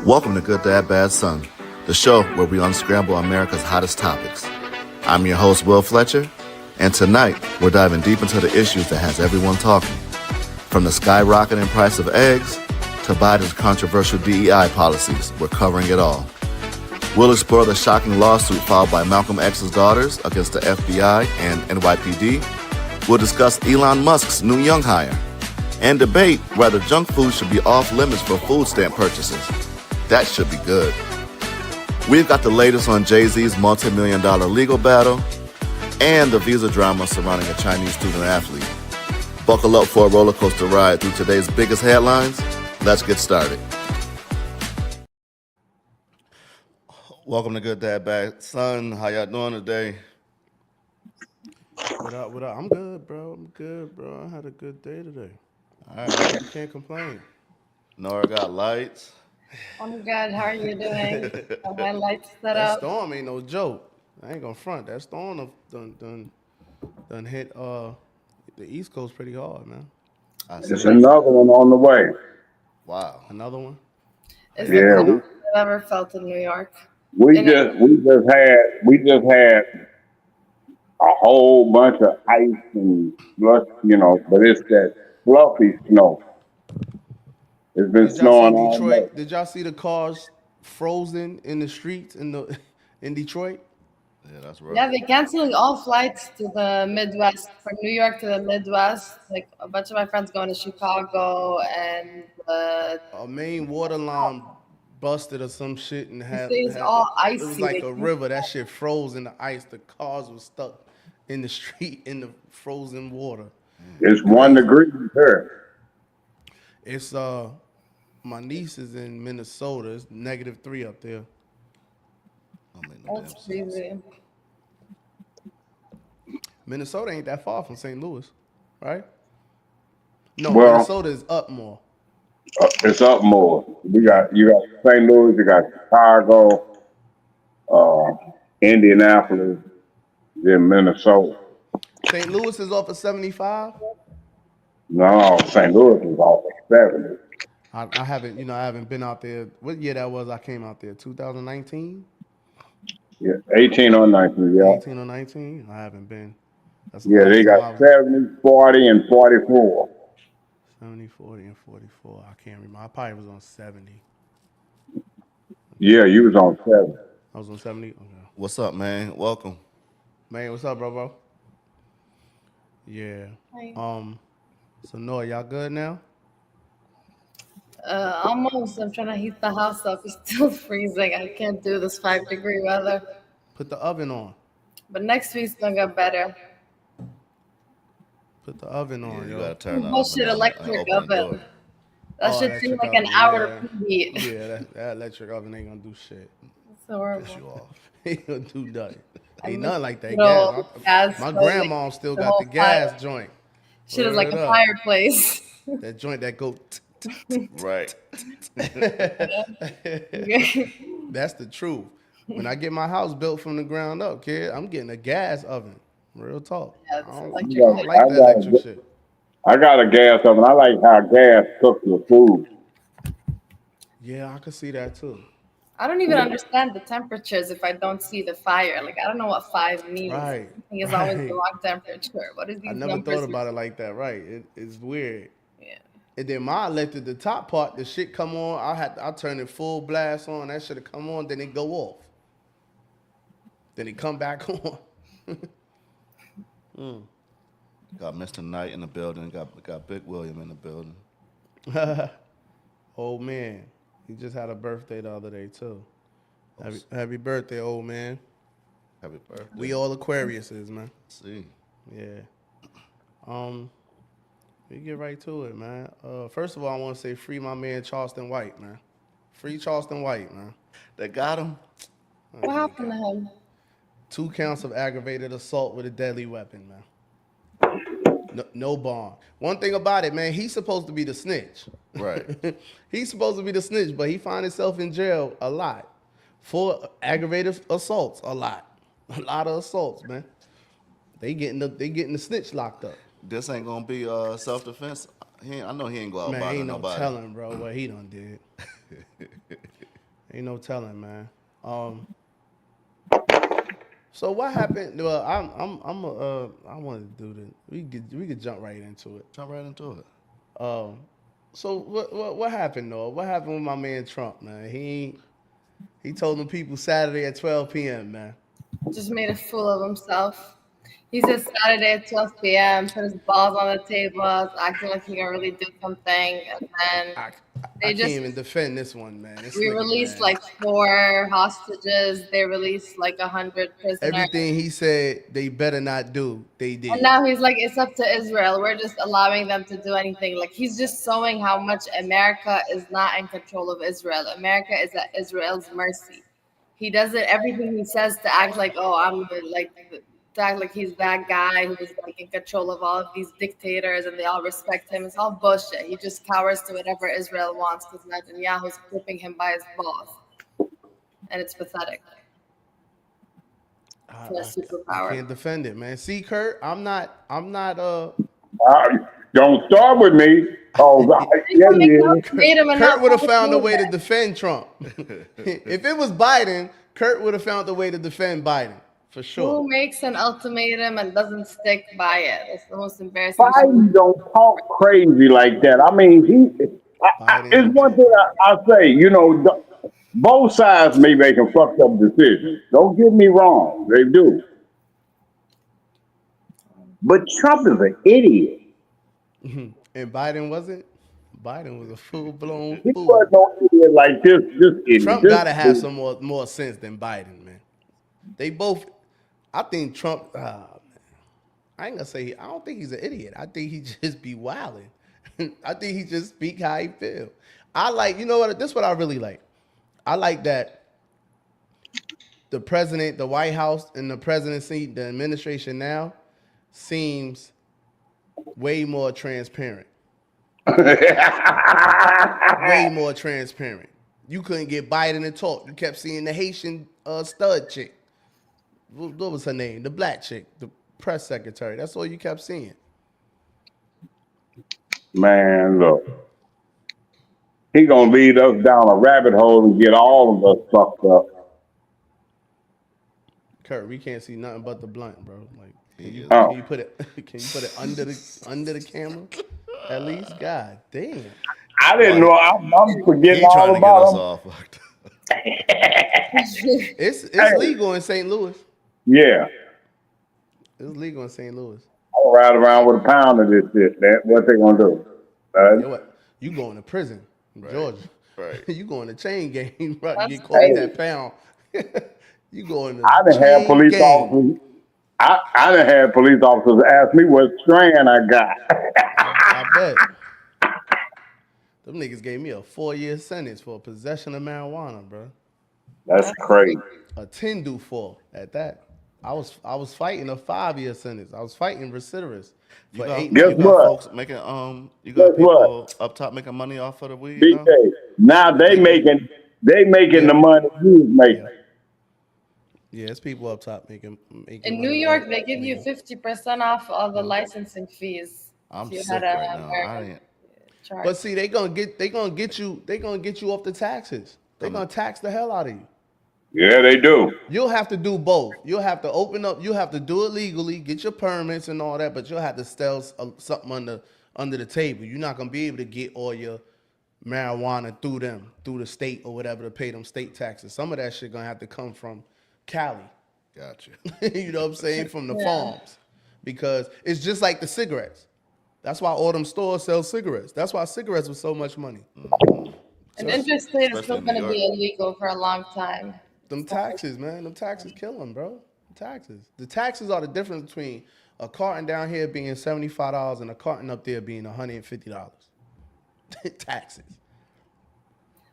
Welcome to Good Dad, Bad Son, the show where we unscramble America's hottest topics. I'm your host, Will Fletcher, and tonight we're diving deep into the issues that has everyone talking. From the skyrocketing price of eggs to Biden's controversial DEI policies, we're covering it all. We'll explore the shocking lawsuit filed by Malcolm X's daughters against the FBI and NYPD. We'll discuss Elon Musk's new young hire and debate whether junk food should be off limits for food stamp purchases. That should be good. We've got the latest on Jay-Z's multi-million-dollar legal battle and the visa drama surrounding a Chinese student athlete. Buckle up for a roller coaster ride through today's biggest headlines. Let's get started. Welcome to Good Dad, Bad Son. How y'all doing today? What up? I'm good, bro. I had a good day today. All right. I can't complain. Nora got lights. I'm good. How are you doing? Have my lights set That up? storm ain't no joke. I ain't gonna front. That storm done hit the East Coast pretty hard, man. There's another one on the way. Wow. Another one? Is Yeah, the coldest I've ever felt in New York. We just had a whole bunch of ice and slush, but it's that fluffy snow. It's been snowing all day. Did y'all see the cars frozen in the streets in Detroit? Yeah, that's right. Yeah, they're canceling all flights to the Midwest, from New York to the Midwest. Like a bunch of my friends going to Chicago and A main water line busted or some shit and it's all icy. It was like a river. That shit froze in the ice. The cars were stuck in the street in the frozen water. It's 1 degree here. It's my niece is in Minnesota. It's -3 up there. That's crazy. Minnesota ain't that far from St. Louis, right? No, Well- Minnesota is up more. It's up more. You got St. Louis, you got Chicago, Indianapolis, then Minnesota. St. Louis is off of 75. No, St. Louis is off at 70. I haven't been out there. What year that was? I came out there 2019, Yeah, 18 or 19, yeah. 18 or 19. I haven't been. That's Yeah, they got 70, 40, and 44. 70, 40, and 44. I can't remember. I probably was on 70. Yeah, you was on 70. I was on 70. Okay. What's up, man? Welcome. Man, what's up, bro? Yeah. Hi. So Noah, y'all good now? Almost. I'm trying to heat the house up. It's still freezing. I can't do this 5-degree weather. Put the oven on. But next week's gonna get better. Put the oven on, You yo. gotta turn the Bullshit oven on and electric open the door. oven. That should electric seem like an oven, hour yeah. to preheat. Yeah, that electric oven ain't gonna do shit. It's horrible. You off. Ain't gonna do nothing. I Ain't miss nothing like that good old gas. gas My stove, grandma still the got the whole gas fire. joint. Shit is like Word a up. fireplace. That joint that go. Right. That's the truth. When I get my house built from the ground up, kid, I'm getting a gas oven. Real talk. Yeah, I it's don't, electric. I don't like the electric shit. I got a gas oven. I like how gas cooks the food. Yeah, I could see that too. I don't even understand the temperatures if I don't see the fire. Like, I don't know what 5 means. Right, I think it's always the right. wrong temperature. What is these I never numbers? thought about it like that. Right. It's weird. Yeah. And then my electric, the top part, the shit come on. I turn it full blast on. That shit come on, then it go off. Then it come back on. Got Mr. Knight in the building. Got Big William in the building. Old man, he just had a birthday the other day too. Happy birthday, old man. Happy birthday. We all Aquariuses, man. See. Yeah. We get right to it, man. First of all, I want to say free my man Charleston White, man. Free Charleston White, man. They got him. What happened to him? 2 counts of aggravated assault with a deadly weapon, man. No bond. One thing about it, man, he's supposed to be the snitch. Right. He's supposed to be the snitch, but he find himself in jail a lot for aggravated assaults. A lot of assaults, man. They getting the snitch locked up. This ain't gonna be self-defense. I know he ain't go out Man, bothering ain't no nobody. telling, bro, what he done did. Ain't no telling, man. Um, so what happened? Well, I want to do this. We could jump right into it. Jump right into it. Um, so what happened though? What happened with my man Trump, man? He told them people Saturday at 12 p.m. Man. Just made a fool of himself. He said Saturday at 12 p.m., put his balls on the table, acting like he gonna really do something, and then I I they can't just even defend this one, man. This we nigga, released man. like 4 hostages. They released like 100 prisoners. Everything he said they better not do, they And did. now he's like, it's up to Israel. We're just allowing them to do anything. Like he's just showing how much America is not in control of Israel. America is at Israel's mercy. He does it everything he says to act like, oh, to act like he's that guy who is like in control of all of these dictators and they all respect him. It's all bullshit. He just cowers to whatever Israel wants because Netanyahu's gripping him by his balls, and it's pathetic I, for a I superpower. can't defend it, man. See, Kurt, I'm not Don't start with me. Oh, yeah, yeah. Made him Kurt would have found a enough. way to defend Trump. If it was Biden, Kurt would have found a way to defend Biden for sure. Who makes an ultimatum and doesn't stick by it? That's the most embarrassing shit. Biden don't talk crazy like that. I mean, it's one thing I say. You know, both sides may make a fucked up decision. Don't get me wrong, they do. But Trump is an idiot. And Biden wasn't. Biden was a full blown He fool. wasn't no idiot like this idiot. Trump This gotta have dude- some more sense than Biden, man. They both. I think Trump. I ain't gonna say. I don't think he's an idiot. I think he just be wilding. I think he just speak how he feel. I like. You know what? This is what I really like. I like that the president, the White House, and the presidency, the administration now seems way more transparent. Way more transparent. You couldn't get Biden to talk. You kept seeing the Haitian stud chick. What was her name? The black chick, the press secretary. That's all you kept seeing. Man, look. He gonna lead us down a rabbit hole and get all of us fucked up. Kurt, we can't see nothing but the blunt, bro. Like, can Oh. you put it? Can you put it under the camera? At least, God damn. I didn't know. I'm He forgetting trying all to get us about him. all fucked up. It's Hey. legal in St. Louis. Yeah, It's legal in St. Louis. I'll ride around with a pound of this shit. What they gonna do? Yo, what? You going to prison, in Georgia? Right. You going to chain gang? Right? That's Get caught with crazy. that pound. You going to I done had chain police gang? officers. I done had police officers ask me what strand I got. I bet. Them niggas gave me a 4-year sentence for possession of marijuana, bro. That's crazy. A 10 do 4 at that. I was fighting a 5-year sentence. I was fighting recidivists for 8 Guess You got what? folks making you got Guess what? people up top making money off of the weed. BK. Now? Now they making Yeah. the money you was making. Yeah, it's people up top making In New money York, off they give you weed. 50% off all the licensing fees. I'm if you sick had a right now. I American ain't. charge. But see, they gonna get you off the taxes. They're gonna tax the hell out of you. Yeah, they do. You'll have to do both. You'll have to open up. You'll have to do it legally, get your permits and all that. But you'll have to sell something under the table. You're not gonna be able to get all your marijuana through the state or whatever to pay them state taxes. Some of that shit gonna have to come from Cali. Gotcha. You know what I'm saying? From the Yeah. farms, because it's just like the cigarettes. That's why all them stores sell cigarettes. That's why cigarettes were so much money. And interstate is especially still in going New to be York. illegal for a long time. Them taxes, man. Them taxes kill them, bro. Taxes. The taxes are the difference between a carton down here being $75 and a carton up there being $150. Taxes.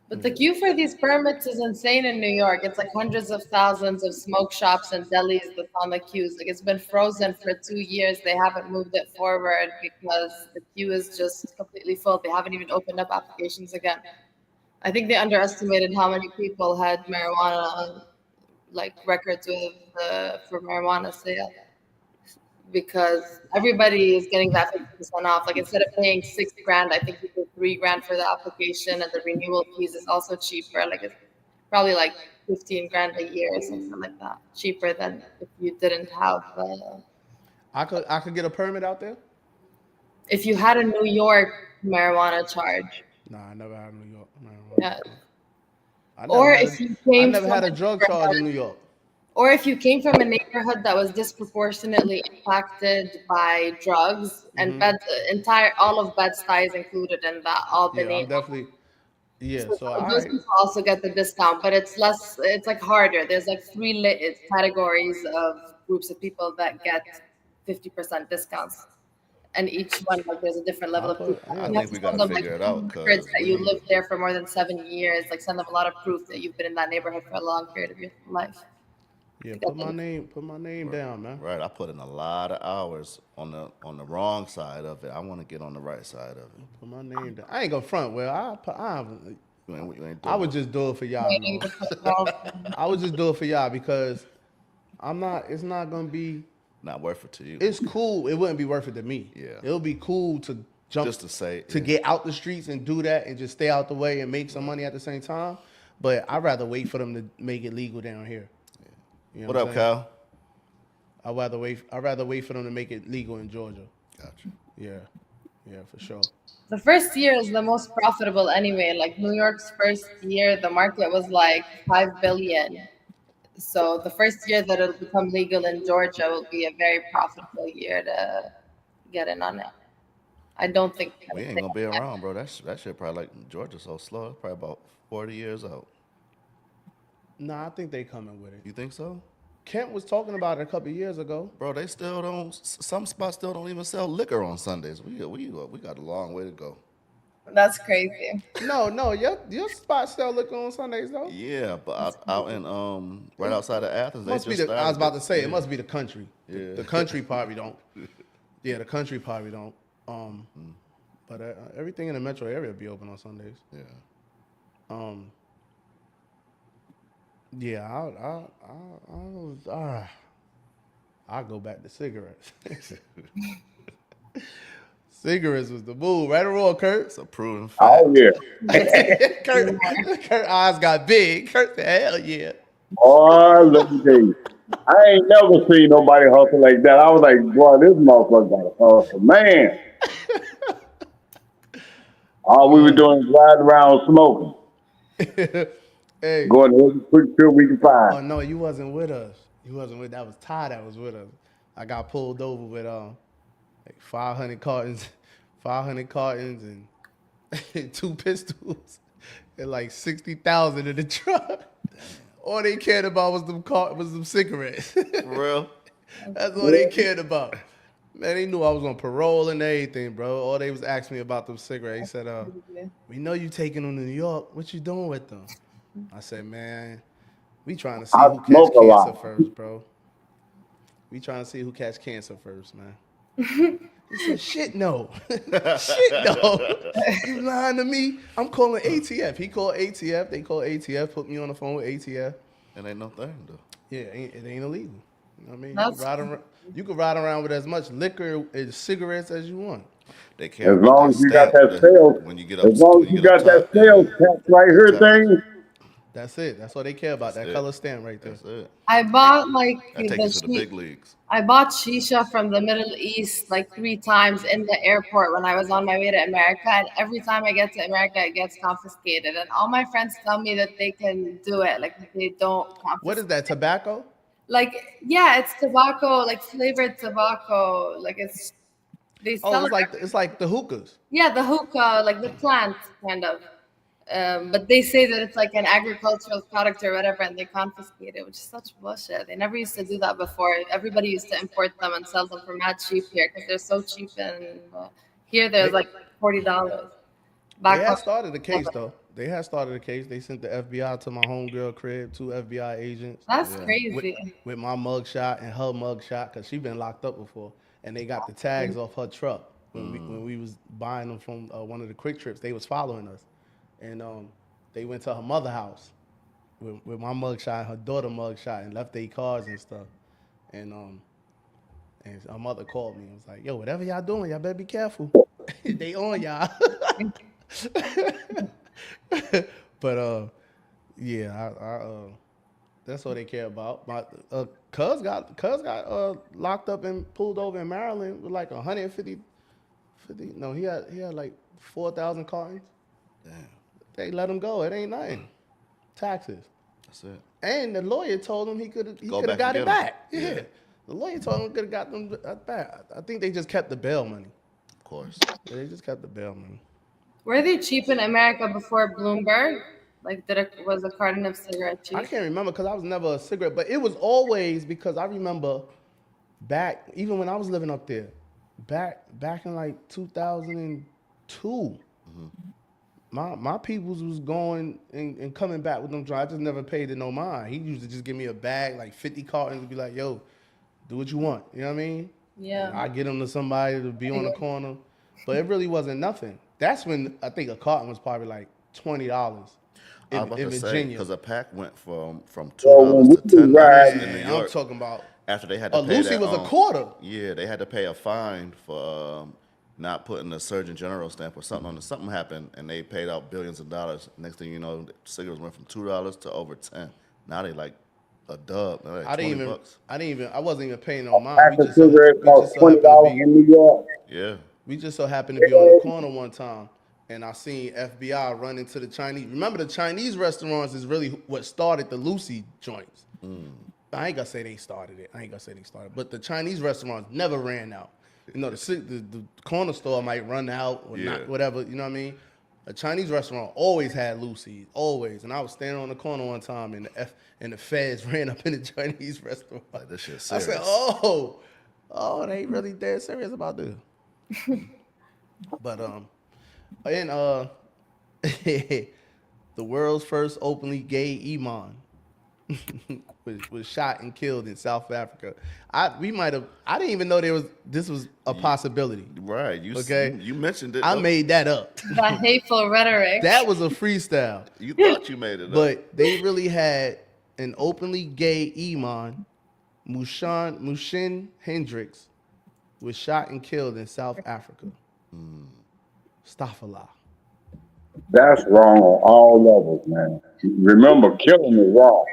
But the queue for these permits is insane in New York. It's like hundreds of thousands of smoke shops and delis that's on the queues. Like it's been frozen for 2 years. They haven't moved it forward because the queue is just completely full. They haven't even opened up applications again. I think they underestimated how many people had marijuana like records with for marijuana sale because everybody is getting that 50% off. Like instead of paying $6 grand, I think you pay $3 grand for the application, and the renewal fees is also cheaper. Like probably like 15 grand a year or something like that. Cheaper than if you didn't have I could get a permit out there. if you had a New York marijuana charge. Nah, I never had a New York. Yeah. I never Or had if a, you I came never from had a a drug charge in New neighborhood, York. or if you came from a neighborhood that was disproportionately impacted by drugs, and all of Bed-Stuy is included in that, all the Yeah, I'm name. definitely. Yeah, So so all those right. people also get the discount, but it's less. It's like harder. There's like categories of groups of people that get 50% discounts, and each one like there's a different level I'll of proof. put. I You Yeah. have think to we got send to them like figure it out records because that you we lived there for more than 7 years. Like send them a lot of proof that you've been in that neighborhood for a long period of your life. Yeah, To get put my name down, man. right. I put in a lot of hours on the wrong side of it. I want to get on the right side of it. Put my name down. I ain't gonna front. Well, You ain't I doing would it. just do it for y'all, waiting man. to put it off. I would just do it for y'all because I'm not. It's not gonna be. Not worth it to you. It's cool. It wouldn't be worth it to me. Yeah. It'll be cool to jump Just to say, to yeah. get out the streets and do that and just stay out the way and make some money at the same time. But I'd rather wait for them to make it legal down here. You know What I'm up, saying? Cal? I'd rather wait for them to make it legal in Georgia. Gotcha. Yeah, for sure. The first year is the most profitable anyway. Like New York's first year, the market was like 5 billion. So the first year that it'll become legal in Georgia will be a very profitable year to get in on it. I don't think We ain't gonna be around, bro. That shit probably like Georgia's so slow. It's probably about 40 years out. Nah, I think they coming with it. You think so? Kent was talking about it a couple of years ago. Bro, they still don't. Some spots still don't even sell liquor on Sundays. We got a long way to go. that's crazy. No, your spot sell liquor on Sundays though. Yeah, but out in right outside of Athens, they Must be just the. started. I was about to say yeah. it must be the country. Yeah. The country probably don't. Yeah, the country probably don't. But everything in the metro area be open on Sundays. Yeah. Yeah, I'll go back to cigarettes. Cigarettes was the move, right or wrong, Kurt? It's a proven fact. Oh yeah. Kurt eyes got big. Kurt said, hell yeah. Boy, let me tell you. I ain't never seen nobody hustle like that. I was like, boy, this motherfucker got a hustle. Man. All we were doing is riding around smoking. Hey. Going to every quick trip we can Oh find. no, you wasn't with us. You wasn't with. That was Ty that was with us. I got pulled over with like 500 cartons, 500 cartons and 2 pistols and like 60,000 in the truck. All they cared about was them cigarettes. For real? That's all they cared about. Man, they knew I was on parole and everything, bro. All they was asking me about them cigarettes. He said, we know you taking them to New York. What you doing with them? I said, man, we trying to see I who catch smoke a cancer lot. first, bro. We trying to see who catch cancer first, man. He said, shit no. Shit no. You lying to me? I'm calling ATF. He called ATF. They called ATF, put me on the phone with ATF. It ain't no thing though. Yeah, it ain't illegal. You know what I mean? That's- You can ride around with as much liquor and cigarettes as you want. They care As about long that as you got stamp that sales, when you get up. as long when as you get up got that top, sales tax right here Tax. thing, That's it. That's all they care about. That's That it. color stamp right there. That's it. I bought like That take you to the big leagues. I bought shisha from the Middle East like 3 times in the airport when I was on my way to America. And every time I get to America, it gets confiscated. And all my friends tell me that they can do it. Like they don't confiscate. What is that? Tobacco? Like, yeah, it's tobacco, like flavored tobacco. Like they Oh, sell it's like the hookahs. yeah, the hookah, like the plant kind of. But they say that it's like an agricultural product or whatever, and they confiscate it, which is such bullshit. They never used to do that before. Everybody used to import them and sell them for mad cheap here because they're so cheap. And here, they're like $40. They had home- started the case though. They had started the case. They sent the FBI to my homegirl crib, 2 FBI agents. That's Yeah. crazy. With my mugshot and her mugshot, cause she been locked up before, and they got the tags off her truck when we was buying them from one of the quick trips. They was following us, and they went to her mother house with my mugshot and her daughter mugshot and left their cars and stuff, and her mother called me and was like, "Yo, whatever y'all doing, y'all better be careful. They on y'all." But Yeah, that's all they care about. My cuz got locked up and pulled over in Maryland with like 150. No, he had like 4,000 cartons. Damn, They let him go. It ain't nothing. Taxes. that's it. And the lawyer told him he could Go have back got and it get 'em. back. Yeah. Yeah. The lawyer told him he could have got them back. I think they just kept the bail money. Of course. Yeah, they just kept the bail money. Were they cheap in America before Bloomberg? Like, was a carton of cigarette I cheap? can't remember because I was never a cigarette, but it was always because I remember back, even when I was living up there, back in like 2002, my peoples was going and coming back with them dry. I just never paid it no mind. He used to just give me a bag, like 50 cartons, and be like, yo, do what you want. You know what I mean? Yeah. And I get them to somebody to be on the corner. But it really wasn't nothing. That's when I think a carton was probably like $20 I was about in to say Virginia. because a pack went from Well, when $2 we to $10 ride, in New Man, York. I'm talking about After they had to a pay Lucy that, was a quarter. Yeah, they had to pay a fine for not putting the Surgeon General stamp or something on it. Something happened, and they paid out billions of dollars. Next thing you know, cigarettes went from $2 to over 10. Now they like a dub. They're like I didn't $20. I wasn't even paying no mind. pack of cigarettes cost $20 in New York. Yeah. We just so happened to be on the corner one time, and I seen FBI run into the Chinese. Remember, the Chinese restaurants is really what started the Lucy joints. I ain't gonna say they started it. But the Chinese restaurants never ran out. You know, the corner store might run out or Yeah. not, whatever. You know what I mean? A Chinese restaurant always had Lucy's, always. And I was standing on the corner one time, and the feds ran up in the Chinese restaurant. Like, this shit I serious. said, they really dead serious about this. But and the world's first openly gay imam was shot and killed in South Africa. I didn't even know this was a possibility. Right. Okay. You mentioned it. I made that up. That hateful rhetoric. That was a freestyle. You thought you made it up. But they really had an openly gay imam, Mushin Hendricks, was shot and killed in South Africa. Astaghfirullah. That's wrong on all levels, man. Remember, killing is wrong.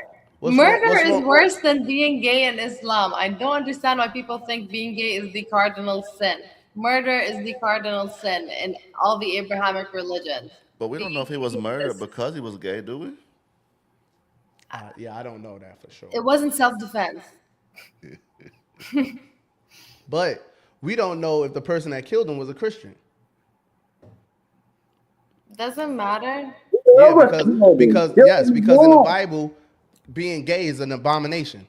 Murder what's is wrong? worse than being gay in Islam. I don't understand why people think being gay is the cardinal sin. Murder is the cardinal sin in all the Abrahamic religions. But we don't know if he was murdered because he was gay, do we? Yeah, I don't know that for sure. It wasn't self-defense. But we don't know if the person that killed him was a Christian. Doesn't matter. Yeah, because in the Bible, being gay is an abomination.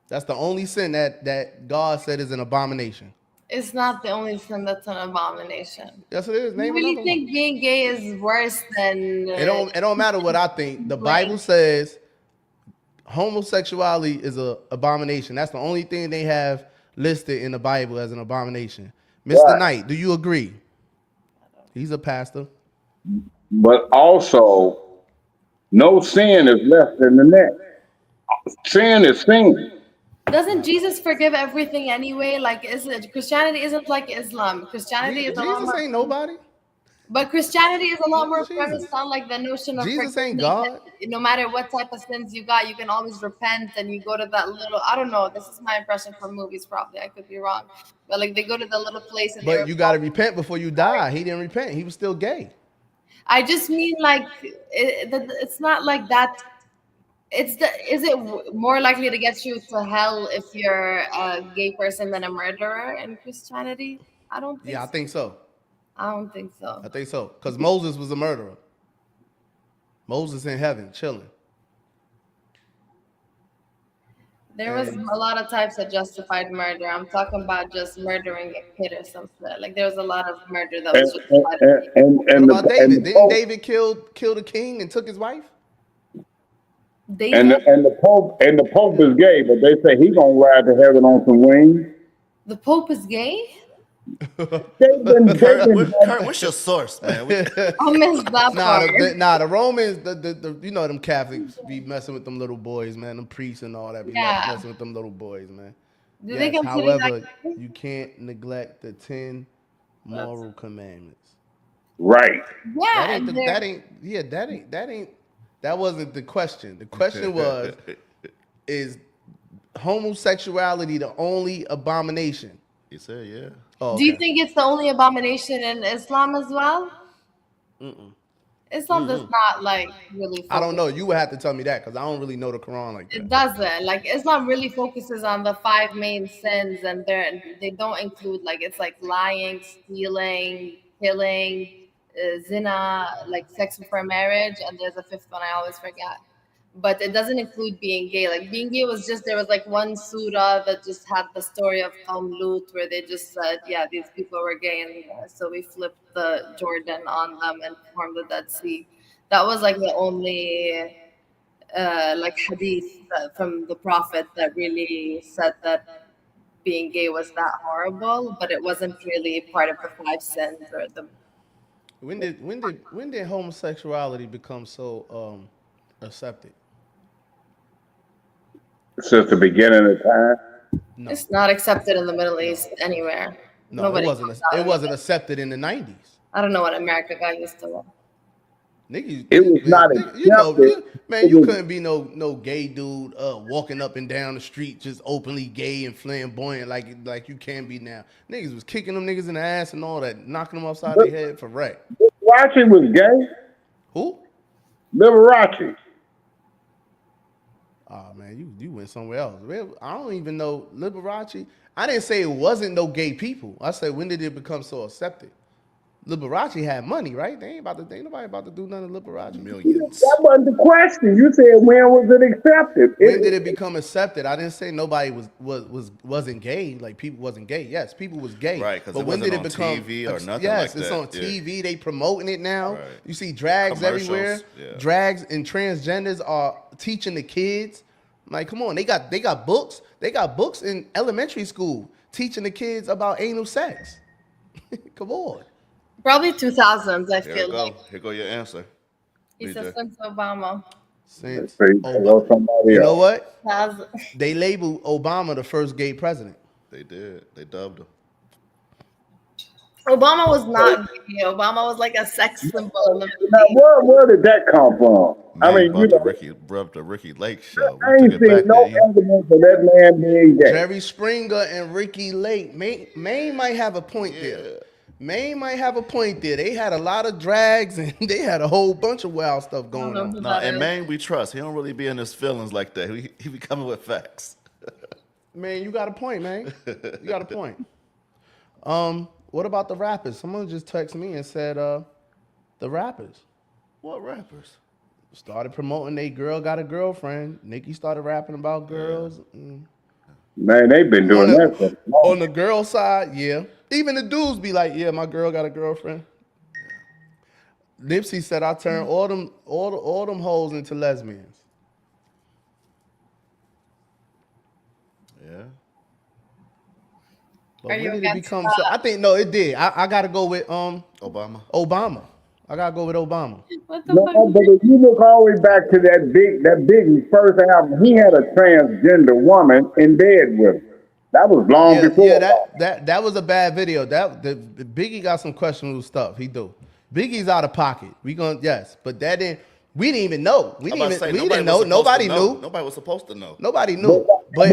That's the only sin that God said is an abomination. It's not the only sin that's an abomination. Yes, it is. You Name really another think one. being gay is worse than? It don't matter what I think. The Right. Bible says homosexuality is an abomination. That's the only thing they have listed in the Bible as an abomination. Mr. Right. Knight, do you agree? He's a pastor. But also, no sin is less than the next. Sin is sin. Doesn't Jesus forgive everything anyway? Like, Christianity isn't like Islam. Christianity is a lot Jesus more. ain't nobody. But Christianity is a lot more Jesus. premised on like the notion of Jesus ain't forgiveness. God. No matter what type of sins you got, you can always repent and you go to that little. I don't know. This is my impression from movies. Probably I could be wrong, but like they go to the little place and. But you got to repent before you die. He didn't repent. He was still gay. I just mean like it's not like that. Is it more likely to get you to hell if you're a gay person than a murderer in Christianity? I don't think. Yeah, I think so. I don't think so. I think so. Because Moses was a murderer. Moses in heaven, chilling. There was a lot of types of justified murder. I'm talking about just murdering a kid or something. Like there was a lot of murder that was justified. What about David? Didn't David kill the king and took his wife? David, And the Pope is gay, but they say he gonna ride to heaven on some wings. the Pope is gay? Kurt, what's your source, man? I missed that part. The Romans, the you know them Catholics be messing with them little boys, man. Them priests and all that be Yeah. messing with them little boys, man. Do they consider However, that? you can't neglect the 10 moral commandments. Right. Yeah, That ain't and the, they're- that wasn't the question. The question was, is homosexuality the only abomination? He said, yeah. Oh, Do you okay. think it's the only abomination in Islam as well? Islam does not like really. I don't know. focus- You would have to tell me that because I don't really know the Quran like It that. doesn't. Like Islam really focuses on the 5 main sins, and they don't include like it's like lying, stealing, killing, zina, like sex before marriage, and there's a fifth one I always forget. But it doesn't include being gay. Like being gay was just there was like one surah that just had the story of Lut where they just said, yeah, these people were gay, and so we flipped the Jordan on them and formed the Dead Sea. That was like the only like hadith from the prophet that really said that being gay was that horrible, but it wasn't really part of the 5 sins or the. When did homosexuality become so accepted? Since the beginning of time. No, It's not accepted in the Middle East anywhere. no, Nobody it wasn't. comes out It of wasn't accepted in the '90s. I don't know what America got used to. Niggas, It was not you know, accepted. man, you couldn't be no gay dude walking up and down the street just openly gay and flamboyant like you can be now. Niggas was kicking them niggas in the ass and all that, knocking them upside their head for wreck. Liberace was gay. Who? Liberace. Oh man, you went somewhere else. Well, I don't even know Liberace. I didn't say it wasn't no gay people. I said when did it become so accepted? Liberace had money, right? Ain't nobody about to do nothing to Liberace. Millions. That wasn't the question. You said when was it accepted? When did it become accepted? I didn't say nobody wasn't gay. Like people wasn't gay. Yes, people was gay. Right, 'cause but it when wasn't did it on become TV or nothing Yes, like it's that. on Yeah. TV. They promoting it now. Right. You see drags Commercials, everywhere. yeah. Drags and transgenders are teaching the kids. Like, come on, they got books. They got books in elementary school teaching the kids about anal sex. Come on. Probably 2000s, I Here feel we go. like. Here go your answer. He DJ. said since Obama. Since There goes somebody you know else. what? 2000. They labeled Obama the first gay president. They did. They dubbed him. Obama was not gay. Obama was like a sex symbol in the Now, Middle East. where did that come from? Man, I mean, you brought the Ricky Lake show. I We ain't took it seen back no there. evidence of that man being gay. Jerry Springer and Ricky Lake. Maine might have a point there. Maine might have a point there. They had a lot of drags and they had a whole bunch of wild stuff going know on. who No, that and is. man, we trust. He don't really be in his feelings like that. He be coming with facts. Man, you got a point, man. You got a point. What about the rappers? Someone just texted me and said, the rappers What rappers? started promoting they girl got a girlfriend. Nicki started rapping about girls. Man, they've been doing that for On the girl side, yeah. Even the dudes be like, yeah, my girl got a girlfriend. Nipsey said I turned all them hoes into lesbians. Yeah. But Are you when did it against, become so? I think no, it did. I gotta go with Obama. Obama. I gotta go with Obama. What the No, fuck? but if you look all the way back to that big first album, he had a transgender woman in bed with him. That was long before. That was a bad video. The Biggie got some questionable stuff. He do. Biggie's out of pocket. We but that didn't. We didn't even know. We didn't know. Nobody knew. Nobody was supposed to know. Nobody knew. But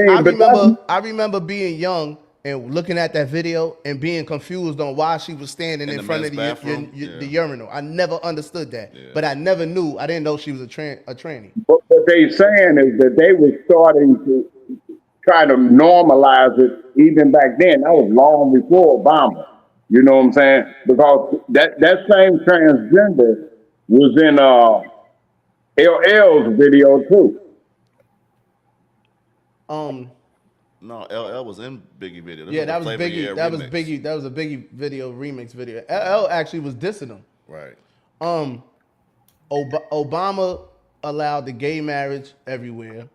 I remember being young and looking at that video and being confused on why she was standing in the front of men's bathroom? the urinal. I never understood that. Yeah. But I never knew. I didn't know she was a tranny. But what they saying is that they were starting to try to normalize it even back then. That was long before Obama. You know what I'm saying? Because that same transgender was in LL's video too. No, LL was in Biggie video. Yeah, that was Biggie. That was Biggie. That was a Biggie video, remix video. LL actually was dissing him. Right. Obama allowed the gay marriage everywhere.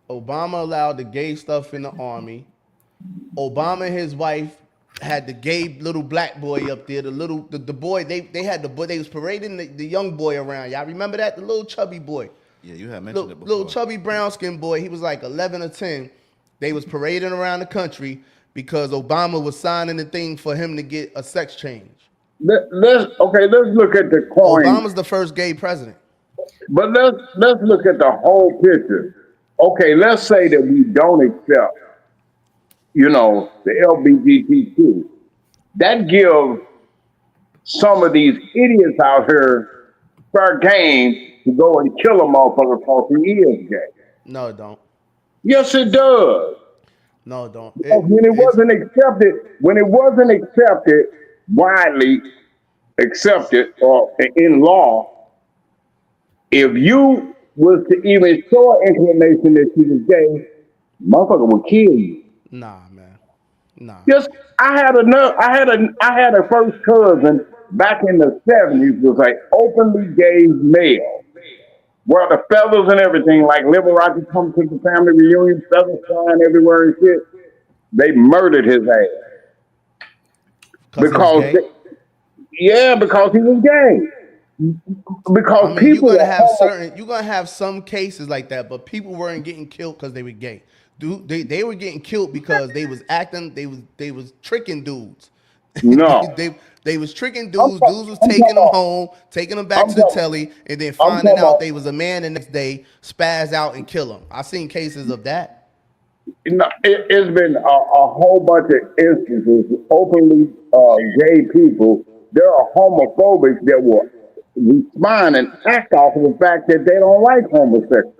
Obama allowed the gay stuff in the army. Obama and his wife had the gay little black boy up there. The boy they had the boy. They was parading the young boy around. Y'all remember that? The little chubby boy. Yeah, you had mentioned it before. Little chubby brown skinned boy. He was like 11 or 10. They was parading around the country because Obama was signing the thing for him to get a sex change. let's look at the coin. Obama's the first gay president. But let's look at the whole picture. Okay, let's say that we don't accept, the LGBTQ. That gives some of these idiots out here fair game to go and kill a motherfucker because he is gay. No, it don't. Yes, it does. No, it don't. When it wasn't accepted, widely accepted or in law, if you was to even show an inclination that you was gay, motherfucker would kill you. Nah, man. Nah. Just I had a first cousin back in the 70s was like openly gay male. Well, the fellas and everything, like Liberace come to the family reunion, fellas flying everywhere and shit. They murdered his ass. Because he was gay. Because people you're gonna have some cases like that, but people weren't getting killed because they were gay. Dude, they were getting killed because they was acting, they was tricking dudes. No. They was tricking dudes. Dudes was taking them home, taking them back to the telly, and then finding out they was a man the next day, spaz out and kill him. I've seen cases of that. It's been a whole bunch of instances. Openly gay people, there are homophobics that will respond and act off of the fact that they don't like homosexuals.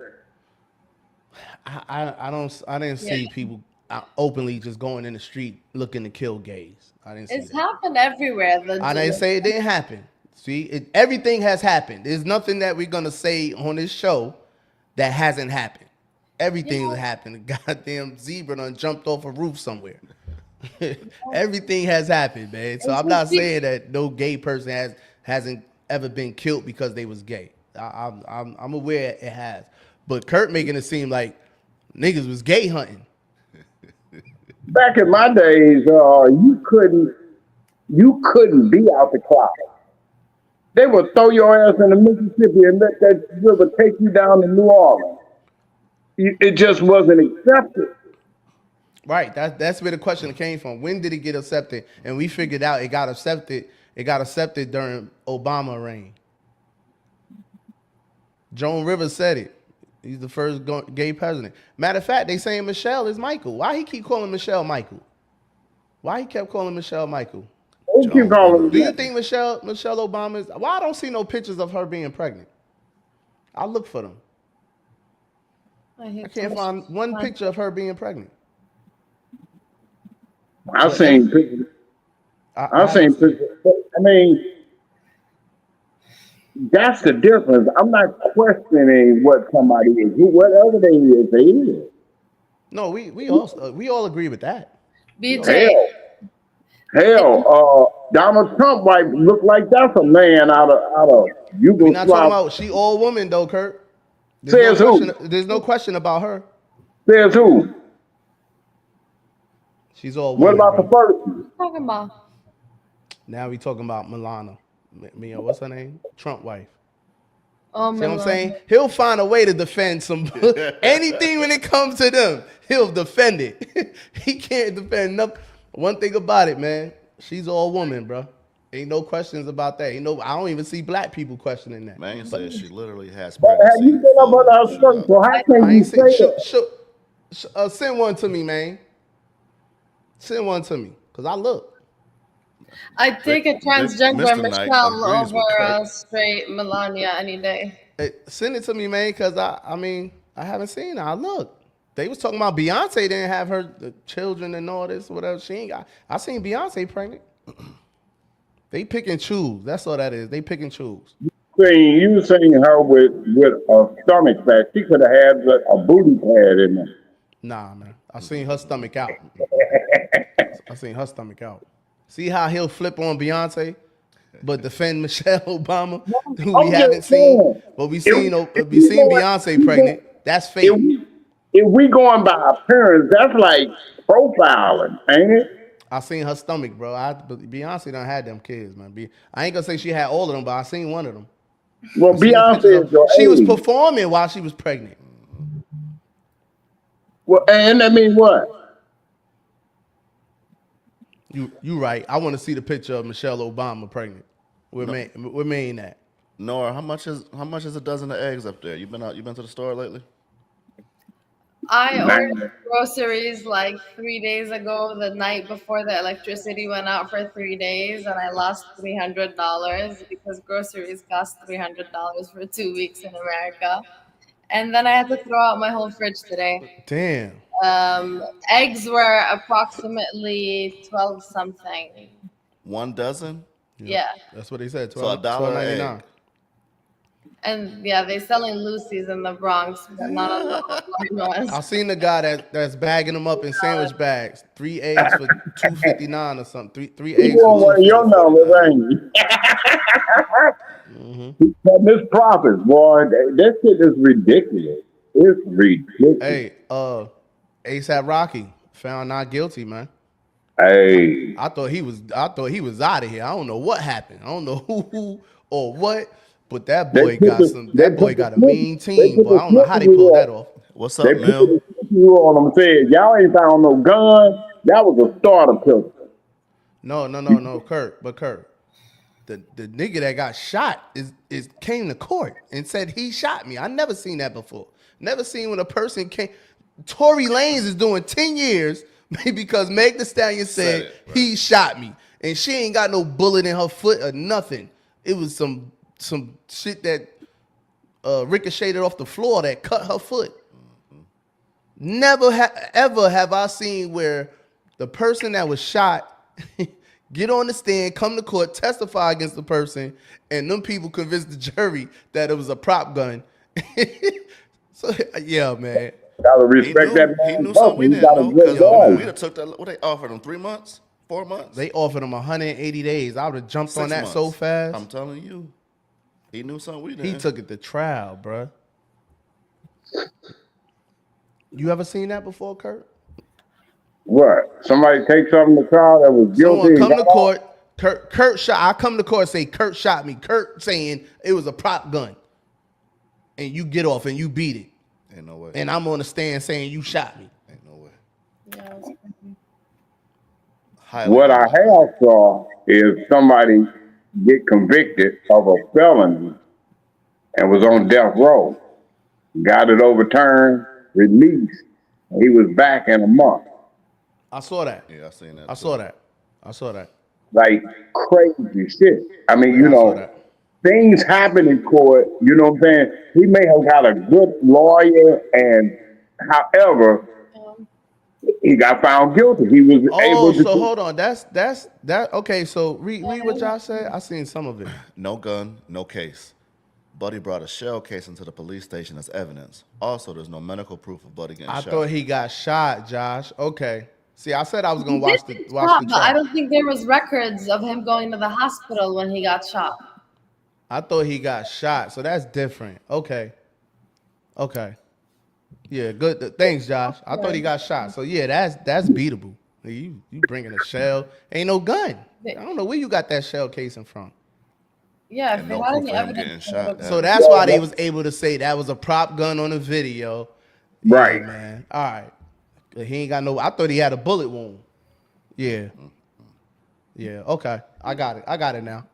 I didn't see people openly just going in the street looking to kill gays. I didn't see It's that. happened everywhere. I didn't say it didn't happen. See, everything has happened. There's nothing that we're gonna say on this show that hasn't happened. Everything has happened. A goddamn zebra done jumped off a roof somewhere. Everything has happened, man. So I'm not saying that no gay person hasn't ever been killed because they was gay. I'm aware it has. But Kurt making it seem like niggas was gay hunting. Back in my days, you couldn't be out the closet. They would throw your ass in the Mississippi and let that river take you down to New Orleans. It just wasn't accepted. Right. That's where the question came from. When did it get accepted? And we figured out it got accepted. It got accepted during Obama reign. Joan Rivers said it. He's the first gay president. Matter of fact, they saying Michelle is Michael. Why he keep calling Michelle Michael? Why he kept calling Michelle Michael? Do you think Michelle Obama is? Why I don't see no pictures of her being pregnant? I'll look for them. I can't find one picture of her being pregnant. I've seen pictures. I've seen pictures. I mean, that's the difference. I'm not questioning what somebody is. Whatever they is. No, we all agree with that. Hell, Donald Trump wife look like that's a man out of Yugoslavia. We're not talking about she all woman though, Kurt. Says who? There's no question about her. Says who? She's all woman. What about the first one? Talking about. Now we talking about Milana. What's her name? Trump wife. Oh, see what I'm saying? He'll find a way to defend some anything when it comes to them. He'll defend it. He can't defend nothing. One thing about it, man, she's all woman, bro. Ain't no questions about that. I don't even see black people questioning that. Man says she literally has But have you been up on our shirt? So how can you say that? Send one to me, man. Send one to me, cause I look. I take a transgender Mr. Michelle Knight agrees with over Kurt. a straight Melania any day. Hey, send it to me, man, cause I haven't seen her. I look. They was talking about Beyonce didn't have the children and all this, whatever. She ain't got. I seen Beyonce pregnant. They pick and choose. That's all that is. They pick and choose. You seen her with a stomach fat. She could have had a booty pad in there. Nah, man. I seen her stomach out. See how he'll flip on Beyonce, but defend Michelle Obama, who we haven't seen. But we seen Beyonce pregnant. That's fake. If we going by appearance, that's like profiling, ain't it? I seen her stomach, bro. Beyonce done had them kids, man. I ain't gonna say she had all of them, but I seen one of them. Well, Beyonce is your she age. was performing while she was pregnant. Well, and that mean what? You right. I want to see the picture of Michelle Obama pregnant. Where Maine at? Nora, how much is a dozen of eggs up there? You been to the store lately? I ordered Man, groceries like 3 days ago, the night before the electricity went out for 3 days, and I lost $300 because groceries cost $300 for 2 weeks in America. And then I had to throw out my whole fridge today. Damn. Eggs were approximately 12 something. 1 dozen? Yeah. That's what they said. So $1 an egg. And yeah, they sell in Lucy's in the Bronx, but not on the ones. I seen the guy that's bagging them up in sandwich bags. 3 eggs for $2.59 or something. Three you eggs want for one of your numbers, $2.49. ain't you? But this profits, boy, that shit is ridiculous. It's ridiculous. Hey, ASAP Rocky found not guilty, man. Hey, I thought he was out of here. I don't know what happened. I don't know who or what, but that boy got a mean team, boy. I don't know how they pulled that off. What's up, they Mel? put the on them, said, y'all ain't found no gun. That was a starter pistol. No, Kurt. The nigga that got shot is came to court and said he shot me. I never seen that before. Never seen when a person came. Tory Lanez is doing 10 years because Meg Thee Stallion said he shot me, and she ain't got no bullet in her foot or nothing. It was some shit that ricocheted off the floor that cut her foot. Never ever have I seen where the person that was shot get on the stand, come to court, testify against the person, and them people convince the jury that it was a prop gun. So yeah, man. Gotta respect that man. He knew something we didn't know. Because we took that. What they offered him? 3 months? 4 months? They offered him 180 days. I would have jumped on that so fast. I'm telling you, he knew something we didn't. He took it to trial, bruh. You ever seen that before, Kurt? What? Somebody take something to trial that was guilty? Someone come to court. Kurt shot. I come to court and say Kurt shot me. Kurt saying it was a prop gun, and you get off and you beat it. Ain't no way. And I'm on the stand saying you shot me. Ain't no way. Yeah, what I have saw is somebody get convicted of a felony and was on death row, got it overturned, released, and he was back in a month. I saw that. Yeah, I seen that. I saw that. Like crazy shit. I mean, I saw that. things happen in court, you know what I'm saying? He may have got a good lawyer, and however, he got found guilty. He was able to. So hold on. That's that. Okay, so read what y'all said. I seen some of it. No gun, no case. Buddy brought a shell case into the police station as evidence. Also, there's no medical proof of Buddy getting shot. I thought he got shot, Josh. Okay. See, I said I was gonna watch the but trial. I don't think there was records of him going to the hospital when he got shot. I thought he got shot, so that's different. Okay. Yeah, good. Thanks, Josh. I thought he got shot. So yeah, that's beatable. You bringing a shell? Ain't no gun. I don't know where you got that shell casing from. Yeah, if And they no had proof any of him evidence. getting shot. So that's why they was able to say that was a prop gun on the video. Right. Yeah, man. All right. He ain't got no. I thought he had a bullet wound. Yeah. Yeah. Okay. I got it now.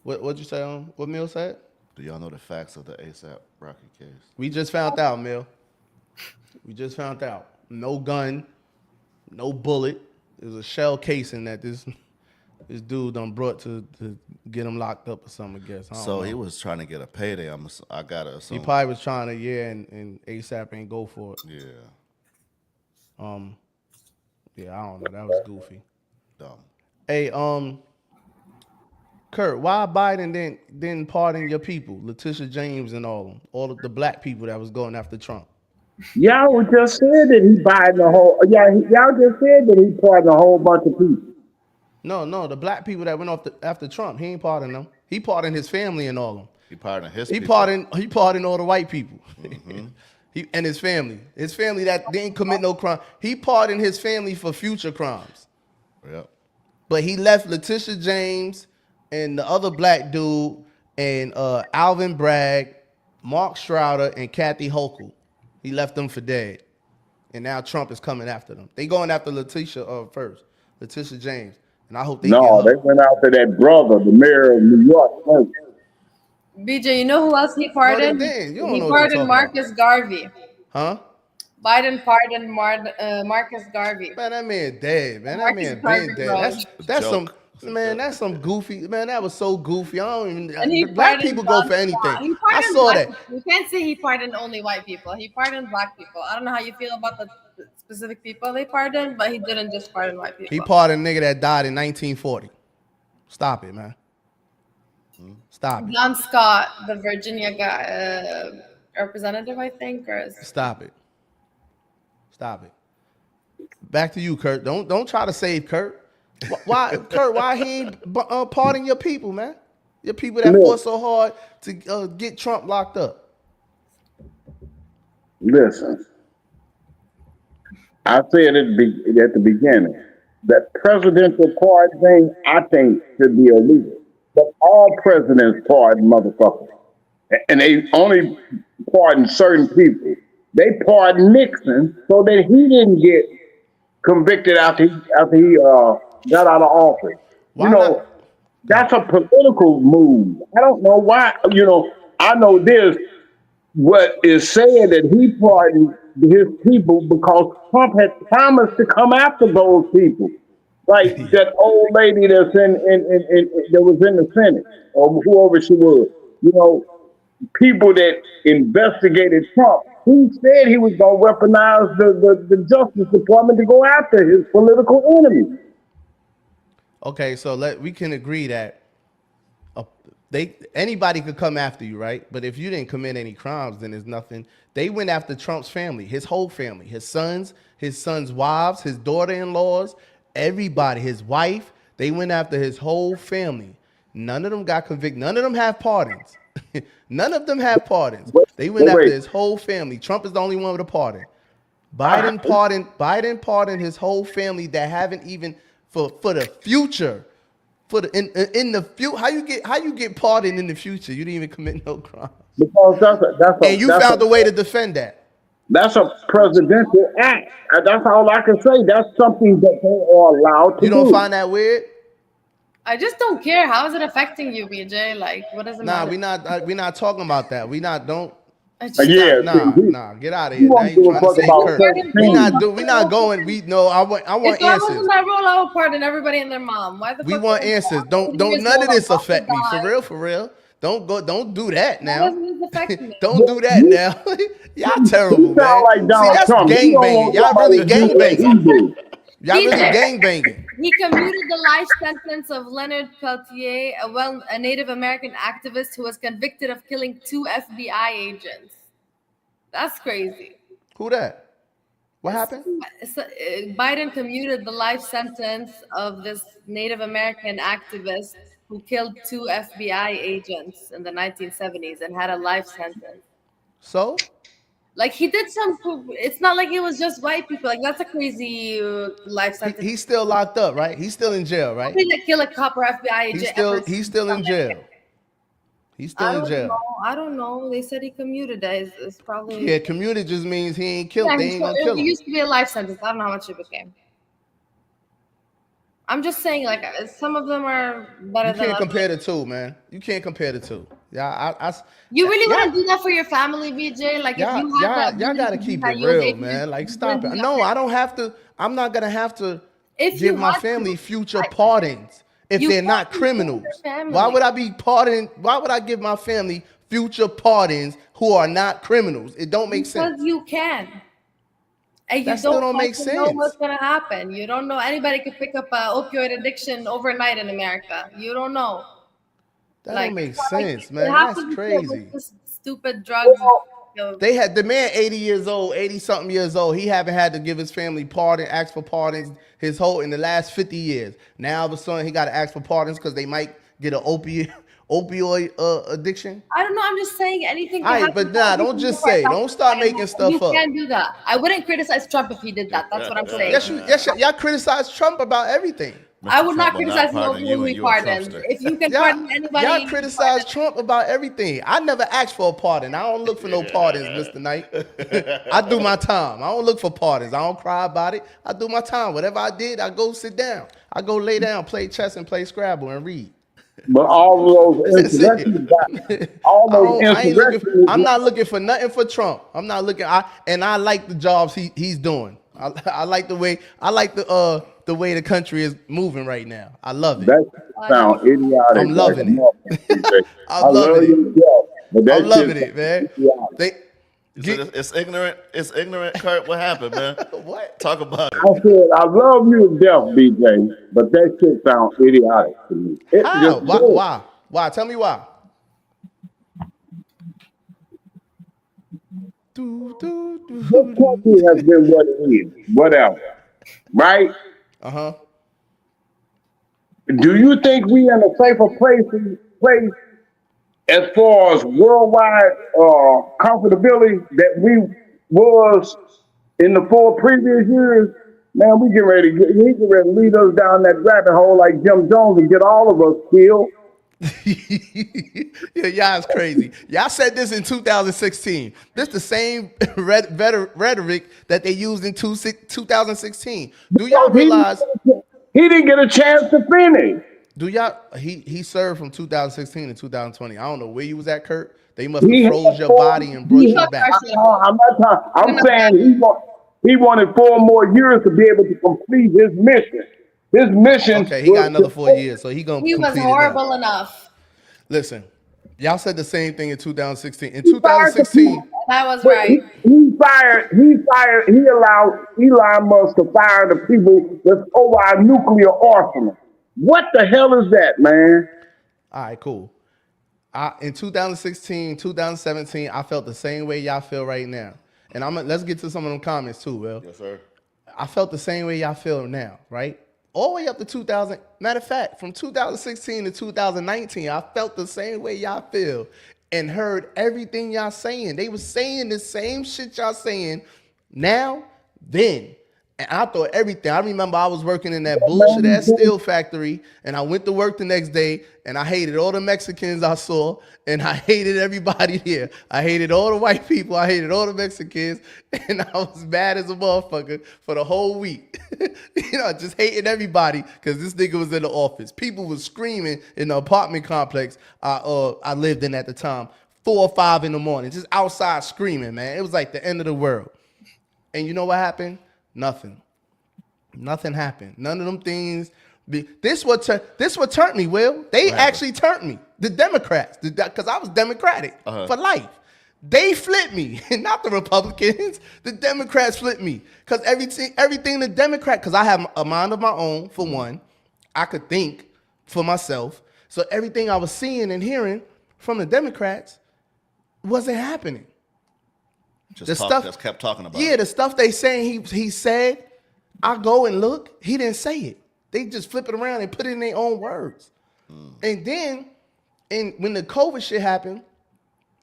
What'd you say on what Mill said? Do y'all know the facts of the ASAP Rocky case? We just found out, Mill. We just found out. No gun, no bullet. It was a shell casing that this dude done brought to get him locked up or something, I guess. I don't know. He was trying to get a payday. I gotta assume. He probably was trying to, and ASAP ain't go for it. Yeah. Yeah, I don't know. That was goofy. Dumb. Hey, Kurt, why Biden didn't pardon your people, Letitia James and all of the black people that was going after Trump? Y'all just said that he pardoned the whole. Y'all just said that he pardoned a whole bunch of people. No, the black people that went after Trump, he ain't pardoned them. He pardoned his family and all of them. He pardoned his He people. pardoned all the white people. Mm-hmm. He and his family that didn't commit no crime. He pardoned his family for future crimes. Yep. But he left Letitia James and the other black dude and Alvin Bragg, Mark Strouder, and Kathy Hochul. He left them for dead. And now Trump is coming after them. They going after Letitia first. Letitia James. and I hope they get No, they her. went after that brother, the mayor of New York first. BJ, you know who else he No, pardoned? then you don't He know what you're pardoned talking about, Marcus Garvey. huh? Biden pardoned Marcus Garvey. Man, that man dead. Man, that Marcus man Garvey been dead. Road. That's some Joke. It's a man. joke. That's some goofy. Man, that was so goofy. I don't even. And he Black pardoned people go John for Scott. anything. He I pardoned saw black that. people. You can't say he pardoned only white people. He pardoned black people. I don't know how you feel about the specific people they pardoned, but he didn't just pardon white He people. pardoned a nigga that died in 1940. Stop it, man. Stop it. John Scott, the Virginia guy, representative, I think, or Stop it. Stop it. Back to you, Kurt. Don't try to save Kurt. Why, Kurt? Why he ain't pardon your people, man? Your people that fought so hard to get Trump locked up. Listen, I said at the beginning that presidential pardon thing, I think, should be illegal. But all presidents pardon motherfuckers, and they only pardon certain people. They pardoned Nixon so that he didn't get convicted after he got out of office. Why not? That's a political move. I don't know why. I know this. What is said that he pardoned his people because Trump had promised to come after those people, like that old lady that's in that was in the Senate or whoever she was. People that investigated Trump. He said he was going to weaponize the Justice Department to go after his political enemies. Okay, so we can agree that anybody could come after you, right? But if you didn't commit any crimes, then there's nothing. They went after Trump's family, his whole family, his sons' wives, his daughter-in-laws, everybody, his wife. They went after his whole family. None of them got convicted. None of them have pardons. None of them have pardons. They went after his whole family. Trump is the only one with a pardon. Biden pardoned his whole family that haven't even for the future. In the future, how you get pardoned in the future? You didn't even commit no crime. Because And you found a way to defend that. That's a presidential act. That's all I can say. That's something that they are allowed to do. You don't find that weird? I just don't care. How is it affecting you, BJ? Like, what does it matter? We're not talking about that. Get out of here. Now you trying to say Kurt. We're not going. I want if I was answers. in that role, I would pardon everybody and their mom. Why the fuck? We want answers. Don't none of this affect me. For real. Don't do that now. Don't do that now. Y'all terrible, man. Like Donald that's Trump. gang banging. Y'all really gang banging. Y'all really gang banging. He commuted the life sentence of Leonard Peltier, a Native American activist who was convicted of killing 2 FBI agents. That's crazy. Who that? What happened? Biden commuted the life sentence of this Native American activist who killed 2 FBI agents in the 1970s and had a life sentence. So? Like, he did it's not like it was just white people. Like, that's a crazy life sentence. He's still locked up, right? He's still in jail, right? He didn't kill a cop or FBI agent. He's still in jail. He's still in jail. I don't know. They said he commuted that. It's probably... Yeah, commuted just means he ain't killed. They ain't gonna kill him. It used to be a life sentence. I don't know how much it became. I'm just saying, like, some of them are better than others. You can't compare the two, man. You can't compare the two. Yeah, you really want to do that for your family, BJ? Like, y'all gotta keep it real, man. Like, stop it. No, I don't have to. I'm not gonna have to give my family future pardons if they're not criminals. Why would I be pardoned? Why would I give my family future pardons who are not criminals? It don't make sense. Because you can. And that still don't make sense. You don't know what's gonna happen. You don't know. Anybody could pick up opioid addiction overnight in America. You don't know. That don't make sense, man. That's crazy. Stupid drugs. They had the man 80 something years old. He haven't had to give his family ask for pardons in the last 50 years. Now all of a sudden he got to ask for pardons because they might get an opioid addiction. I don't know. I'm just saying anything. All right, but don't just say. Don't start making stuff up. You can't do that. I wouldn't criticize Trump if he did that. That's what I'm saying. Yes, y'all criticize Trump about everything. I would not Trump will criticize no pardon people you who and he you a pardons. Trumpster. If you can pardon anybody, Y'all you criticize pardon. Trump about everything. I never asked for a pardon. I don't look for no pardons, Mr. Knight. I do my time. I don't look for pardons. I don't cry about it. I do my time. Whatever I did, I go sit down. I go lay down, play chess, and play Scrabble and read. But all of those That's it. insurrections, all those I ain't looking. I'm insurrections. not looking for nothing for Trump. I'm not looking. I like the jobs he's doing. I like the way. I like the way the country is moving right now. I love it. That sound idiotic. I'm loving it. I I'm love loving it. your job, but that I'm loving shit it, man. idiotic. They It's ignorant. It's ignorant, Kurt. What happened, man? what? Talk about it. I said, I love you to death, BJ, but that shit sounds idiotic to me. It How? just Why? does. Why? Why? Tell me why. This country has been what it is, whatever, right? Uh-huh. Do you think we in a safer place as far as worldwide comfortability that we was in the 4 previous years? Man, he get ready to lead us down that rabbit hole like Jim Jones and get all of us killed. Yeah, y'all is crazy. Y'all said this in 2016. This the same rhetoric that they used in 2016. Do y'all realize? He didn't get a chance to finish. Do y'all? He served from 2016 to 2020. I don't know where you was at, Kurt. They must He have had froze your four- body and brought he you had- back. I'm not talking. I'm saying he wanted 4 more years to be able to complete his mission. His mission. Okay, he got another 4 years, so he gonna He was complete it now. horrible enough. Listen, y'all said the same thing in 2016. In He fired the 2016, people. That was But right. he allowed Elon Musk to fire the people that's over our nuclear arsenal. What the hell is that, man? all right, cool. In 2016, 2017, I felt the same way y'all feel right now. And let's get to some of them comments too, Will. Yes, sir. I felt the same way y'all feel now, right? All the way up to 2000. Matter of fact, from 2016 to 2019, I felt the same way y'all feel and heard everything y'all saying. They was saying the same shit y'all saying now, then. And I thought everything. I remember I was working in that bullshit ass steel factory, and I went to work the next day, and I hated all the Mexicans I saw, and I hated everybody there. I hated all the white people. I hated all the Mexicans, and I was mad as a motherfucker for the whole week. Just hating everybody because this nigga was in the office. People was screaming in the apartment complex I lived in at the time, 4 or 5 in the morning, just outside screaming, man. It was like the end of the world. And you know what happened? Nothing happened. None of them things. This what turned me, Will. They actually turned me. The Democrats, because I was Democratic for life. They flipped me, not the Republicans. The Democrats flipped me because everything the Democrat. Because I have a mind of my own. For one, I could think for myself. So everything I was seeing and hearing from the Democrats wasn't happening. Just kept talking about it. Yeah, the stuff they saying he said, I go and look, he didn't say it. They just flip it around and put it in their own words. And then, when the COVID shit happened,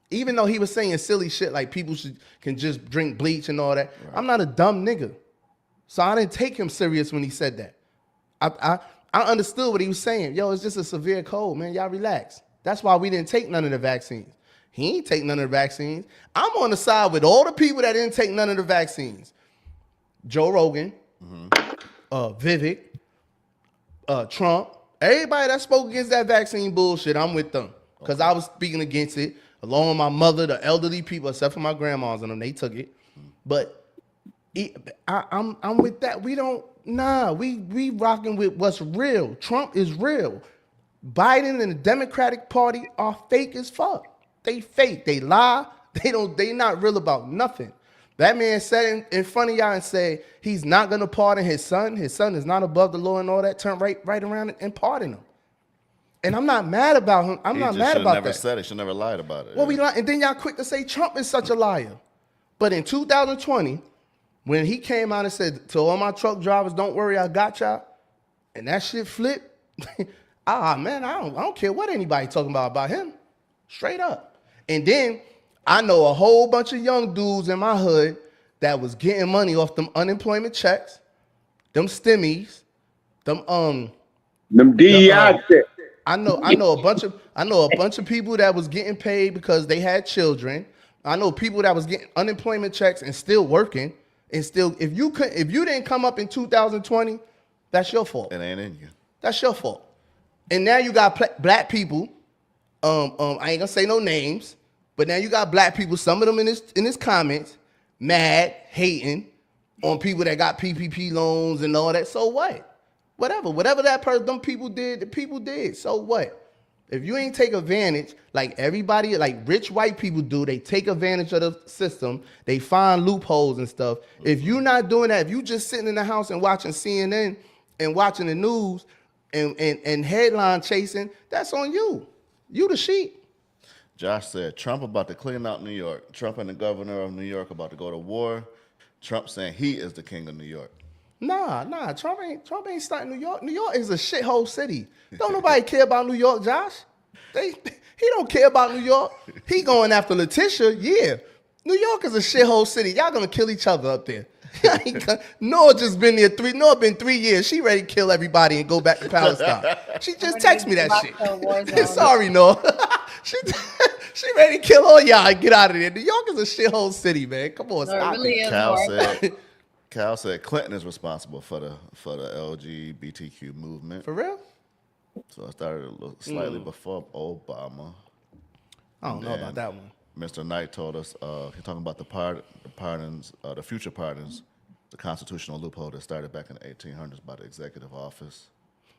even though he was saying silly shit like people can just drink bleach and all that, right. I'm not a dumb nigga. So I didn't take him serious when he said that. I understood what he was saying. Yo, it's just a severe cold, man. Y'all relax. That's why we didn't take none of the vaccines. He ain't take none of the vaccines. I'm on the side with all the people that didn't take none of the vaccines. Joe Rogan, Vivek, Trump, everybody that spoke against that vaccine bullshit, I'm with them. Because I was speaking against it, along with my mother, the elderly people, except for my grandmas and them, they took it. But I'm with that. We rocking with what's real. Trump is real. Biden and the Democratic Party are fake as fuck. They fake. They lie. They not real about nothing. That man said in front of y'all and said he's not gonna pardon his son. His son is not above the law and all that. Turn right around and pardon him. And I'm not mad about him. I'm not mad about that. Never said it. Should never lied about it. Well, we lie, and then y'all quick to say Trump is such a liar. But in 2020, when he came out and said to all my truck drivers, "Don't worry, I got y'all," and that shit flipped. Man, I don't care what anybody talking about him. Straight up. And then I know a whole bunch of young dudes in my hood that was getting money off them unemployment checks, them stimmies, them Them DEI shit. I know a bunch of people that was getting paid because they had children. I know people that was getting unemployment checks and still working, and still if you didn't come up in 2020, that's your fault. It ain't in you. That's your fault. And now you got black people. I ain't gonna say no names, but now you got black people. Some of them in this comments, mad, hating on people that got PPP loans and all that. So what? Whatever them people did, the people did. So what? If you ain't take advantage, like everybody, like rich white people do, they take advantage of the system. They find loopholes and stuff. If you're not doing that, if you just sitting in the house and watching CNN and watching the news and headline chasing, that's on you. You the sheep. Josh said Trump about to clean out New York. Trump and the governor of New York about to go to war. Trump saying he is the king of New York. Nah. Trump ain't starting New York. New York is a shithole city. Don't nobody care about New York, Josh. He don't care about New York. He going after Letitia. Yeah. New York is a shithole city. Y'all gonna kill each other up there. Noah just been there Noah been 3 years. She ready to kill everybody and go back to Palestine. She just text me that shit. Sorry, Noah. she ready to kill all y'all and get out of there. New York is a shithole city, man. Come on, stop it. Cal said Clinton is responsible for the LGBTQ movement. For real? So I started a little slightly before Obama. I don't know about that one. Mr. Knight told us he's talking about the pardons, the future pardons, the constitutional loophole that started back in the 1800s by the executive office.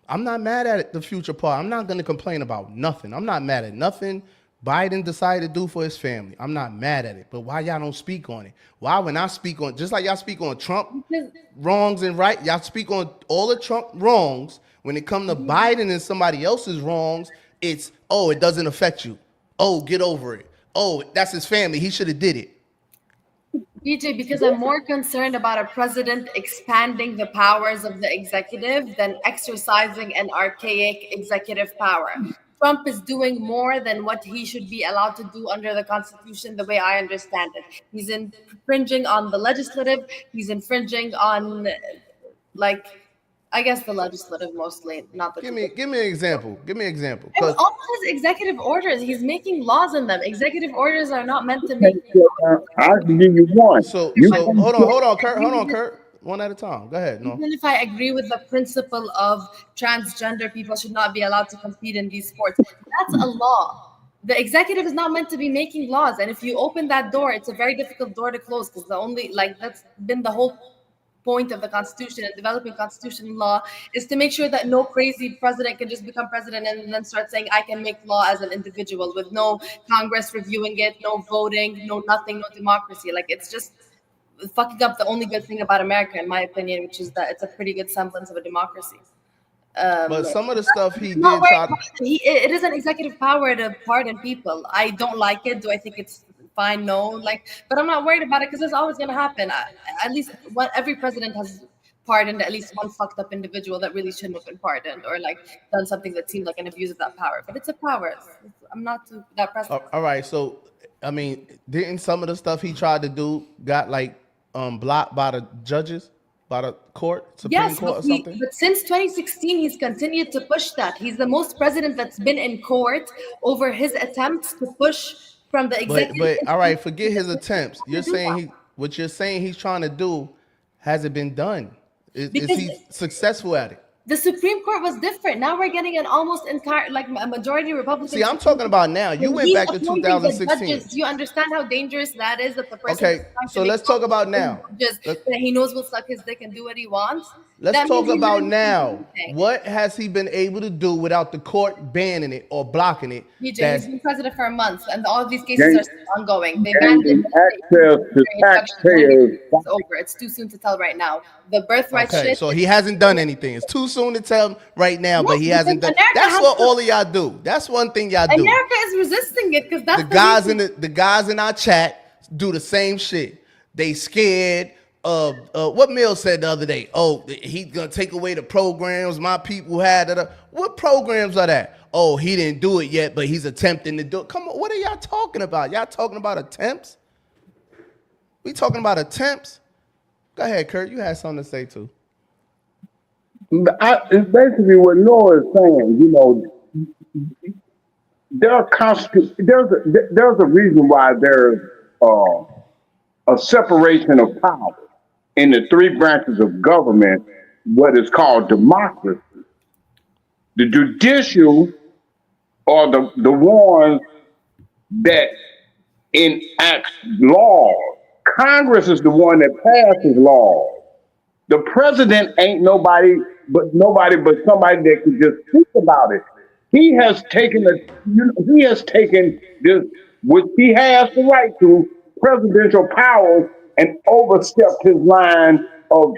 I'm not mad at the future part. I'm not going to complain about nothing. I'm not mad at nothing Biden decided to do for his family. I'm not mad at it. But why y'all don't speak on it? Why when I speak on, just like y'all speak on Trump wrongs and right, y'all speak on all the Trump wrongs. When it comes to Biden and somebody else's wrongs, it's, oh, it doesn't affect you. Oh, get over it. Oh, that's his family. He should have did it. BJ, because I'm more concerned about a president expanding the powers of the executive than exercising an archaic executive power. Trump is doing more than what he should be allowed to do under the Constitution, the way I understand it. He's infringing on the legislative. He's infringing on, like, I guess the legislative mostly, not the. Give me an example. Give me an example. All his executive orders, he's making laws in them. Executive orders are not meant to make. I can give you one. So hold on, Kurt. One at a time. Go ahead. No. Even if I agree with the principle of transgender people should not be allowed to compete in these sports, that's a law. The executive is not meant to be making laws, and if you open that door, it's a very difficult door to close because that's been the whole point of the Constitution and developing constitutional law is to make sure that no crazy president can just become president and then start saying I can make law as an individual with no Congress reviewing it, no voting, no nothing, no democracy. Like it's just fucking up the only good thing about America, in my opinion, which is that it's a pretty good semblance of a democracy. But some of the stuff he did it is an executive power to pardon people. I don't like it. Do I think it's fine? No, but I'm not worried about it because it's always going to happen. At least every president has pardoned at least one fucked up individual that really shouldn't have been pardoned or done something that seemed like an abuse of that power. But it's a power. I'm not too that president. All right. So, I mean, didn't some of the stuff he tried to do got blocked by the judges? By the court, Supreme Court or something? But since 2016, he's continued to push that. He's the most president that's been in court over his attempts to push from the executive. But all right, forget his attempts. You're saying what you're saying he's trying to do hasn't been done. Is he successful at it? The Supreme Court was different. Now we're getting an almost entire, a majority Republican. See, I'm talking about now. You went back to 2016. Do you understand how dangerous that is? That the person. Okay, so let's talk about now. That he knows will suck his dick and do what he wants. Let's talk about now. What has he been able to do without the court banning it or blocking it? He's been president for a month, and all of these cases are still ongoing. They banned access to taxpayers. It's over. It's too soon to tell right now. The birthright shit. So he hasn't done anything. It's too soon to tell right now, but he hasn't done. That's what all of y'all do. That's one thing y'all do. America is resisting it because that's the guys in our chat do the same shit. They scared. What Mill said the other day, he's gonna take away the programs my people had. What programs are that? Oh, he didn't do it yet, but he's attempting to do it. Come on, what are y'all talking about? Y'all talking about attempts? We talking about attempts? Go ahead, Kurt. You had something to say too. It's basically what Noah is saying. You know, there's a reason why there's a separation of power in the three branches of government, what is called democracy. The judicial are the ones that enact laws. Congress is the one that passes laws. The president ain't nobody but somebody that can just think about it. He has taken this, which he has the right to, presidential powers, and overstepped his line of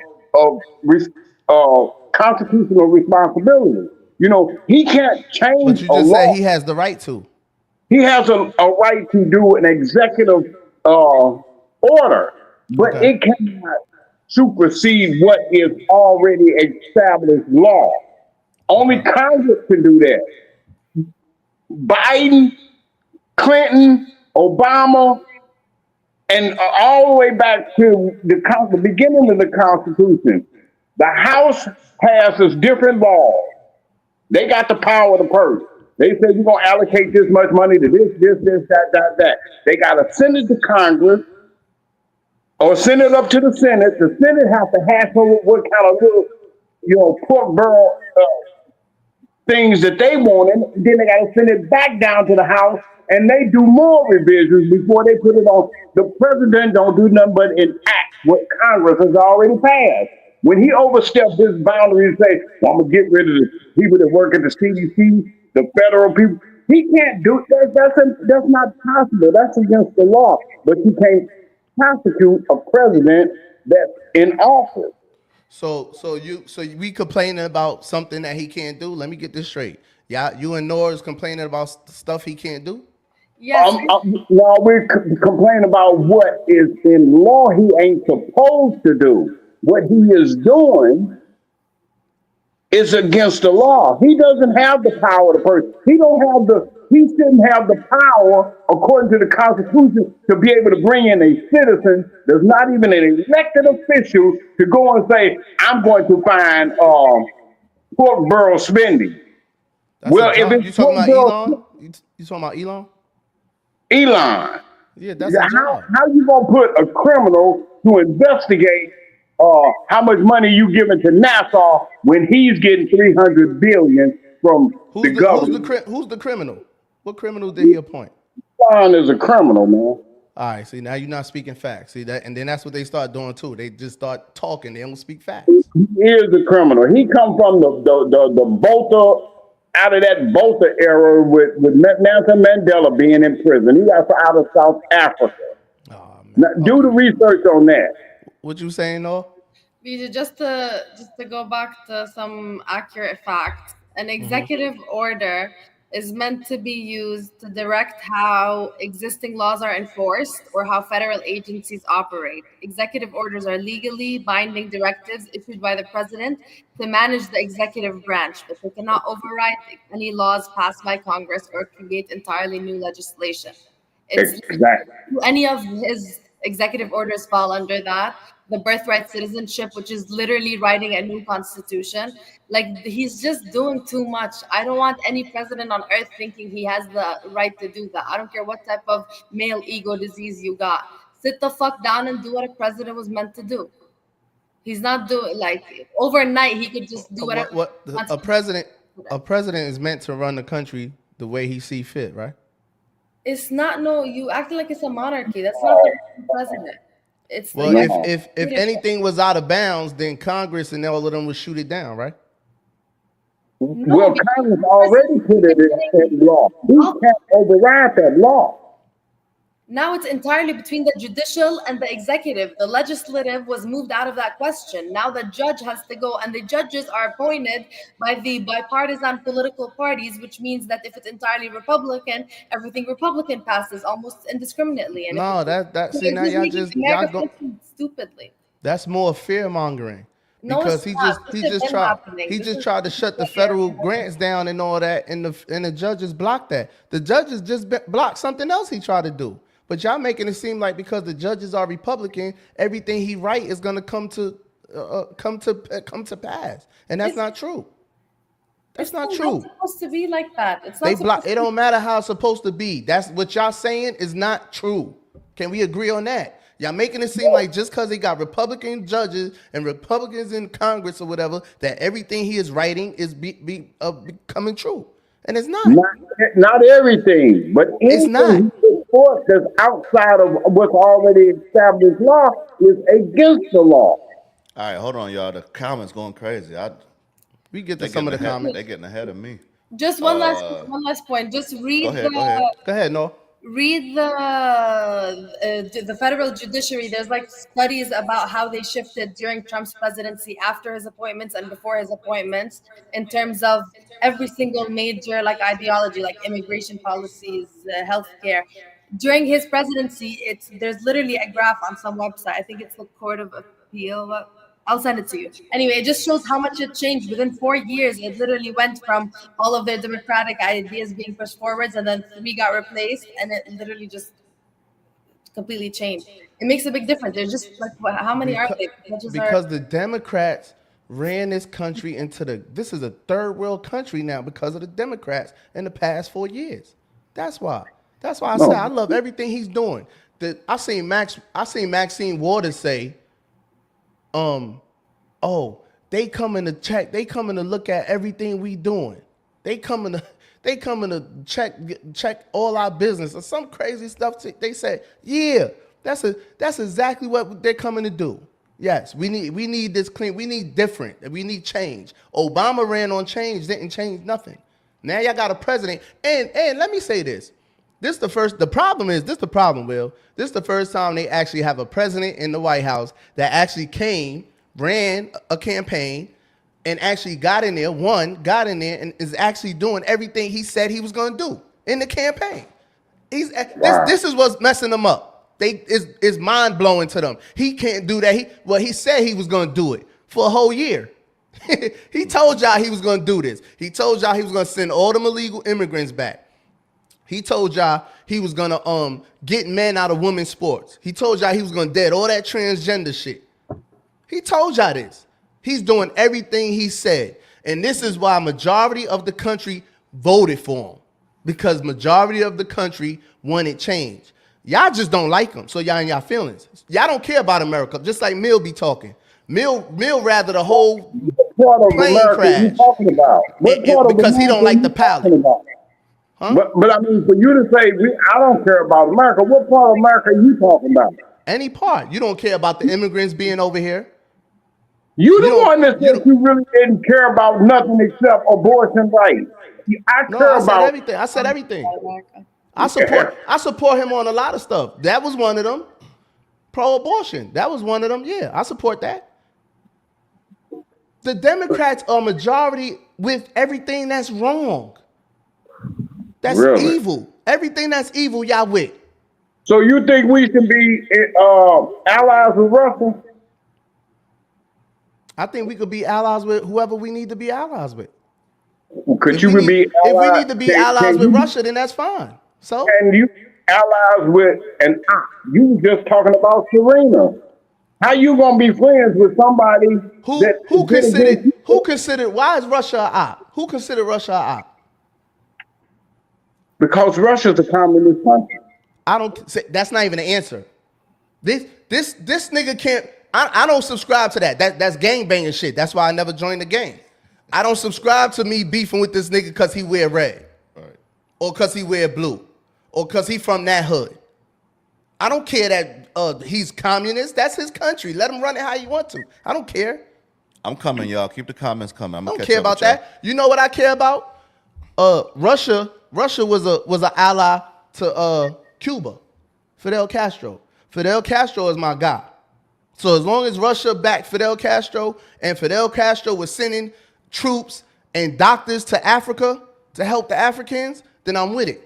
constitutional responsibility. You know, he can't But change you a just said law. he has the right to. He has a right to do an executive order, but Okay. it cannot supersede what is already established law. Only Okay. Congress can do that. Biden, Clinton, Obama, and all the way back to the beginning of the Constitution, the House passes different laws. They got the power of the purse. They said you're gonna allocate this much money to this, that. They got to send it to Congress or send it up to the Senate. The Senate has to hash over what kind of little, pork barrel things that they wanted. Then they got to send it back down to the House, and they do more revisions before they put it on. The president don't do nothing but enact what Congress has already passed. When he oversteps his boundary and say, well, "I'm gonna get rid of the people that work at the CDC, the federal people," he can't do that. That's not possible. That's against the law. But you can't prosecute a president that's in office. So we complaining about something that he can't do. Let me get this straight. Yeah, you and Nora is complaining about stuff he can't do. Yes, While we complain about what is in law, he ain't supposed to do. What he is doing is against the law. He doesn't have the power to person. He shouldn't have the power, according to the Constitution, to be able to bring in a citizen that's not even an elected official to go and say, "I'm going to find pork barrel spending." That's a Well, if jump. it's You talking pork about Elon? barrel, You talking about Elon? Elon, Yeah, that's a job. how you gonna put a criminal to investigate how much money you giving to Nassau when he's getting 300 billion from the government? Who's the criminal? What criminal did he appoint? Elon is a criminal, man. All right, see now you're not speaking facts. See that, and then that's what they start doing too. They just start talking. They don't speak facts. He is a criminal. He come from the Botha, out of that Botha era with Nelson Mandela being in prison. He got out of South Africa. Oh Now, man. do the Okay. research on that. What you saying, though? Vijay, just to go back to some accurate facts, an executive order is meant to be used to direct how existing laws are enforced or how federal agencies operate. Executive orders are legally binding directives issued by the president to manage the executive branch, but they cannot override any laws passed by Congress or create entirely new legislation. It's Exactly. any of his executive orders fall under that. The birthright citizenship, which is literally writing a new constitution. Like, he's just doing too much. I don't want any president on earth thinking he has the right to do that. I don't care what type of male ego disease you got. Sit the fuck down and do what a president was meant to do. He's not doing, like, overnight he could just do whatever he wants A to president? do. A president is meant to run the country the way he see fit, right? It's not, no, you acting like it's a monarchy. That's not the president. It's the Well, you have No. if anything was out of bounds, then Congress and all of them would shoot it down, right? no, Well, because Congress the already put it in law. He president. can't override that law. Now it's entirely between the judicial and the executive. The legislative was moved out of that question. Now the judge has to go, and the judges are appointed by the bipartisan political parties, which means that if it's entirely Republican, everything Republican passes almost indiscriminately. And if No, it's, that so see it's now just making y'all America go. function stupidly. That's more fear mongering No, because it's not. This has been happening. he This just is tried to shut the federal grants down and all that, and the judges blocked that. The judges just blocked something else he tried to do. But y'all making it seem like because the judges are Republican, everything he write is gonna come to come to pass, and that's not true. That's not It's true. not supposed to be like that. It's not They supposed block. to It don't matter how it's supposed to be. That's what y'all saying is not true. Can we agree on that? Y'all making it seem like just because they got Republican judges and Republicans in Congress or whatever, that everything he is writing is becoming true, and it's not. Not everything, but It's not. anything he puts forth that's outside of what's already established law is against the law. All right, hold on, y'all. The comments going crazy. We get to some of the comments. They're getting ahead of me. Just one last point. Just read Go ahead. Go ahead, no. read the federal judiciary. There's like studies about how they shifted during Trump's presidency, after his appointments and before his appointments, in terms of every single major like ideology, like immigration policies, healthcare. During his presidency, there's literally a graph on some website. I think it's the Court of Appeal. I'll send it to you. Anyway, it just shows how much it changed. Within 4 years, it literally went from all of their democratic ideas being pushed forwards, and then 3 got replaced, and it literally just completely changed. It makes a big difference. There's just like, how many are they? Because the Democrats ran this country into this is a third world country now because of the Democrats in the past 4 years. That's why. That's why I say I love everything he's doing. I seen Maxine Waters say, they coming to check, they coming to look at everything we doing. They coming to check all our business or some crazy stuff. They said, yeah, that's exactly what they're coming to do. Yes, we need this clean, we need different, we need change. Obama ran on change, didn't change nothing. Now y'all got a president, and let me say this. This the problem, Will. This is the first time they actually have a president in the White House that actually ran a campaign, and actually got in there, and is actually doing everything he said he was going to do in the campaign. This is what's messing them up. It's mind blowing to them. He can't do that. He said he was going to do it for a whole year. He told y'all he was going to do this. He told y'all he was going to send all them illegal immigrants back. He told y'all he was going to get men out of women's sports. He told y'all he was going to dead all that transgender shit. He told y'all this. He's doing everything he said. And this is why majority of the country voted for him. Because majority of the country wanted change. Y'all just don't like him, so y'all in y'all feelings. Y'all don't care about America, just like Mill be talking. Mill rather the whole plane crash. Talking about? Because he don't like the pilot. Huh? But I mean, for you to say, I don't care about America, what part of America are you talking about? Any part. You don't care about the immigrants being over here. You the one that said you really didn't care about nothing except abortion rights. I said everything. I support him on a lot of stuff. That was one of them. Pro-abortion. That was one of them. Yeah, I support that. The Democrats are majority with everything that's wrong. That's evil. Everything that's evil, y'all with. So you think we should be allies with Russia? I think we could be allies with whoever we need to be allies with. If we need to be allies with Russia, then that's fine. So and you allies with you just talking about Serena. How you gonna be friends with somebody who considered why is Russia a op? Who considered Russia a op? Because Russia's a communist country. I don't say that's not even an answer. This nigga can't. I don't subscribe to that. That's gangbanging shit. That's why I never joined the gang. I don't subscribe to me beefing with this nigga because he wear red, right, or because he wear blue, or because he from that hood. I don't care that he's communist. That's his country. Let him run it how he want to. I don't care. I'm coming, y'all. Keep the comments coming. I don't care about that. You know what I care about? Russia was an ally to Cuba. Fidel Castro. Fidel Castro is my guy. So as long as Russia backed Fidel Castro and Fidel Castro was sending troops and doctors to Africa to help the Africans, then I'm with it.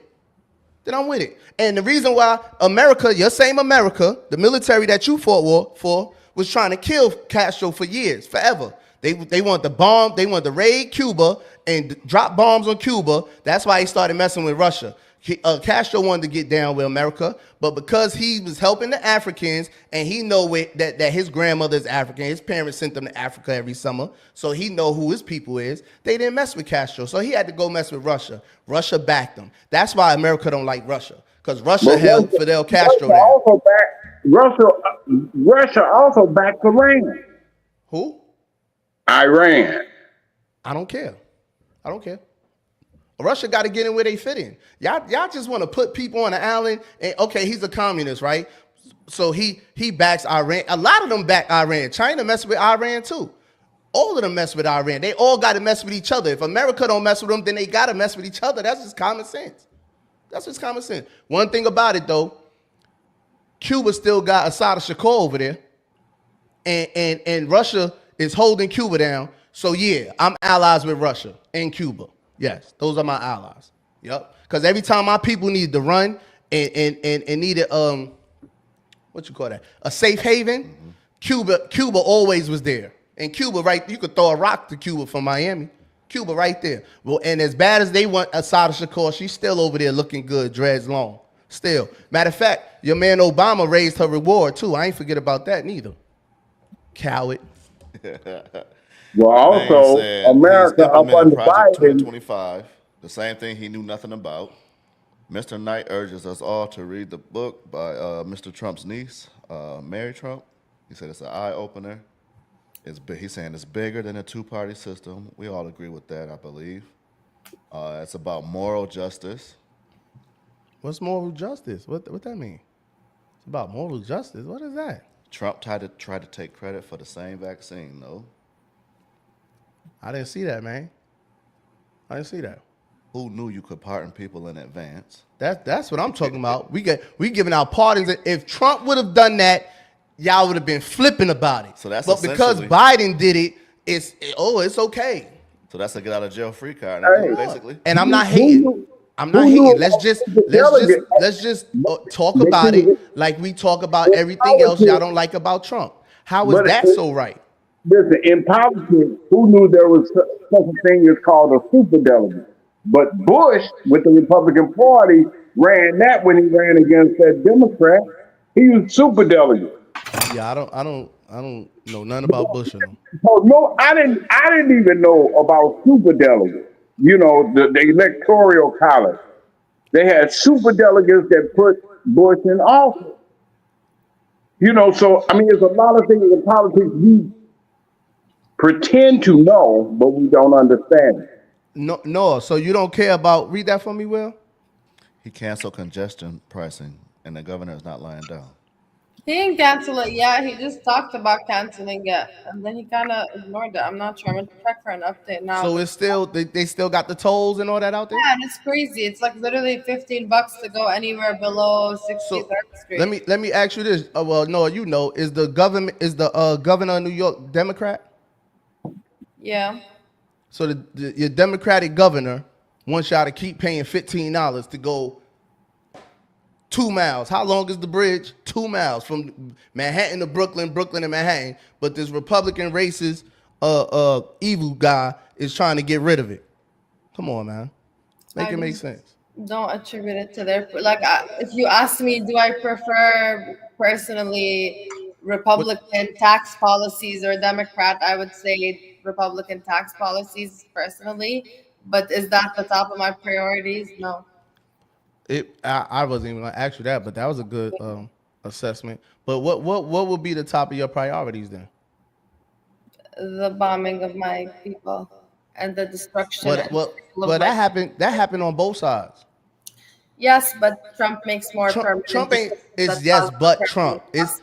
And the reason why America, your same America, the military that you fought for, was trying to kill Castro for years, forever. They want the bomb, they want to raid Cuba and drop bombs on Cuba. That's why he started messing with Russia. Castro wanted to get down with America, but because he was helping the Africans and he know that his grandmother is African, his parents sent them to Africa every summer, so he know who his people is. They didn't mess with Castro, so he had to go mess with Russia. Russia backed him. That's why America don't like Russia, because Russia held Fidel Castro down. Russia also backed Iran. Who? Iran. I don't care. Russia got to get in where they fit in. Y'all just want to put people on an island and okay, he's a communist, right? So he backs Iran. A lot of them back Iran. China mess with Iran too. All of them mess with Iran. They all got to mess with each other. If America don't mess with them, then they got to mess with each other. That's just common sense. One thing about it though, Cuba still got Assad Shakur over there, and Russia is holding Cuba down. So yeah, I'm allies with Russia and Cuba. Yes, those are my allies. Yep. Because every time my people need to run and needed what you call that? A safe haven, Cuba always was there. And Cuba, right, you could throw a rock to Cuba from Miami. Cuba right there. Well, and as bad as they want Assad Shakur, she's still over there looking good, dreads long. Still. Matter of fact, your man Obama raised her reward too. I ain't forget about that neither. Coward. Well, also, America up under Project Biden. 2025, the same thing he knew nothing about. Mr. Knight urges us all to read the book by Mr. Trump's niece, Mary Trump. He said it's an eye-opener. He's saying it's bigger than a two-party system. We all agree with that, I believe. It's about moral justice. What's moral justice? What that mean? It's about moral justice. What is that? Trump tried to take credit for the same vaccine, though. I didn't see that, man. I didn't see that. Who knew you could pardon people in advance? That's what I'm talking about. We giving out pardons. If Trump would have done that, y'all would have been flipping about it. So that's but because Biden did it, it's okay. So that's a get out of jail free card, basically. And I'm not hating. Let's just talk about it like we talk about everything else y'all don't like about Trump. How is that so right? Listen, in politics, who knew there was such a thing as called a superdelegate? But Bush, with the Republican Party, ran that when he ran against that Democrat. He was superdelegate. Yeah, I don't know nothing about Bush and them. Oh no, I didn't even know about superdelegates. You know, the electoral college. They had superdelegates that put Bush in office. You know, so I mean, there's a lot of things in politics we pretend to know, but we don't understand. No. So you don't care about? Read that for me, Will. He canceled congestion pricing, and the governor is not lying down. He didn't cancel it yet. He just talked about canceling it, and then he kind of ignored it. I'm not sure. I'm going to check for an update now. So it's still they still got the tolls and all that out there. Yeah, and it's crazy. It's like literally $15 to go anywhere below 63rd Street. Let me ask you this. Well, no, you know, is the governor of New York Democrat? Yeah. So your Democratic governor wants y'all to keep paying $15 to go 2 miles. How long is the bridge? 2 miles from Manhattan to Brooklyn, Brooklyn to Manhattan. But this Republican racist, evil guy is trying to get rid of it. Come on, man. Make it make sense. Don't attribute it to their if you ask me, do I prefer personally Republican tax policies or Democrat? I would say Republican tax policies personally, but is that the top of my priorities? No. I wasn't even gonna ask you that, but that was a good assessment. But what would be the top of your priorities then? The bombing of my people and the destruction. But that happened on both sides. Yes, but Trump makes more permanent. Trump ain't. It's yes, but Trump. It's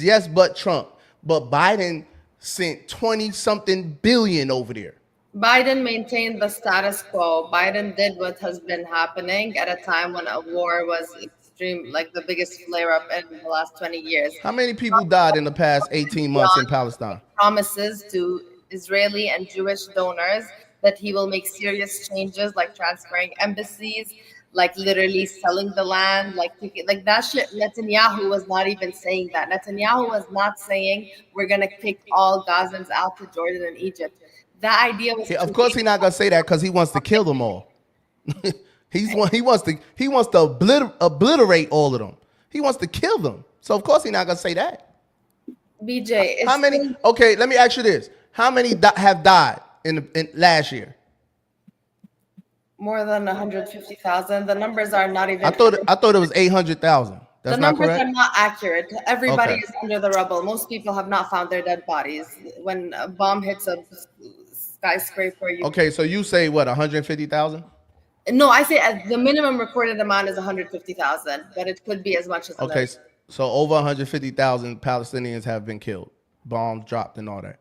yes, but Trump. But Biden sent 20-something billion over there. Biden maintained the status quo. Biden did what has been happening at a time when a war was extreme, like the biggest flare-up in the last 20 years. How many people died in the past 18 months in Palestine? Promises to Israeli and Jewish donors that he will make serious changes, like transferring embassies, like literally selling the land, like that shit. Netanyahu was not even saying that. Netanyahu was not saying we're gonna kick all Gazans out to Jordan and Egypt. That idea was. Of course, he's not gonna say that because he wants to kill them all. He wants to obliterate all of them. He wants to kill them. So of course he's not gonna say that. BJ, How many? Okay, let me ask you this: how many have died in last year? more than 150,000. The numbers are not even. I thought it was 800,000. That's the not numbers correct. are not accurate. Everybody Okay. is under the rubble. Most people have not found their dead bodies. When a bomb hits a skyscraper, Okay, so you say what? 150,000? No, I say the minimum recorded amount is 150,000, but it could be as much as a Okay, million. so over 150,000 Palestinians have been killed, bombs dropped, and all that.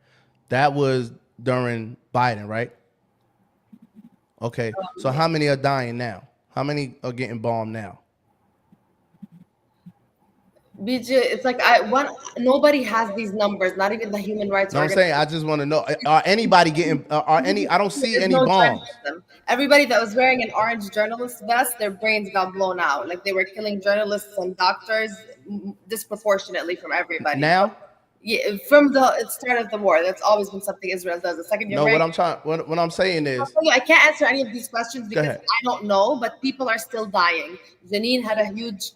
That was during Biden, right? Okay, so how many are dying now? How many are getting bombed now? BJ, it's like nobody has these numbers, not even the human rights No, I'm saying I just want to know: are anybody getting? Are any? I don't see There's any no bombs. journalism. Everybody that was wearing an orange journalist vest, their brains got blown out. Like they were killing journalists and doctors disproportionately from everybody. Now? Yeah, from the start of the war, that's always been something Israel does. The second you're No, wearing, what I'm saying is, I can't answer any of these questions because ahead. I don't know, but people are still dying. Jenin had a huge,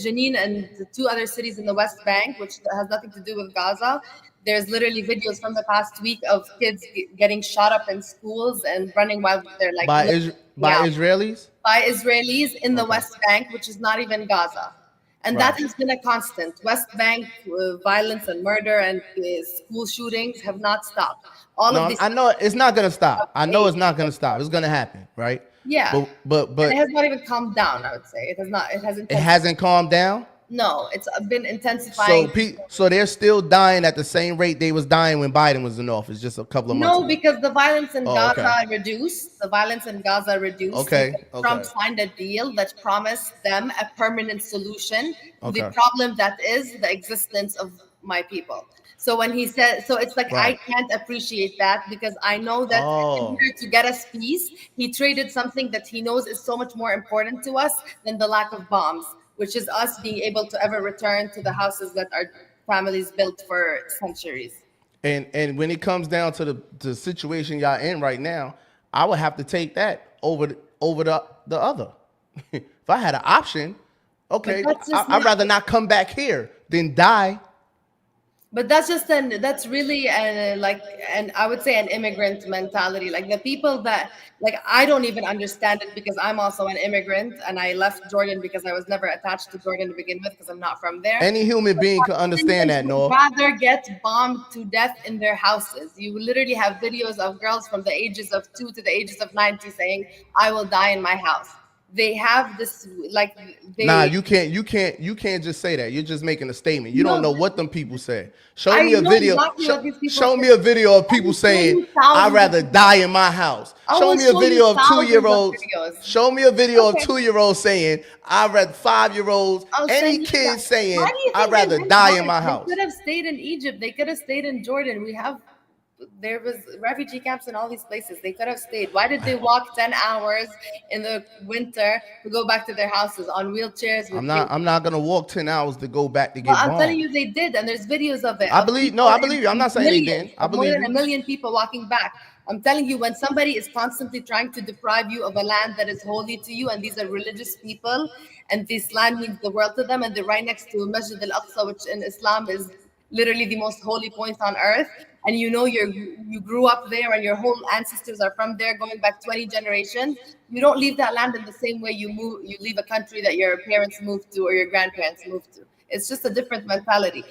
Jenin and the two other cities in the West Bank, which has nothing to do with Gaza. There's literally videos from the past week of kids getting shot up in schools and running while they're like by out. Israelis. By Israelis in the West Bank, which is not even Gaza. And that Right. has been a constant. West Bank violence and murder and school shootings have not stopped. All No, of these. I know it's not gonna stop. I know it's not gonna stop. It's gonna happen, right? Yeah. But And it has not even calmed down, I would say. It has not. It hasn't. it hasn't calmed down. No, it's been intensifying. So they're still dying at the same rate they was dying when Biden was in office just a couple of months ago. No, because the violence in Gaza okay. reduced. The violence in Gaza reduced. Okay, because Trump signed a deal that promised them a permanent solution to the Okay. problem that is the existence of my people. So when he said, so it's like Right. I can't appreciate that because I know that in order to get us peace, he traded something that he knows is so much more important to us than the lack of bombs, which is us being able to ever return to the houses that our families built for centuries. And when it comes down to the situation y'all in right now, I would have to take that over the other. If I had an option, okay, I'd rather not come back here than die. But that's really and I would say an immigrant mentality. Like the people that like I don't even understand it because I'm also an immigrant and I left Jordan because I was never attached to Jordan to begin with because I'm not from there. Any human being could understand that, no. Rather get bombed to death in their houses. You literally have videos of girls from the ages of 2 to the ages of 90 saying, "I will die in my house." They have this like Nah, you can't just say that. You're just making a statement. You don't know what them people say. Show I me a know video. exactly what these people Show say. me a video of people saying, "I'd rather die in my house." I Show will me a show video you of thousands of 2-year-olds. videos. Show me a video Okay. of 2-year-olds saying, "I'd rather 5-year-olds." I'll Any send you kid that. saying, Why do you "I'd think they rather went die in north? my They house." could have stayed in Egypt. They could have stayed in Jordan. There was refugee camps in all these places. They could have stayed. Why did they walk 10 hours in the winter to go back to their houses on wheelchairs? I'm not gonna walk 10 hours to go back to get Well, I'm bombed. telling you, they did, and there's videos of it. I believe you. I'm not saying they didn't. I More believe than you. a million people walking back. I'm telling you, when somebody is constantly trying to deprive you of a land that is holy to you, and these are religious people, and this land means the world to them, and they're right next to Masjid al-Aqsa, which in Islam is literally the most holy point on earth, and you know you grew up there and your whole ancestors are from there going back 20 generations. You don't leave that land in the same way you leave a country that your parents moved to or your grandparents moved to. It's just a different mentality.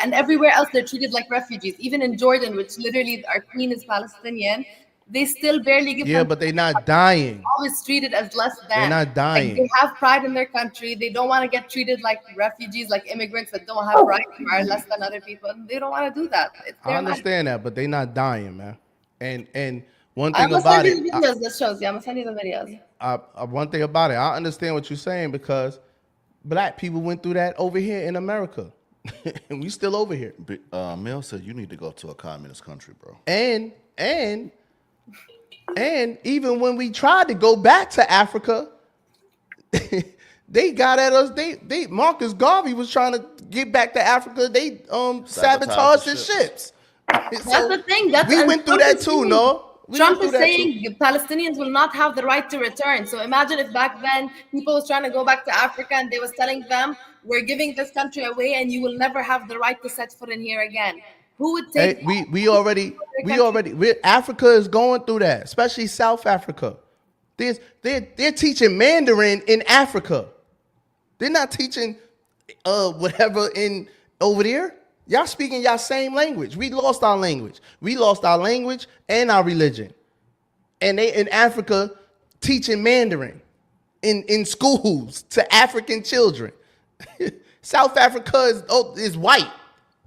And everywhere else they're treated like refugees. Even in Jordan, which literally our queen is Palestinian, they still barely give Yeah, them. but they're not dying. Always treated as less than. They're not dying. Like they have pride in their country. They don't want to get treated like refugees, like immigrants that don't have rights or are less than other people. They don't want to do that. It's I their life. understand that, but they're not dying, man. And one I'm thing gonna send about you the it, videos that shows you. I'm gonna send you the videos. one thing about it, I understand what you're saying because black people went through that over here in America, and we still over here. Mel said you need to go to a communist country, bro. And even when we tried to go back to Africa, they got at us. They Marcus Garvey was trying to get back to Africa. They sabotaged his ships. That's the thing. We went through that too, no? Trump is saying Palestinians will not have the right to return. So imagine if back then people was trying to go back to Africa and they was telling them, we're giving this country away and you will never have the right to set foot in here again. Who would take Africa is going through that, especially South Africa. They're teaching Mandarin in Africa. They're not teaching whatever in over there. Y'all speaking y'all same language. We lost our language. We lost our language and our religion. And they in Africa teaching Mandarin in schools to African children. South Africa is white.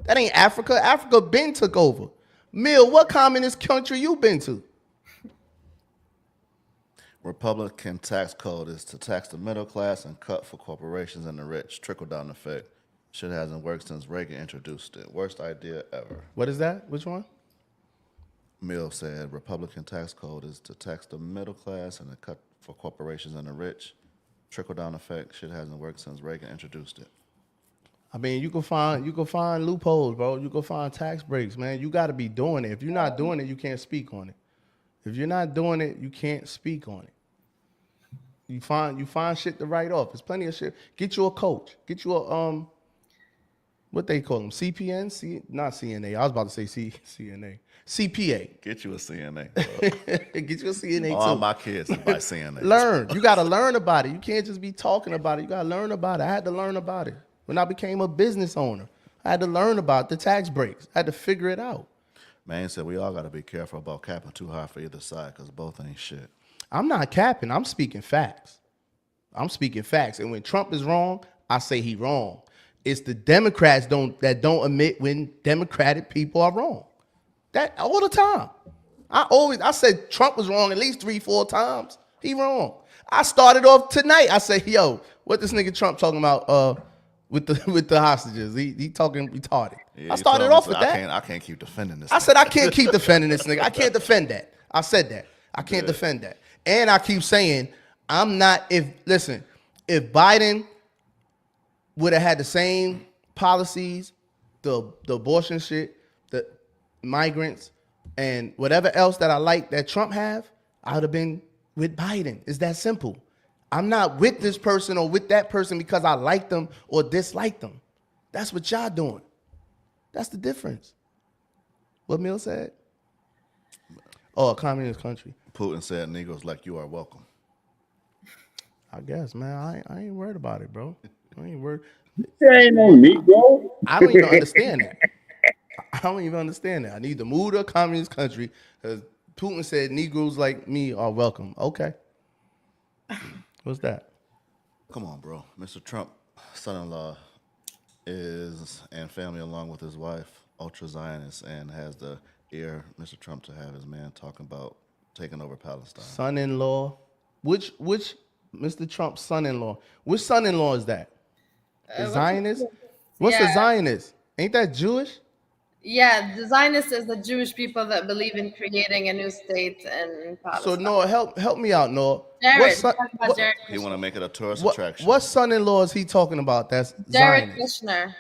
That ain't Africa. Africa been took over. Mill, what communist country you been to? Republican tax code is to tax the middle class and cut for corporations and the rich. Trickle down effect. Shit hasn't worked since Reagan introduced it. Worst idea ever. What is that? Which one? Mill said Republican tax code is to tax the middle class and to cut for corporations and the rich. Trickle down effect. Shit hasn't worked since Reagan introduced it. I mean, you can find loopholes, bro. You can find tax breaks, man. You got to be doing it. If you're not doing it, you can't speak on it. If you're not doing it, you can't speak on it. You find shit to write off. There's plenty of shit. Get you a coach. Get you a what they call them? CPN? Not CNA. I was about to say CNA. CPA. Get you a CNA. Get you a CNA too. All my kids by CNA. Learn. You got to learn about it. You can't just be talking about it. You got to learn about it. I had to learn about it. When I became a business owner, I had to learn about the tax breaks. I had to figure it out. Man said we all got to be careful about capping too high for either side because both ain't shit. I'm not capping. I'm speaking facts. And when Trump is wrong, I say he wrong. It's the Democrats that don't admit when Democratic people are wrong. That all the time. I said Trump was wrong at least 3-4 times. He wrong. I started off tonight. I said, yo, what this nigga Trump talking about with the hostages? He talking retarded. Yeah, I started off with that. I can't keep defending this. I said I can't keep defending this nigga. I can't defend that. I said that. I can't defend that. And I keep saying I'm not. If Biden would have had the same policies, the abortion shit, the migrants, and whatever else that I like that Trump have, I would have been with Biden. It's that simple. I'm not with this person or with that person because I like them or dislike them. That's what y'all doing. That's the difference. What Mill said? Oh, a communist country. Putin said Negroes like you are welcome. I guess, man. I ain't worried about it, bro. I ain't worried. There ain't no Negro. I don't even understand that. I don't even understand that. I need to move to a communist country because Putin said Negroes like me are welcome. Okay. What's that? Come on, bro. Mr. Trump, son-in-law, is and family along with his wife, ultra-Zionist, and has the ear, Mr. Trump, to have his man talking about taking over Palestine. Son-in-law? Which Mr. Trump's son-in-law? Which son-in-law is that? The Zionist? What's a Zionist? Ain't that Jewish? Yeah, the Zionists is the Jewish people that believe in creating a new state in Palestine. So Noah, help me out, Noah. Jared, he want to make it a tourist attraction. What son-in-law is he talking about? That's Jared Zionist? Kushner.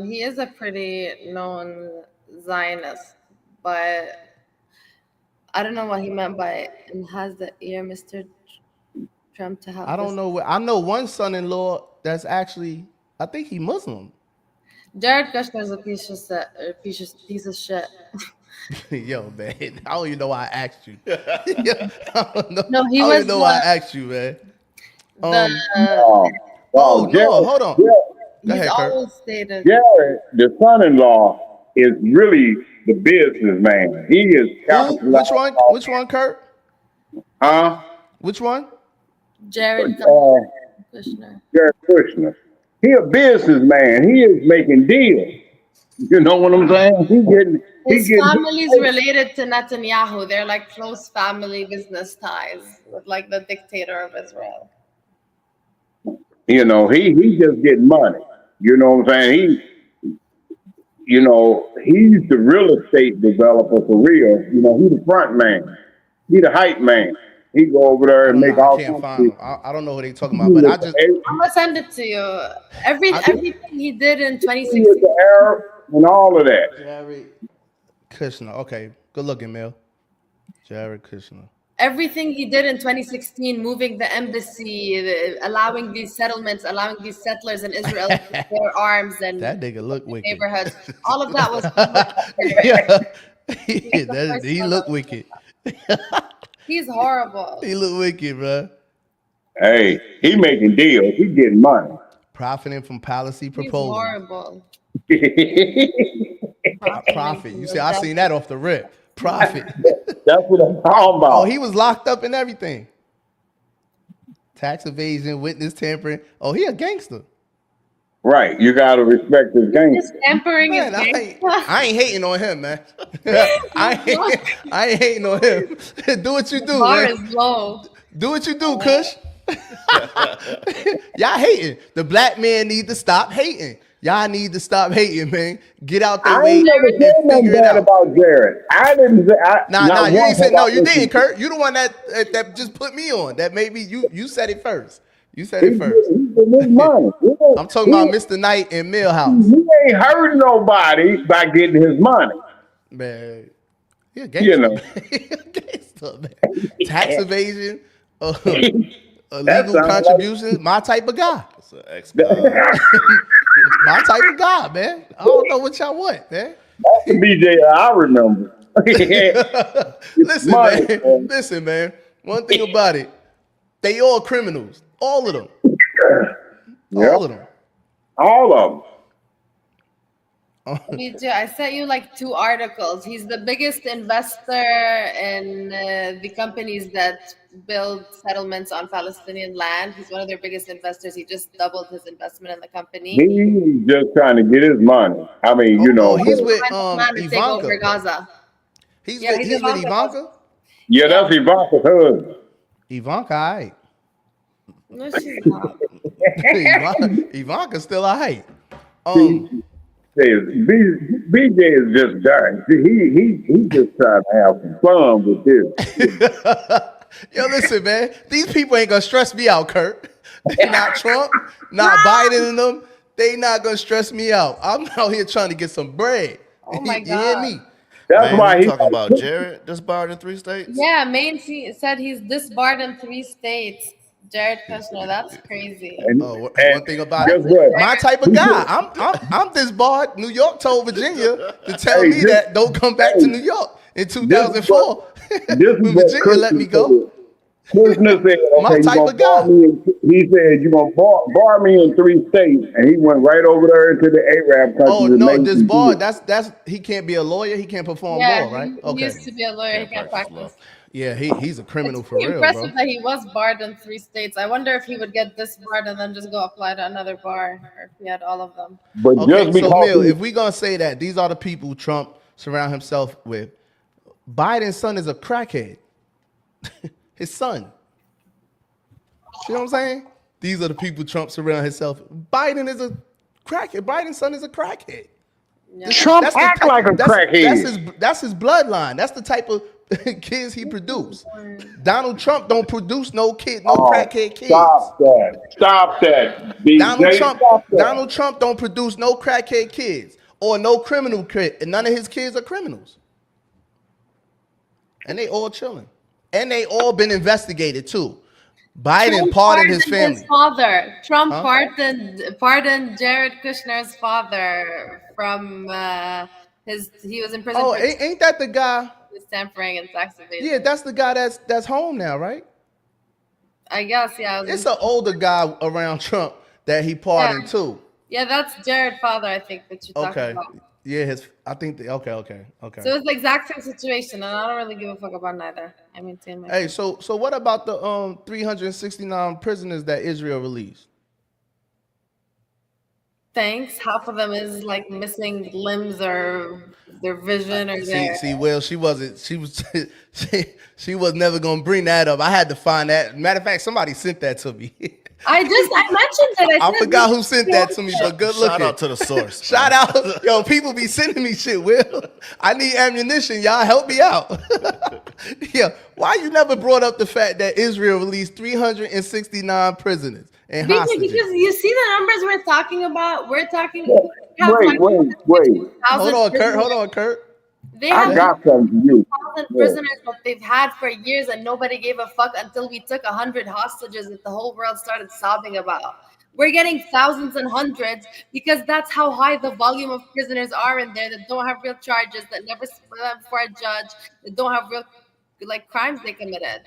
He is a pretty known Zionist, but I don't know what he meant by and has the ear, Mr. Trump, to have. I don't know. I know one son-in-law that's actually, I think he Muslim. Jared Kushner is a piece of shit. Yo, man, I don't even know why I asked you. I don't know. No, he I don't was even know why I asked you, man. Jared, no, hold on. Go ahead, Kurt. Always stated. Jared, the son-in-law, is really the businessman. He is Which one? Which one, Kurt? Huh? Which one? Jared Kushner. Jared Kushner. He a businessman. He is making deals. You know what I'm saying? His family's related to Netanyahu. They're like close family business ties with like the dictator of Israel. You know, he just getting money. You know what I'm saying? He's the real estate developer for real. You know, he's the front man. He the hype man. He go over there and make all. I can't find him. I don't know what they talking about, but I'm gonna send it to you. Everything he did in 2016. The Arab and all of that. Kushner. Okay, good looking, Mel. Jared Kushner. Everything he did in 2016, moving the embassy, allowing these settlements, allowing these settlers in Israel to bear arms and That nigga look wicked. neighborhoods, all of that was Yeah. first He one look up. wicked. He's horrible. He look wicked, bro. Hey, he making deals. He getting money. Profiting from policy He's proposals. horrible. Profit. You see, I seen that off the rip. Profit. That's what I'm talking about. Oh, he was locked up and everything. Tax evasion, witness tampering. Oh, he a gangster. Right. You gotta respect his game. His tampering is Man, I gangster. ain't hating on him, man. I ain't hating on him. Do what you do, Bar man. is low. Do what you do, Kush. Y'all hating. The black man need to stop hating. Y'all need to stop hating, man. Get out the I way ain't never and said nothing figure it bad out. about Jared. I didn't say. Nah, you ain't said no. You didn't, didn't, Kurt. You the one that just put me on. That maybe you said it first. You said it first. He's getting his money. I'm talking about Mr. Knight and Millhouse. He ain't hurting nobody by getting his money. Man, he a gangster. You know. He a gangster, man. Tax evasion, That illegal sounds contributions. My type of guy. It's an ex. My type of guy, man. I don't know what y'all want, man. That's the BJ I remember. Listen, Money, man. Listen, man. One thing about it, they all criminals. All of them. All of them. All of them. I sent you like 2 articles. He's the biggest investor in the companies that build settlements on Palestinian land. He's one of their biggest investors. He just doubled his investment in the company. He's just trying to get his money. I mean, you know. He's with Trying to take over Ivanka. Gaza. He's Yeah, with he's Ivanka. Ivanka. Yeah, that's Ivanka's husband. Ivanka, all right. No, she's not. Ivanka's still all right. BJ is just done. He just trying to have some fun with this. Yo, listen, man. These people ain't gonna stress me out, Kurt. Not Trump, not Biden and them. They not gonna stress me out. I'm out here trying to get some bread. Oh my You hear God. me? That's Man, why you he's talking about Jared disbarred in 3 states? Yeah, Maine said he's disbarred in 3 states. Jared Kushner, that's crazy. One thing about guess it, what? my type of guy. I'm disbarred. New York told Virginia to tell me that don't come back to New York in 2004. When Virginia let me go. Kushner said, My okay, type of guy. He said, you're going to bar me in 3 states. And he went right over there to the Arab country. Oh no, disbarred. That's he can't be a lawyer. He can't perform law, right? He used to be a lawyer. He can't practice. Yeah, he's a criminal It's for pretty real, impressive bro. that he was barred in 3 states. I wonder if he would get disbarred and then just go apply to another bar, or if he had all of them. But Okay, just so because Mill, if we gonna say that these are the people Trump surround himself with, Biden's son is a crackhead. His son. You know what I'm saying? These are the people Trump surround himself. Biden is a crackhead. Biden's son is a crackhead. Yeah. Trump That's the act type- like a crackhead. That's his bloodline. That's the type of kids he produced. Donald Trump don't produce no crackhead kids. Stop that. BJ, stop that. Donald Trump don't produce no crackhead kids or no criminal kid, and none of his kids are criminals. And they all chilling. And they all been investigated too. Biden Trump pardoned his family. His father. Trump pardoned Jared Kushner's father from he was in prison Oh, for ain't that the guy? tampering and tax evasion. Yeah, that's the guy that's home now, right? I guess, yeah. It's an older guy around Trump that he pardoned too. Yeah, that's Jared's father, I think, that you're talking about. Yeah, okay. So it's the exact same situation, and I don't really give a fuck about neither. I mean, Hey, so what about the 369 prisoners that Israel released? Thanks. Half of them is like missing limbs or their vision or their. See, Will, she was never gonna bring that up. I had to find that. Matter of fact, somebody sent that to me. I mentioned it. I forgot who sent that to me, but good looking. Shout out to the source. Shout out. Yo, people be sending me shit, Will. I need ammunition. Y'all help me out. Yeah. Why you never brought up the fact that Israel released 369 prisoners and hostages? Because you see the numbers we're talking about. We're talking. Wait. Hold on, Kurt. They I have got something for you. 1,000 Yeah. prisoners that they've had for years, and nobody gave a fuck until we took 100 hostages that the whole world started sobbing about. We're getting thousands and hundreds because that's how high the volume of prisoners are in there that don't have real charges, that never went before a judge, that don't have real like crimes they committed.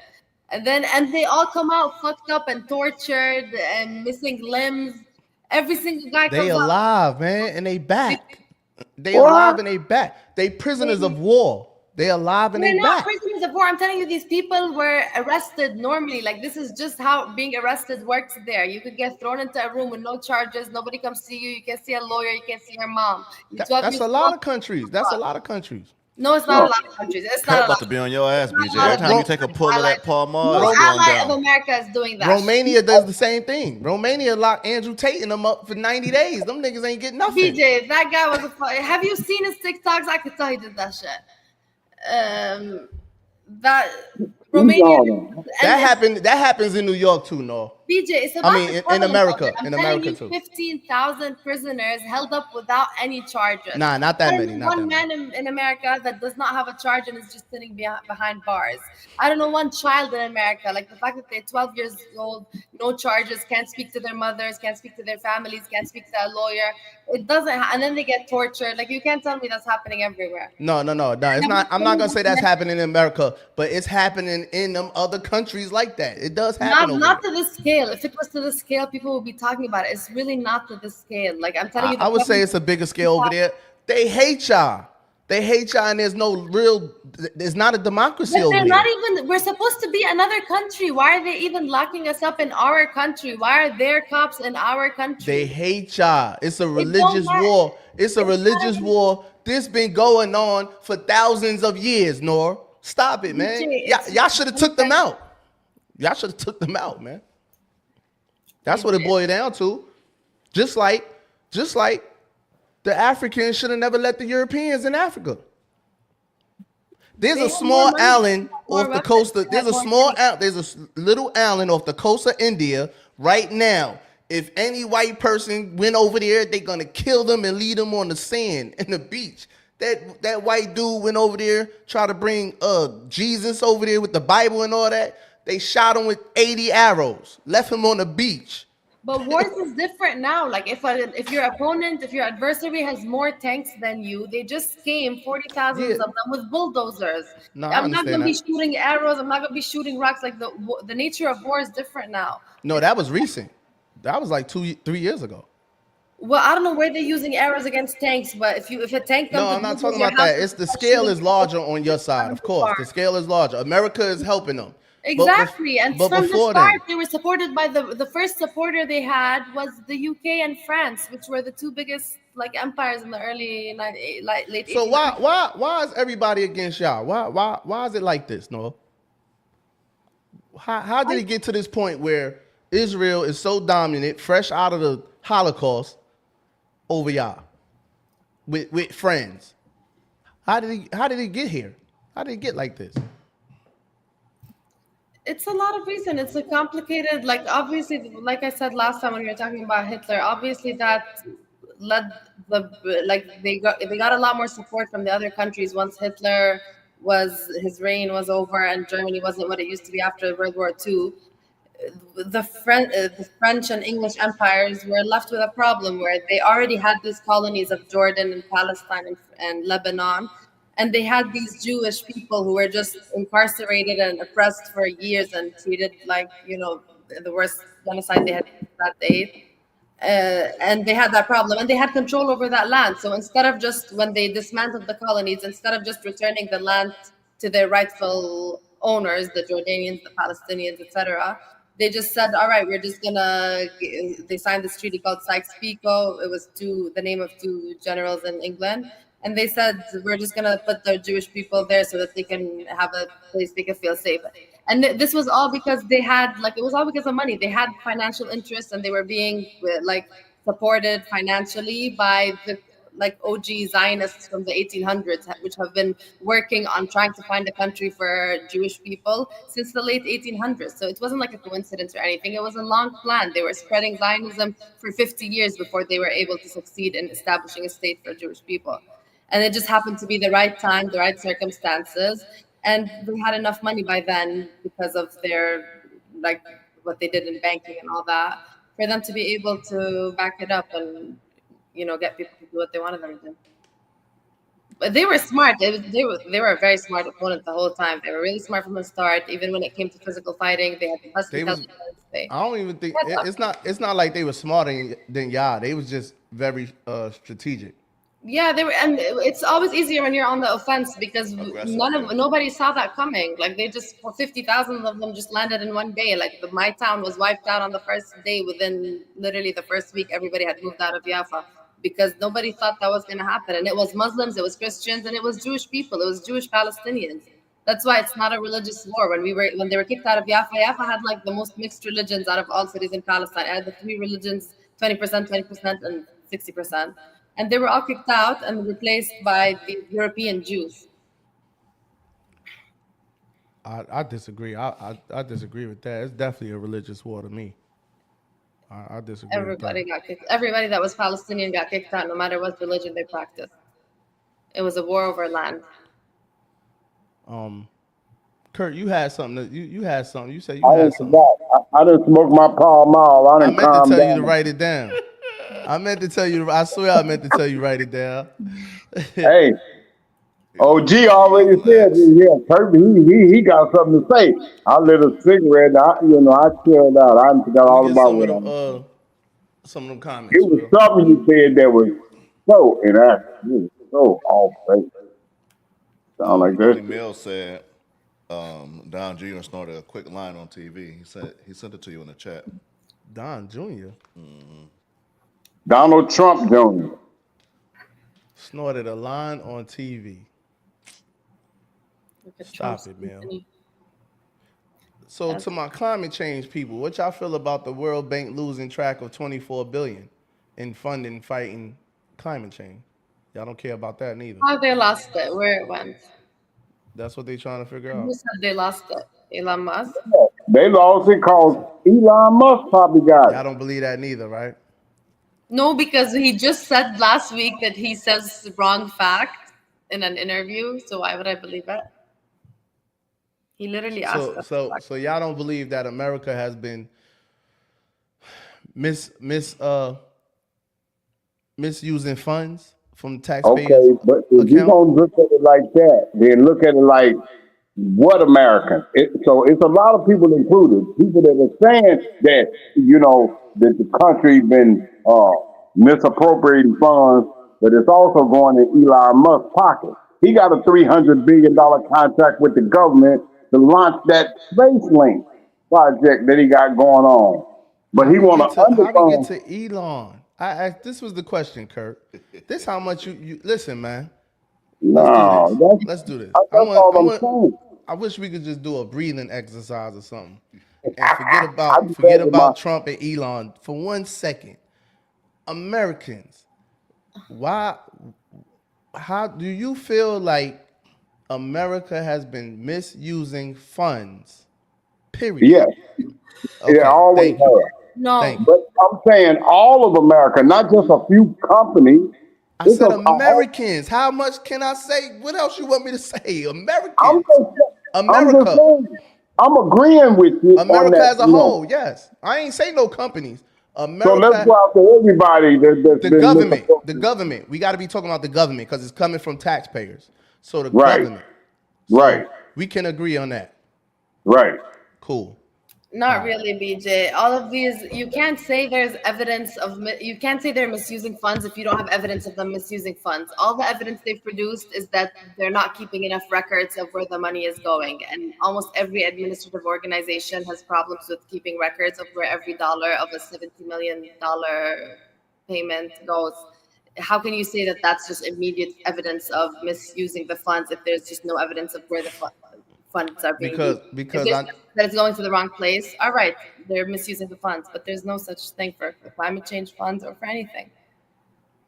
And they all come out fucked up and tortured and missing limbs. Every single guy They comes out. alive, man, and they back. They alive What? and they back. They prisoners of war. They alive and they They're not back. prisoners of war. I'm telling you, these people were arrested normally. Like, this is just how being arrested works there. You could get thrown into a room with no charges. Nobody comes see you. You can't see a lawyer. You can't see your mom. You're 12 That's years a lot old. of countries. That's a lot of countries. No, it's not a lot of countries. It's not Kurt a about lot. to be on your ass, BJ. not Every a time you lot. take a pull of that Paul Mars, No it's going ally of down. America is doing that. Romania does the same thing. Romania locked Andrew Tate and them up for 90 days. Them niggas ain't getting nothing. PJ, that guy was have you seen his TikToks? I could tell he did that shit. That Romania. That happens in New York too, no. BJ, it's about in America. I'm In telling America you, too. 15,000 prisoners held up without any charges. Nah, not that There's many. Not one that many. man in America that does not have a charge and is just sitting behind bars. I don't know one child in America, like the fact that they're 12 years old, no charges, can't speak to their mothers, can't speak to their families, can't speak to a lawyer. It doesn't, and then they get tortured. Like, you can't tell me that's happening everywhere. No. It's not. I'm not gonna say that's happening in America, but it's happening in them other countries like that. It does happen. Not to this scale. If it was to this scale, people would be talking about it. It's really not to this scale. Like, I'm telling you, I would say it's a bigger scale over there. They hate y'all. They hate y'all, and there's no real. There's not a democracy But over they're there. not even. We're supposed to be another country. Why are they even locking us up in our country? Why are their cops in our country? They hate y'all. It's a religious war. It's a religious war. This been going on for thousands of years, Nor. Stop it, man. Y'all should have took them out. Y'all should have took them out, man. That's what it boiled down to. Just like the Africans should have never let the Europeans in Africa. There's a small island off the coast of, there's a little island off the coast of India right now. If any white person went over there, they're gonna kill them and leave them on the sand and the beach. That white dude went over there, tried to bring Jesus over there with the Bible and all that. They shot him with 80 arrows, left him on the beach. But wars is different now. Like, if your opponent, if your adversary has more tanks than you, they just came 40,000 of them with bulldozers. No, I'm not gonna be shooting arrows. I'm not gonna be shooting rocks. Like, the nature of war is different now. No, that was recent. That was like 3 years ago. Well, I don't know where they're using arrows against tanks, but if a tank comes, no, I'm not talking about that. It's the scale is larger on your side, of course. The scale is larger. America is helping them. Exactly, and but from the before start, then, they were supported by the first supporter they had was the UK and France, which were the two biggest like empires in the early late. So why is everybody against y'all? Why is it like this, Noah? How did it get to this point where Israel is so dominant, fresh out of the Holocaust, over y'all with friends? How did he get here? How did he get like this? It's a lot of reason. It's a complicated, like, obviously, like I said last time when we were talking about Hitler, obviously that led they got a lot more support from the other countries once his reign was over and Germany wasn't what it used to be after World War II. The French and English empires were left with a problem where they already had these colonies of Jordan and Palestine and Lebanon. And they had these Jewish people who were just incarcerated and oppressed for years and treated like, the worst genocide they had that day. And they had that problem and they had control over that land. So instead of just, when they dismantled the colonies, instead of just returning the land to their rightful owners, the Jordanians, the Palestinians, etc., they just said, all right, we're just gonna, they signed this treaty called Sykes-Picot. It was the name of two generals in England. And they said, we're just going to put the Jewish people there so that they can have a place they can feel safe. And this was all because they had, it was all because of money. They had financial interests and they were being, supported financially by the, OG Zionists from the 1800s, which have been working on trying to find a country for Jewish people since the late 1800s. So it wasn't like a coincidence or anything. It was a long plan. They were spreading Zionism for 50 years before they were able to succeed in establishing a state for Jewish people. And it just happened to be the right time, the right circumstances. And they had enough money by then because of their, like, what they did in banking and all that, for them to be able to back it up and, get people to do what they wanted them to do. But they were smart. They were a very smart opponent the whole time. They were really smart from the start. Even when it came to physical fighting, they had the best They was. intelligence. I don't even think it's not like they were smarter than y'all. They was just very strategic. Yeah, they were, and it's always easier when you're on the offense because nobody saw that coming. Like they just 50,000 of them just landed in one day. Like my town was wiped out on the first day. Within literally the first week, everybody had moved out of Jaffa because nobody thought that was going to happen. And it was Muslims, it was Christians, and it was Jewish people. It was Jewish Palestinians. That's why it's not a religious war. When they were kicked out of Jaffa, Jaffa had like the most mixed religions out of all cities in Palestine. It had the three religions, 20%, 20%, and 60%. And they were all kicked out and replaced by the European Jews. I disagree. I disagree with that. It's definitely a religious war to me. I disagree. Everybody got kicked. Everybody that was Palestinian got kicked out, no matter what religion they practiced. It was a war over land. Kurt, you had something. You had something. You said you I had didn't something. forgot. I didn't smoke my Pall Mall. I I didn't meant to calm tell you down. to write it down. I meant to tell you. I swear I meant to tell you write it down. Hey, OG already said, yeah, Kirby, he got something to say. I lit a cigarette. I chilled out. I forgot all Get about what some of them comments. it was Will. something you said that was so inaccurate. It was so off base. Sound like Billy that. Mills said Don Jr. snorted a quick line on TV. He sent it to you in the chat. Don Jr. Donald Trump Jr. snorted a line on TV. Stop it, man. So to my climate change people, what y'all feel about the World Bank losing track of $24 billion in funding fighting climate change? Y'all don't care about that neither. How they lost it, where it went. That's what they trying to figure Who out. said they lost it? Elon Musk? They lost it because Elon Musk probably got Y'all it. don't believe that neither, right? No, because he just said last week that he says the wrong fact in an interview. So why would I believe it? He literally asked us. So y'all don't believe that America has been misusing funds from taxpayers' Okay, but if you're account? gonna look at it like that, then look at it like what Americans? So it's a lot of people included, people that are saying that that the country been misappropriating funds, but it's also going in Elon Musk's pocket. He got a $300 billion contract with the government to launch that space link project that he got going on, but he want to How we get underfund. to Elon? This was the question, Kurt. This how much you listen, man. No, Let's do this. that's all I'm saying. I wish we could just do a breathing exercise or something, and I be forget begging my about Trump and Elon for 1 second. Americans, why? How do you feel like America has been misusing funds? Period. yes, Okay. it always Thank you. has. No, Thank you. But I'm saying all of America, not just a few companies. I It's said a whole. Americans. How much can I say? What else you want me to say? I'm Americans. just, I'm just America. saying. I'm agreeing with you on America that. as a whole, yes. I ain't say no companies. So let's America, go after everybody that's the been government. The misappropriated. government. We got to be talking about the government because it's coming from taxpayers. So the Right, government. So right, we can agree on that. right. Cool. not really, BJ. All of these, you can't say there's evidence of, you can't say they're misusing funds if you don't have evidence of them misusing funds. All the evidence they've produced is that they're not keeping enough records of where the money is going. And almost every administrative organization has problems with keeping records of where every dollar of a $70 million payment goes. How can you say that that's just immediate evidence of misusing the funds if there's just no evidence of where the funds are being used? Because If it's that it's going to the wrong place, all right, they're misusing the funds, but there's no such thing for the climate change funds or for anything.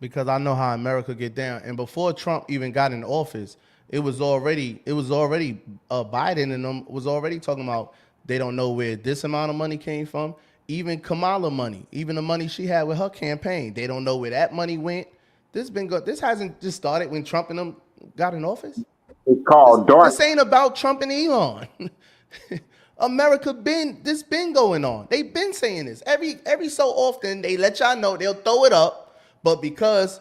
because I know how America get down. And before Trump even got in office, it was already Biden and them was already talking about they don't know where this amount of money came from. Even Kamala money, even the money she had with her campaign, they don't know where that money went. This hasn't just started when Trump and them got in office. It's called dark. This ain't about Trump and Elon. America this been going on. They've been saying this. Every so often they let y'all know, they'll throw it up, but because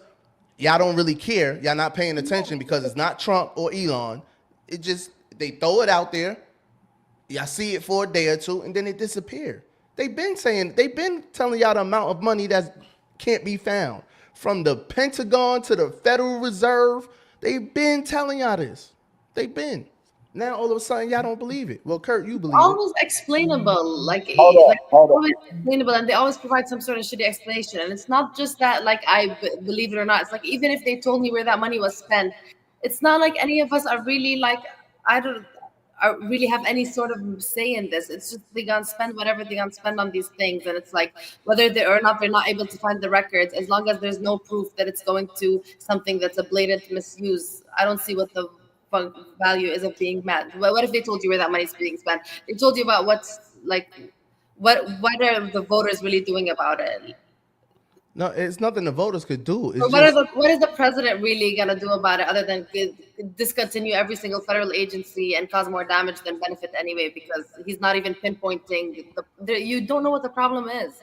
y'all don't really care, y'all not paying attention because it's not Trump or Elon, they throw it out there. Y'all see it for a day or two, and then it disappear. They've been telling y'all the amount of money that can't be found. From the Pentagon to the Federal Reserve, they've been telling y'all this. They've been. Now all of a sudden y'all don't believe it. Well, Kurt, you believe always explainable, Hold on. always explainable, and they always provide some sort of shitty explanation. And it's not just that, like, I believe it or not. It's like, even if they told me where that money was spent, it's not like any of us are really like, I really have any sort of say in this. It's just they're gonna spend whatever they're gonna spend on these things, and it's like, whether they or not, they're not able to find the records. As long as there's no proof that it's going to something that's a blatant misuse, I don't see what the value is of being met. What if they told you where that money is being spent? They told you about what are the voters really doing about it? No, it's nothing the voters could do. What is the president really gonna do about it, other than discontinue every single federal agency and cause more damage than benefit anyway? Because he's not even pinpointing you don't know what the problem is.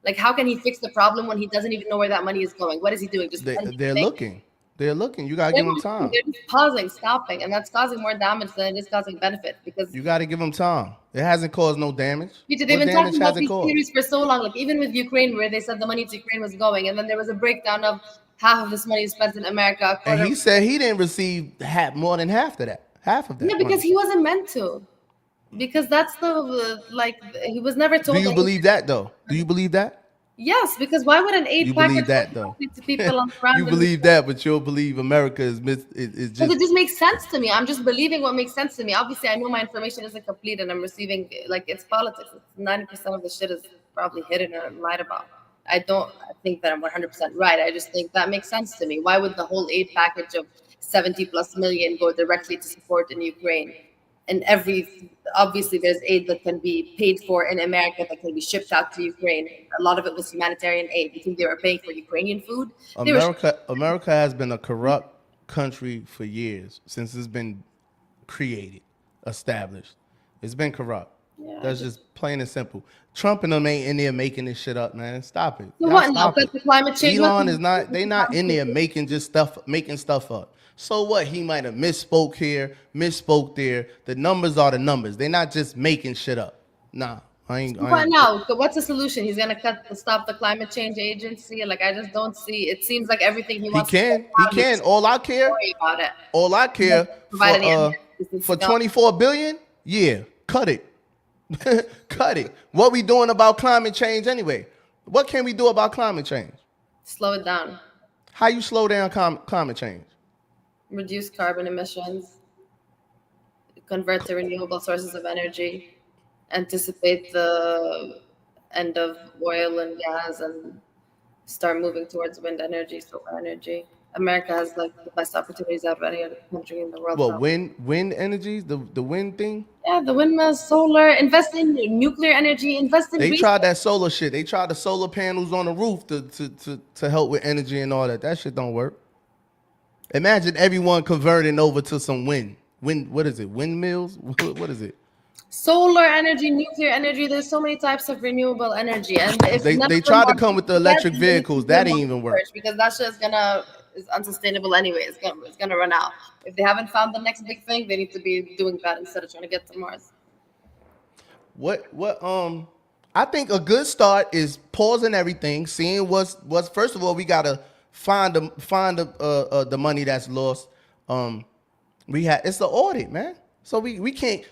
Like, how can he fix the problem when he doesn't even know where that money is going? What is he doing? Just they're looking. They're looking. You gotta give them time. They're just pausing, stopping, and that's causing more damage than it is causing benefit. Because you gotta give them time. It hasn't caused no damage. They've been talking about these theories for so long. Like, even with Ukraine, where they said the money to Ukraine was going, and then there was a breakdown of half of this money is spent in America. And he said he didn't receive more than half of that. Yeah, because he wasn't meant to. Because that's he was never told. Do you believe that though? Do you believe that? Yes, because why would an aid package though? To people on ground? You believe that, but you'll believe America is just. Because it just makes sense to me. I'm just believing what makes sense to me. Obviously, I know my information isn't complete, and I'm receiving, like, it's politics. 90% of the shit is probably hidden or lied about. I think that I'm 100% right. I just think that makes sense to me. Why would the whole aid package of 70+ million go directly to support in Ukraine? And obviously there's aid that can be paid for in America that can be shipped out to Ukraine. A lot of it was humanitarian aid. You think they were paying for Ukrainian food? America has been a corrupt country for years, since it's been established. It's been corrupt. Yeah, that's just plain and simple. Trump and them ain't in there making this shit up, man. Stop it. So what now? Because the climate change. Elon is not. They not in there making stuff up. So what? He might have misspoke here, misspoke there. The numbers are the numbers. They're not just making shit up. Nah, I ain't. What now? What's the solution? He's gonna stop the climate change agency? Like, I just don't see. It seems like everything he wants. He can. All I care for 24 billion. Yeah, cut it. Cut it. What we doing about climate change anyway? What can we do about climate change? Slow it down. How you slow down climate change? Reduce carbon emissions, convert to renewable sources of energy, anticipate the end of oil and gas, and start moving towards wind energy, solar energy. America has like the best opportunities out of any other country in the world. Well, wind energy, the wind thing? Yeah, the windmills, solar, invest in nuclear energy, They tried that solar shit. They tried the solar panels on the roof to help with energy and all that. That shit don't work. Imagine everyone converting over to some wind. What is it? Windmills? What is it? Solar energy, nuclear energy. There's so many types of renewable energy, and if they tried to come with the electric vehicles. That ain't even work because that shit is unsustainable anyway. It's gonna run out. If they haven't found the next big thing, they need to be doing that instead of trying to get to Mars. I think a good start is pausing everything, seeing what's first of all, we gotta find the money that's lost. It's the audit, man. So we can't,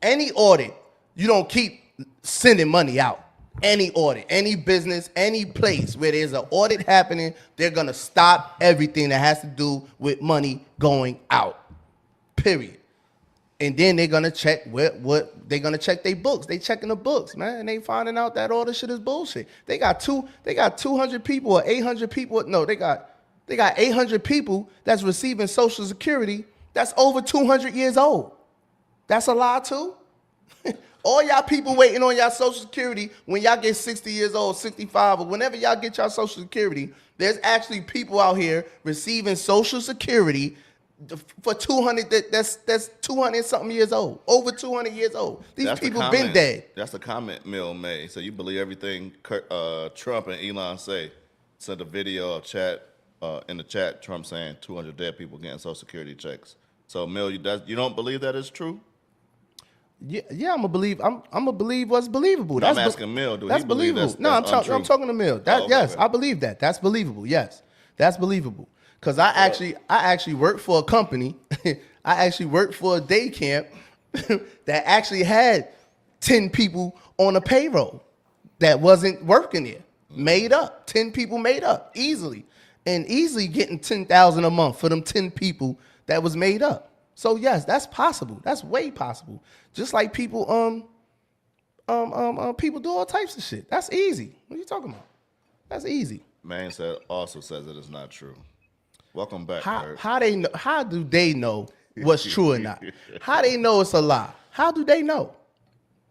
any audit, you don't keep sending money out. Any audit, any business, any place where there's an audit happening, they're gonna stop everything that has to do with money going out. Period. And then they're gonna check what they're gonna check their books. They checking the books, man, and they finding out that all this shit is bullshit. They got 200 people or 800 people. No, they got 800 people that's receiving Social Security that's over 200 years old. That's a lie too. All y'all people waiting on y'all Social Security when y'all get 60 years old, 65, or whenever y'all get y'all Social Security, there's actually people out here receiving Social Security for 200. That's 200 something years old, over 200 years old. These That's the people been comment- dead. That's the comment Mill made. So you believe everything Trump and Elon say? Sent a video of chat in the chat. Trump saying 200 dead people getting Social Security checks. So Mill, you don't believe that is true? Yeah, I'm gonna believe what's believable. No, I'm asking Mill, do he that's believe believable? that's No, I'm untrue? talking to Mill. Okay, Yes, okay. I believe that. That's believable. Yes, that's believable. Cause I actually worked for a company. I actually worked for a day camp that actually had 10 people on a payroll that wasn't working there. Made up. 10 people made up easily, and easily getting 10,000 a month for them 10 people that was made up. So yes, that's possible. That's way possible. Just like people people do all types of shit. That's easy. What are you talking about? That's easy. Man also says it is not true. Welcome back, Kurt. How do they know what's true or not? How they know it's a lie? How do they know?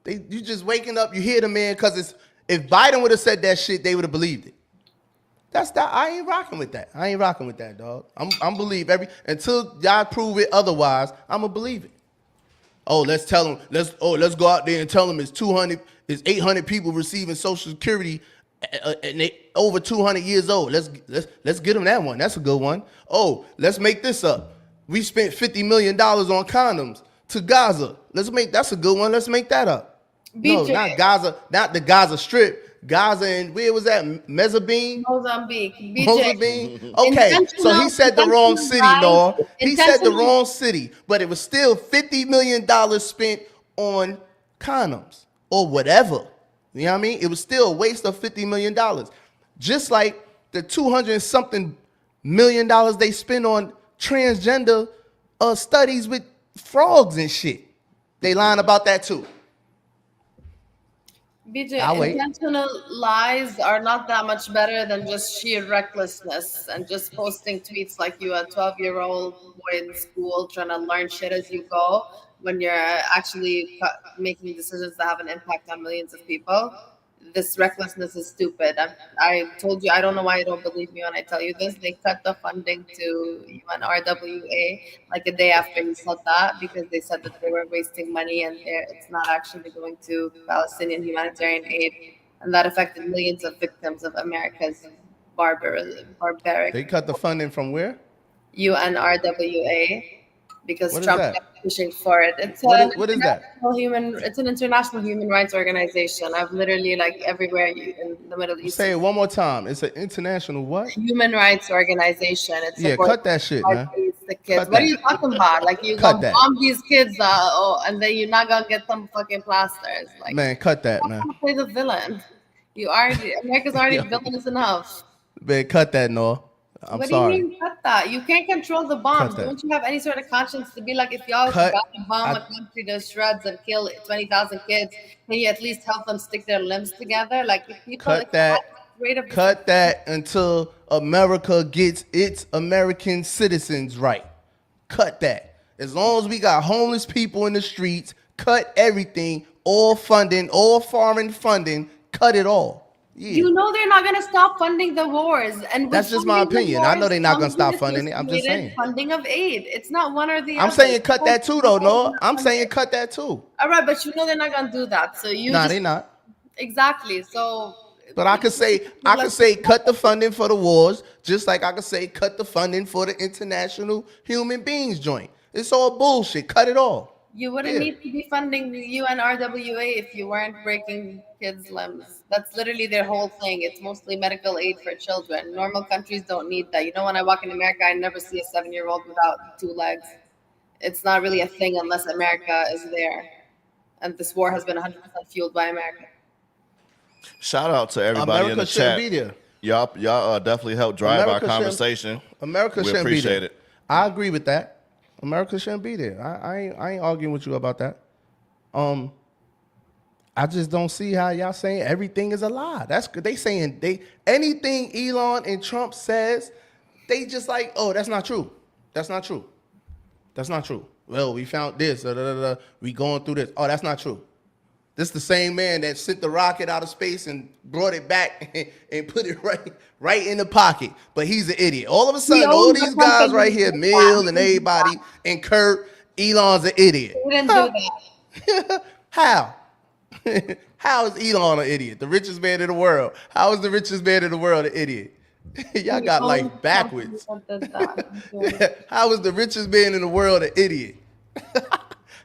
You just waking up, you hear the man, because if Biden would have said that shit, they would have believed it. That's that. I ain't rocking with that. I ain't rocking with that, dog. I'm believe until y'all prove it otherwise. I'ma believe it. Oh, let's tell them. Let's go out there and tell them it's 800 people receiving Social Security, and they over 200 years old. Let's get them that one. That's a good one. Oh, let's make this up. We spent $50 million on condoms to Gaza. That's a good one. Let's make that up. BJ. No, not Gaza, not the Gaza Strip. Gaza and where was that? Mozambique. BJ. Mozambique. Okay, so he said the wrong city, Noah. He said the wrong city, but it was still $50 million spent on condoms or whatever. You know what I mean? It was still a waste of $50 million. Just like the 200 something million dollars they spend on transgender studies with frogs and shit. They lying about that too. BJ, I'll wait. intentional lies are not that much better than just sheer recklessness and just posting tweets like you, a 12-year-old boy in school trying to learn shit as you go when you're actually making decisions that have an impact on millions of people. This recklessness is stupid. I told you, I don't know why you don't believe me when I tell you this. They cut the funding to UNRWA like a day after you said that because they said that they were wasting money and it's not actually going to Palestinian humanitarian aid. And that affected millions of victims of America's barbaric. They cut the funding from where? UNRWA. Because What is Trump that? kept pushing for it. It's What is that? It's an international human rights organization. I've literally everywhere in the Middle East. Say it one more time. It's an international what? Human rights organization. It's cut that shit, man. The kids. Cut What that. are you talking about? Like you Cut gonna that. bomb these kids, and then you're not gonna get them fucking plasters. Like Man, cut that, you're man. not gonna play the villain. America's already villainous enough. Man, cut that, Noah. I'm What sorry. do you mean cut that? You can't control the bombs. Cut that. Don't you have any sort of conscience to be like, if y'all Cut- about to bomb a country to shreds and kill 20,000 kids, can you at least help them stick their limbs together? Like if people Cut that. rate of Cut that until America gets its American citizens right. Cut that. As long as we got homeless people in the streets, cut everything, all funding, all foreign funding, cut it all. Yeah. You know they're not going to stop funding the wars, and That's just my opinion. I know they're not gonna stop funding it. I'm just saying. Funding of aid. It's not one or the other. I'm saying cut that too, though, Noah. I'm saying cut that too. All right, but you know they're not going to do that. So you Nah, just, they not. exactly. So. But I could say cut the funding for the wars, just like I could say cut the funding for the international human beings joint. It's all bullshit. Cut it all. You wouldn't need to be funding the UNRWA if you weren't breaking kids' limbs. That's literally their whole thing. It's mostly medical aid for children. Normal countries don't need that. You know, when I walk in America, I never see a 7-year-old without 2 legs. It's not really a thing unless America is there. And this war has been 100% fueled by America. Shout out to everybody in the chat. Be there. Y'all definitely helped drive America our conversation. America we shouldn't be appreciate there. it. I agree with that. America shouldn't be there. I ain't arguing with you about that. I just don't see how y'all saying everything is a lie. That's good. They saying anything Elon and Trump says, they just like, oh, that's not true. That's not true. That's not true. Well, we found this. We going through this. Oh, that's not true. This the same man that sent the rocket out of space and brought it back and put it right in the pocket. But he's an idiot. All of a sudden, all owns the these guys company. right here, Mill and everybody, and Kurt, Elon's an idiot. He didn't do that. How? How is Elon an idiot? The richest man in the world. How is the richest man in the world an idiot? Y'all got life backwards. How is the richest man in the world an idiot?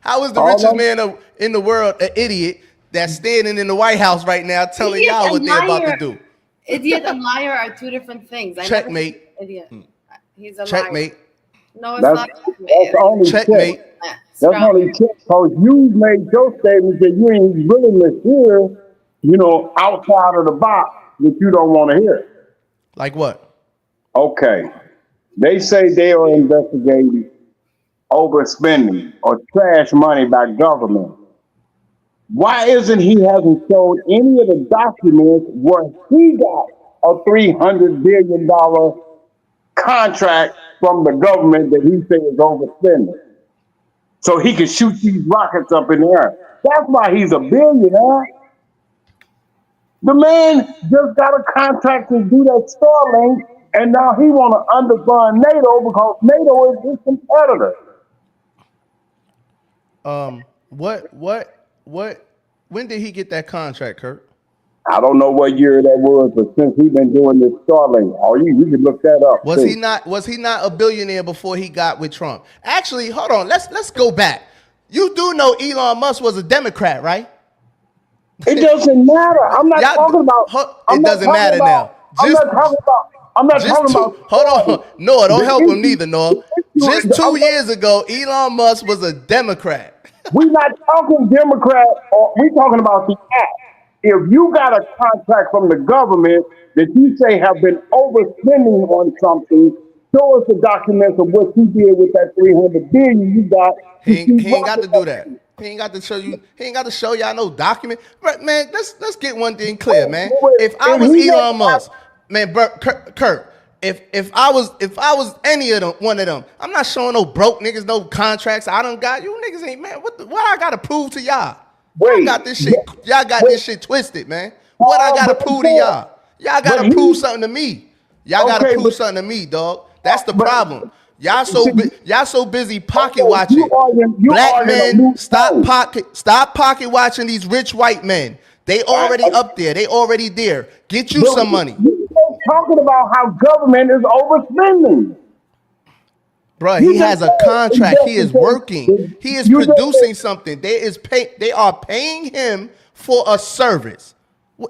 How is the richest man in the world an idiot that's standing in the White House right now telling y'all what they're about to do? Idiot and liar are two different things. Checkmate. Idiot. He's a Checkmate. liar. No, it's not. That's only Checkmate. That's only because you made your statement that you ain't willing to hear, you know, outside of the box that you don't want to hear. Like what? Okay. They say they are investigating overspending or trash money by government. Why isn't he hasn't shown any of the documents where he got a $300 billion contract from the government that he said is overspending? So he can shoot these rockets up in the air. That's why he's a billionaire. The man just got a contract to do that Starlink, and now he want to underfund NATO because NATO is his competitor. When did he get that contract, Kurt? I don't know what year that was, but since he's been doing this Starlink, you can look that up. Was he not a billionaire before he got with Trump? Actually, hold on. Let's go back. You do know Elon Musk was a Democrat, right? It doesn't matter. I'm not talking about. It doesn't matter now. I'm not talking about. Hold on. Noah, don't help him neither, Noah. Just 2 years ago, Elon Musk was a Democrat. We're not talking Democrat, or we talking about the act. If you got a contract from the government that you say have been overspending on something, show us the documents of what you did with that $300 billion you got. He ain't got to do that. He ain't got to show you. He ain't got to show y'all no document. But man, let's get one thing clear, man. If I was Elon Musk, man, Kurt, if I was any of them, one of them, I'm not showing no broke niggas no contracts. I don't got you niggas ain't man. What I gotta prove to y'all? Y'all got this shit twisted, man. What I gotta prove to y'all? Y'all gotta prove something to me. Y'all gotta prove something to me, dog. That's the problem. Y'all so busy pocket watching. Black men, stop pocket watching these rich white men. They already up there. They already there. Get you some money. You're talking about how government is overspending. Bro, he has a contract. He is working. He is producing something. They are paying him for a service.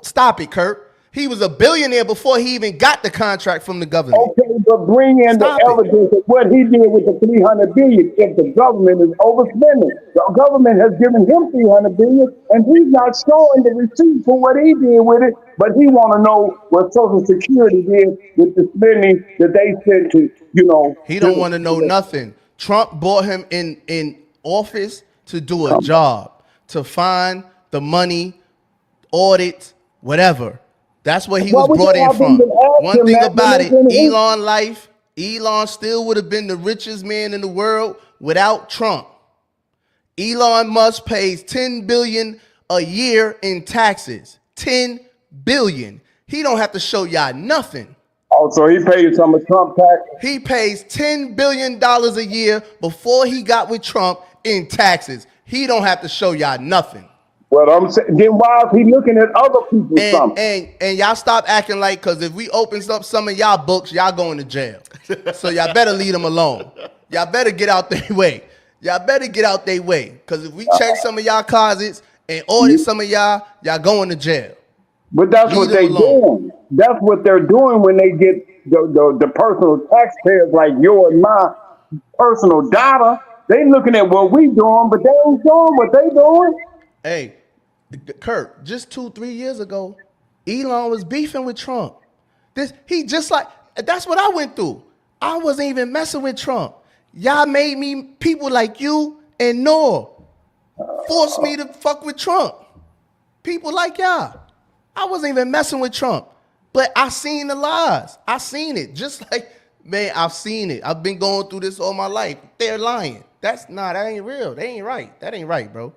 Stop it, Kurt. He was a billionaire before he even got the contract from the government. Okay, but bring in the evidence of what he did with the $300 billion. If the government is overspending, the government has given him $300 billion, and he's not showing the receipt for what he did with it. But he want to know what Social Security did with the spending that they sent to, you know. He don't want to know nothing. Trump brought him in office to do a job, to find the money, audit, whatever. That's where he was brought in from. One thing about it, Elon still would have been the richest man in the world without Trump. Elon Musk pays $10 billion a year in taxes. $10 billion. He don't have to show y'all nothing. Oh, so he paid some of Trump tax? He pays $10 billion a year before he got with Trump in taxes. He don't have to show y'all nothing. Well, I'm saying, then why is he looking at other people's something? And y'all stop acting like, because if we open up some of y'all books, y'all going to jail. So y'all better leave them alone. Y'all better get out their way. Because if we check some of y'all closets and audit some of y'all going to jail. But that's what they're doing. That's what they're doing when they get the personal taxpayers like your and my personal data. They looking at what we doing, but they ain't doing what they doing. Hey, Kurt, just 2-3 years ago, Elon was beefing with Trump. That's what I went through. I wasn't even messing with Trump. Y'all made me, people like you and Noah, forced me to fuck with Trump. People like y'all. I wasn't even messing with Trump. But I seen the lies. I seen it. I've seen it. I've been going through this all my life. They're lying. That ain't real. They ain't right. That ain't right, bro.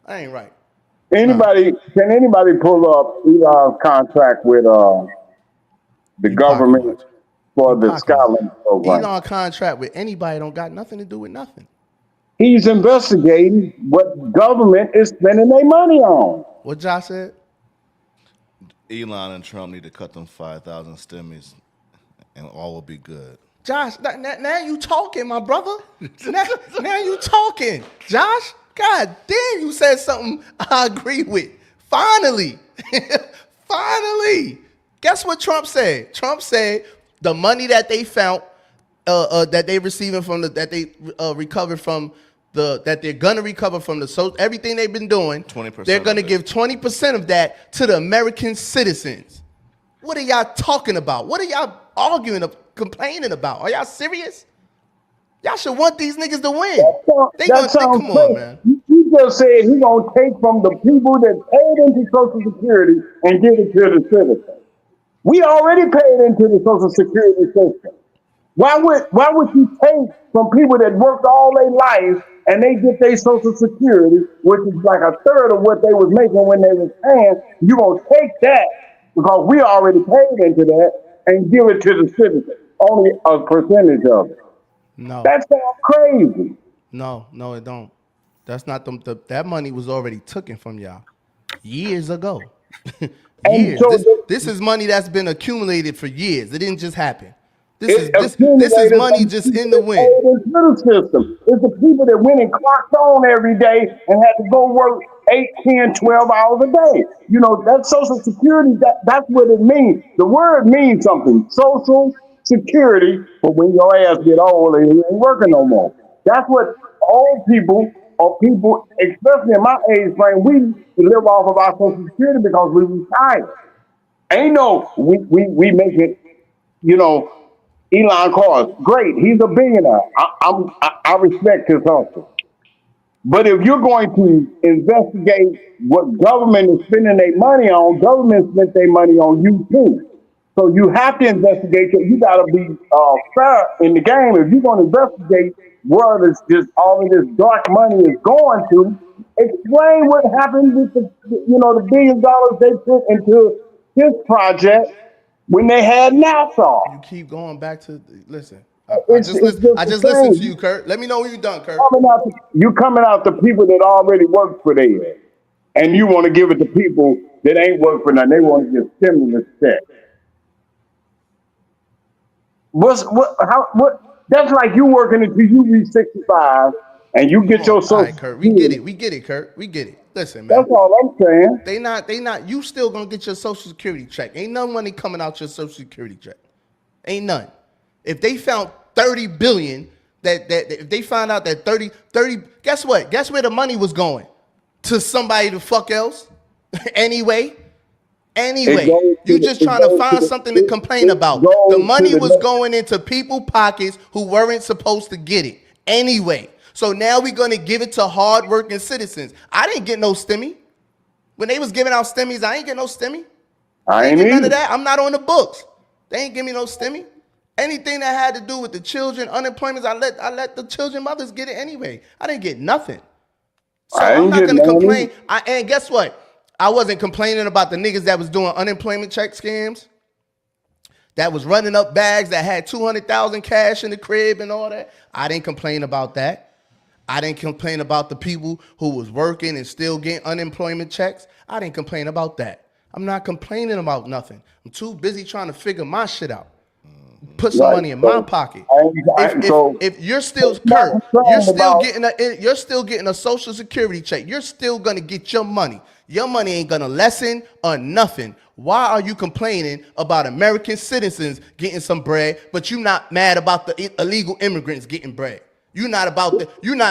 That ain't right. Can anybody pull up Elon's contract with the You pocket government watch. for You the pocket watch. Skylink program? Elon contract with anybody don't got nothing to do with nothing. He's investigating what government is spending their money on. What Josh said? Elon and Trump need to cut them 5,000 stimmies, and all will be good. Josh, now you talking, my brother. now you talking. Josh, God damn, you said something I agree with. Finally. Finally. Guess what Trump said? Trump said the money that they found, that they receiving from that they recovered from that they're gonna recover from everything they've been doing. 20%. They're gonna give 20% of that to the American citizens. What are y'all talking about? What are y'all arguing, complaining about? Are y'all serious? Y'all should want these niggas to win. Come on, man. He just said he gonna take from the people that paid into Social Security and give it to the citizens. We already paid into the Social Security system. Why would you take from people that worked all their life and they get their Social Security, which is like a third of what they was making when they was paying? You gonna take that because we already paid into that and give it to the citizens, only a percentage of it. No. That sounds crazy. No, it don't. That's not that money was already taken from y'all years ago. Years. So this is money that's been accumulated for years. It didn't just happen. This is money just in the wind. It's the people that went and clocked on every day and had to go work 8, 10, 12 hours a day. You know, that Social Security, that's what it means. The word means something. Social Security, but when your ass get old and you ain't working no more. That's what old people or people, especially in my age frame, we live off of our Social Security because we retired. Ain't no, we make it, you know, Elon Musk, great. He's a billionaire. I respect his hustle. But if you're going to investigate what government is spending their money on, government spent their money on you too. So you have to investigate. You got to be fair in the game. If you're going to investigate where all of this dark money is going to, explain what happened with the $1 billion they put into this project when they had NASA. You keep going back to listen. I just listened to you, Kurt. Let me know when you're done, Kurt. You coming out to people that already work for them, and you want to give it to people that ain't work for nothing. They want to get stimulus check. That's like you working until you reach 65 and you get your social. All right, Kurt. We get it, Kurt. We get it. Listen, man. That's all I'm saying. They not. You still gonna get your Social Security check. Ain't no money coming out your Social Security check. Ain't none. If they found 30 billion, that if they found out that 30, guess what? Guess where the money was going? To somebody the fuck else. Anyway, you just trying to find something to complain about. The money was going into people's pockets who weren't supposed to get it. Anyway. So now we're going to give it to hardworking citizens. I didn't get no stimmy. When they was giving out stimmies, I ain't get no stimmy. I ain't get none of that. I'm not on the books. They ain't give me no stimmy. Anything that had to do with the children, unemployment, I let the children mothers get it anyway. I didn't get nothing. So I'm not going to complain. And guess what? I wasn't complaining about the niggas that was doing unemployment check scams, that was running up bags that had 200,000 cash in the crib and all that. I didn't complain about that. I didn't complain about the people who was working and still getting unemployment checks. I didn't complain about that. I'm not complaining about nothing. I'm too busy trying to figure my shit out. Put some money in my pocket. If you're still Kurt, you're still getting a Social Security check. You're still gonna get your money. Your money ain't gonna lessen or nothing. Why are you complaining about American citizens getting some bread, but you're not mad about the illegal immigrants getting bread? You're not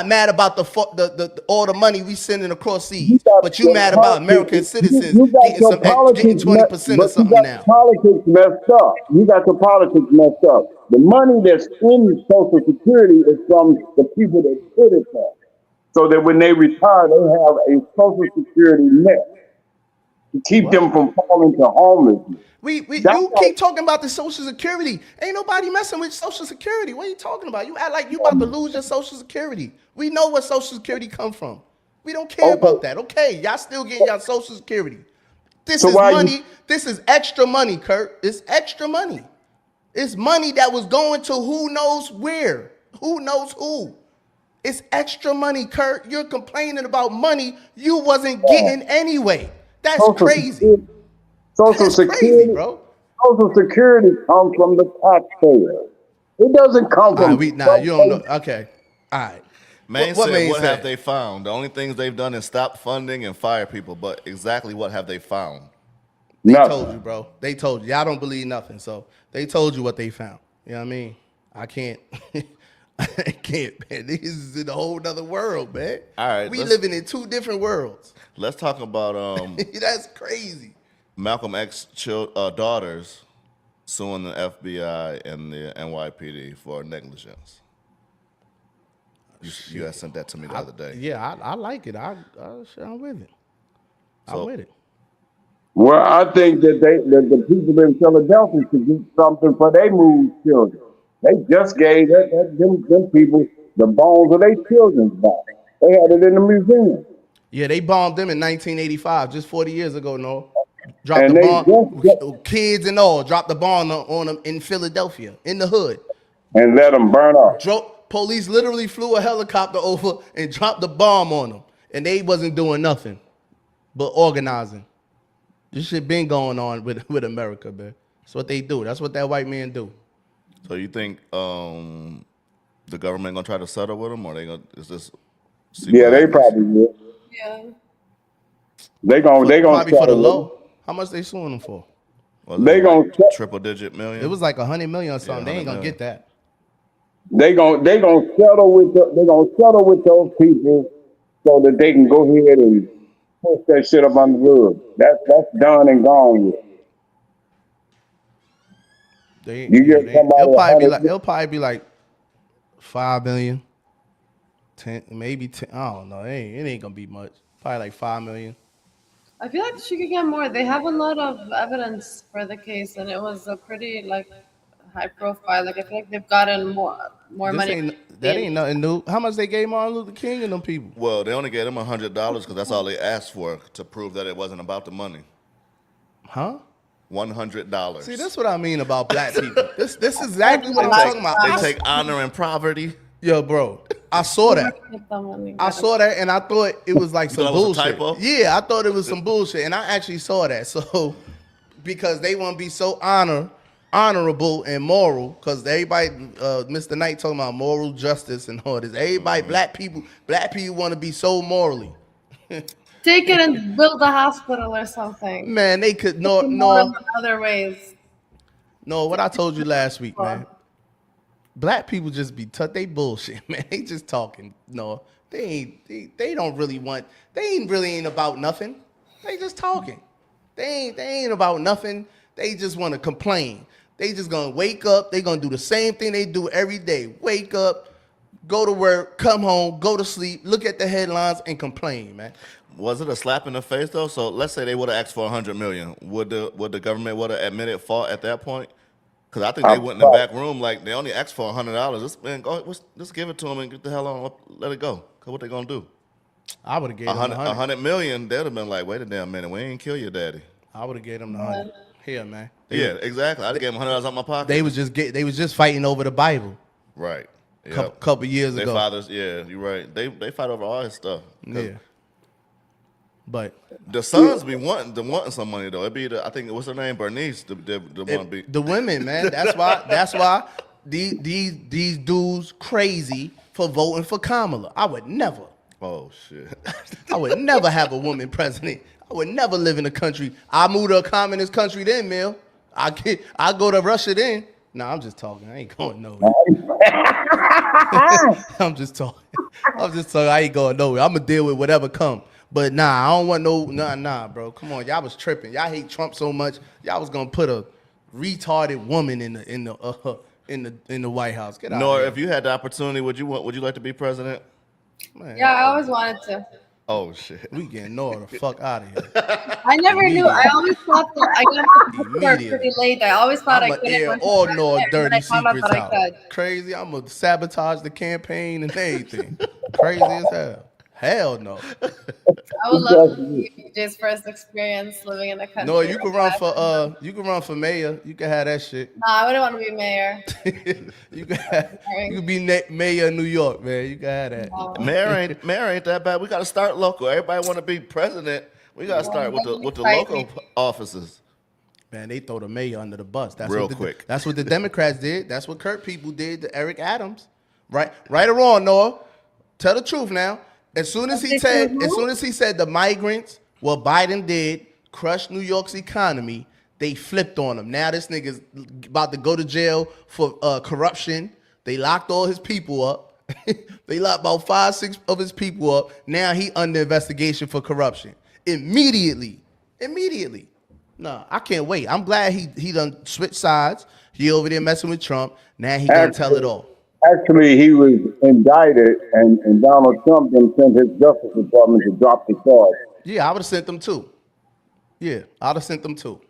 mad about the all the money we sending across seas, but you mad about American citizens getting 20% or something now. Politics messed up. You got the politics messed up. The money that's in Social Security is from the people that put it there, so that when they retire, they have a Social Security net to keep them from falling to homelessness. You keep talking about the Social Security. Ain't nobody messing with Social Security. What are you talking about? You act like you about to lose your Social Security. We know where Social Security come from. We don't care Okay. about that. Okay, y'all still getting y'all Social Security. This So is why money. you- This is extra money, Kurt. It's extra money. It's money that was going to who knows where. Who knows who. It's extra money, Kurt. You're complaining about money you wasn't getting anyway. That's Social crazy. Security, Social That's crazy, Security, bro. Social Security comes from the taxpayer. It doesn't come All right, from. you don't know. Okay. All right. Maine What said, Maine what said? have they found? The only things they've done is stop funding and fire people, but exactly what have they found? They Nothing. told you, bro. They told you. Y'all don't believe nothing. So they told you what they found. You know what I mean? I can't. I can't, man. This is in a whole nother world, man. All right, We let's- living in two different worlds. Let's talk about That's crazy. Malcolm X's daughters suing the FBI and the NYPD for negligence. You had sent that to me the other day. Yeah, I like it. I'm with it. I'm So- with it. Well, I think that the people in Philadelphia should do something for their moved children. They just gave them people the bones of their children back. They had it in the museum. Yeah, they bombed them in 1985, just 40 years ago. No, dropped And the they bomb, kids and all, dropped the bomb on them in Philadelphia, in the hood. And let them burn up. Police literally flew a helicopter over and dropped the bomb on them, and they wasn't doing nothing but organizing. This shit been going on with America, man. That's what they do. That's what that white man do. So you think the government gonna try to settle with them, or they gonna is this? See Yeah, what they happens? probably will. Yeah. They gonna Probably for the settle with low. How much they suing them for? Was it They gonna like set- triple digit million. It was like 100 million or something. Yeah, They ain't gonna 100 get that. They gonna settle with those people so that they can go ahead and push that shit up on the rug. That's done and gone with. You get somebody It'll probably be like 5 million, 10, maybe 10. I don't know. It ain't gonna be much. Probably like 5 million. I feel like she could get more. They have a lot of evidence for the case, and it was a pretty like high profile. Like I feel like they've gotten more money. That ain't nothing new. How much they gave Martin Luther King and them people? Well, they only gave them $100 because that's all they asked for to prove that it wasn't about the money. Huh? $100. See, that's what I mean about black people. This is exactly what I'm talking about. They take honor and poverty. Yo, bro, I saw that. Get the money. I saw that, and I thought it was like some thought it was a bullshit. typo? Yeah, I thought it was some bullshit, and I actually saw that. So, because they want to be so honorable and moral, because everybody, Mr. Knight talking about moral justice and all this. Everybody, black people want to be so morally. Take it and build a hospital or something. Man, they could no. Other ways. No, what I told you last week, man. Black people just be they bullshit, man. They just talking. No, they don't really want. They ain't about nothing. They just talking. They ain't about nothing. They just want to complain. They just gonna wake up. They gonna do the same thing they do every day. Wake up, go to work, come home, go to sleep, look at the headlines, and complain, man. Was it a slap in the face though? So let's say they would have asked for $100 million. Would the government would have admitted fault at that point? Because I think they went in the back room like they only asked for $100. Let's give it to them and get the hell on. Let it go. Cause what they gonna do? I would have gave them the 100. $100 million. They'd have been like, wait a damn minute, we ain't kill your daddy. I would have gave them the 100. Here, man. Yeah, exactly. I'd gave them $100 out of my pocket. They was just fighting over the Bible. Right. Couple years Their ago. fathers, yeah, you're right. They fight over all his stuff. Yeah. But The sons be wanting some money though. It'd be I think what's her name, Bernice, the one be the women, man. That's why these dudes crazy for voting for Kamala. I would never. oh shit. I would never have a woman president. I would never live in a country. I moved to a communist country then, Mill. I go to Russia then. Nah, I'm just talking. I ain't going nowhere. I'm just talking. I ain't going nowhere. I'm gonna deal with whatever come. But nah, I don't want nah, bro. Come on, y'all was tripping. Y'all hate Trump so much. Y'all was gonna put a retarded woman in the White House. Get out. Nor, of here. if you had the opportunity, would you like to be president? Man, Yeah, I always wanted to. Oh shit. we getting Nora the fuck out of here. I never knew. I always thought that I got to work Immediately. pretty late. I always thought I'm I gonna couldn't air run for all president, Nora and then dirty I found out secrets that I out. could. Crazy. I'm gonna sabotage the campaign and everything. Crazy as hell. Hell no. I would love to see Jay's first experience living in a country. No, you can run for mayor. You can have that shit. Nah, I wouldn't want to be mayor. You can be mayor of New York, man. You can have that. No. Mayor ain't that bad. We got to start local. Everybody want to be president. We got to start with the local offices. Man, they throw the mayor under the bus. That's Real what quick. That's what the Democrats did. That's what Kurt people did to Eric Adams. Right or wrong, Noah? Tell the truth now. As soon as he said the migrants, what Biden did, crushed New York's economy, they flipped on him. Now this nigga's about to go to jail for corruption. They locked all his people up. They locked about 5-6 of his people up. Now he under investigation for corruption. Immediately. No, I can't wait. I'm glad he done switched sides. He over there messing with Trump. Now he gonna tell it all. Actually, he was indicted, and Donald Trump then sent his Justice Department to drop the charge. Yeah, I would have sent them too. Yeah, I'd have sent them too.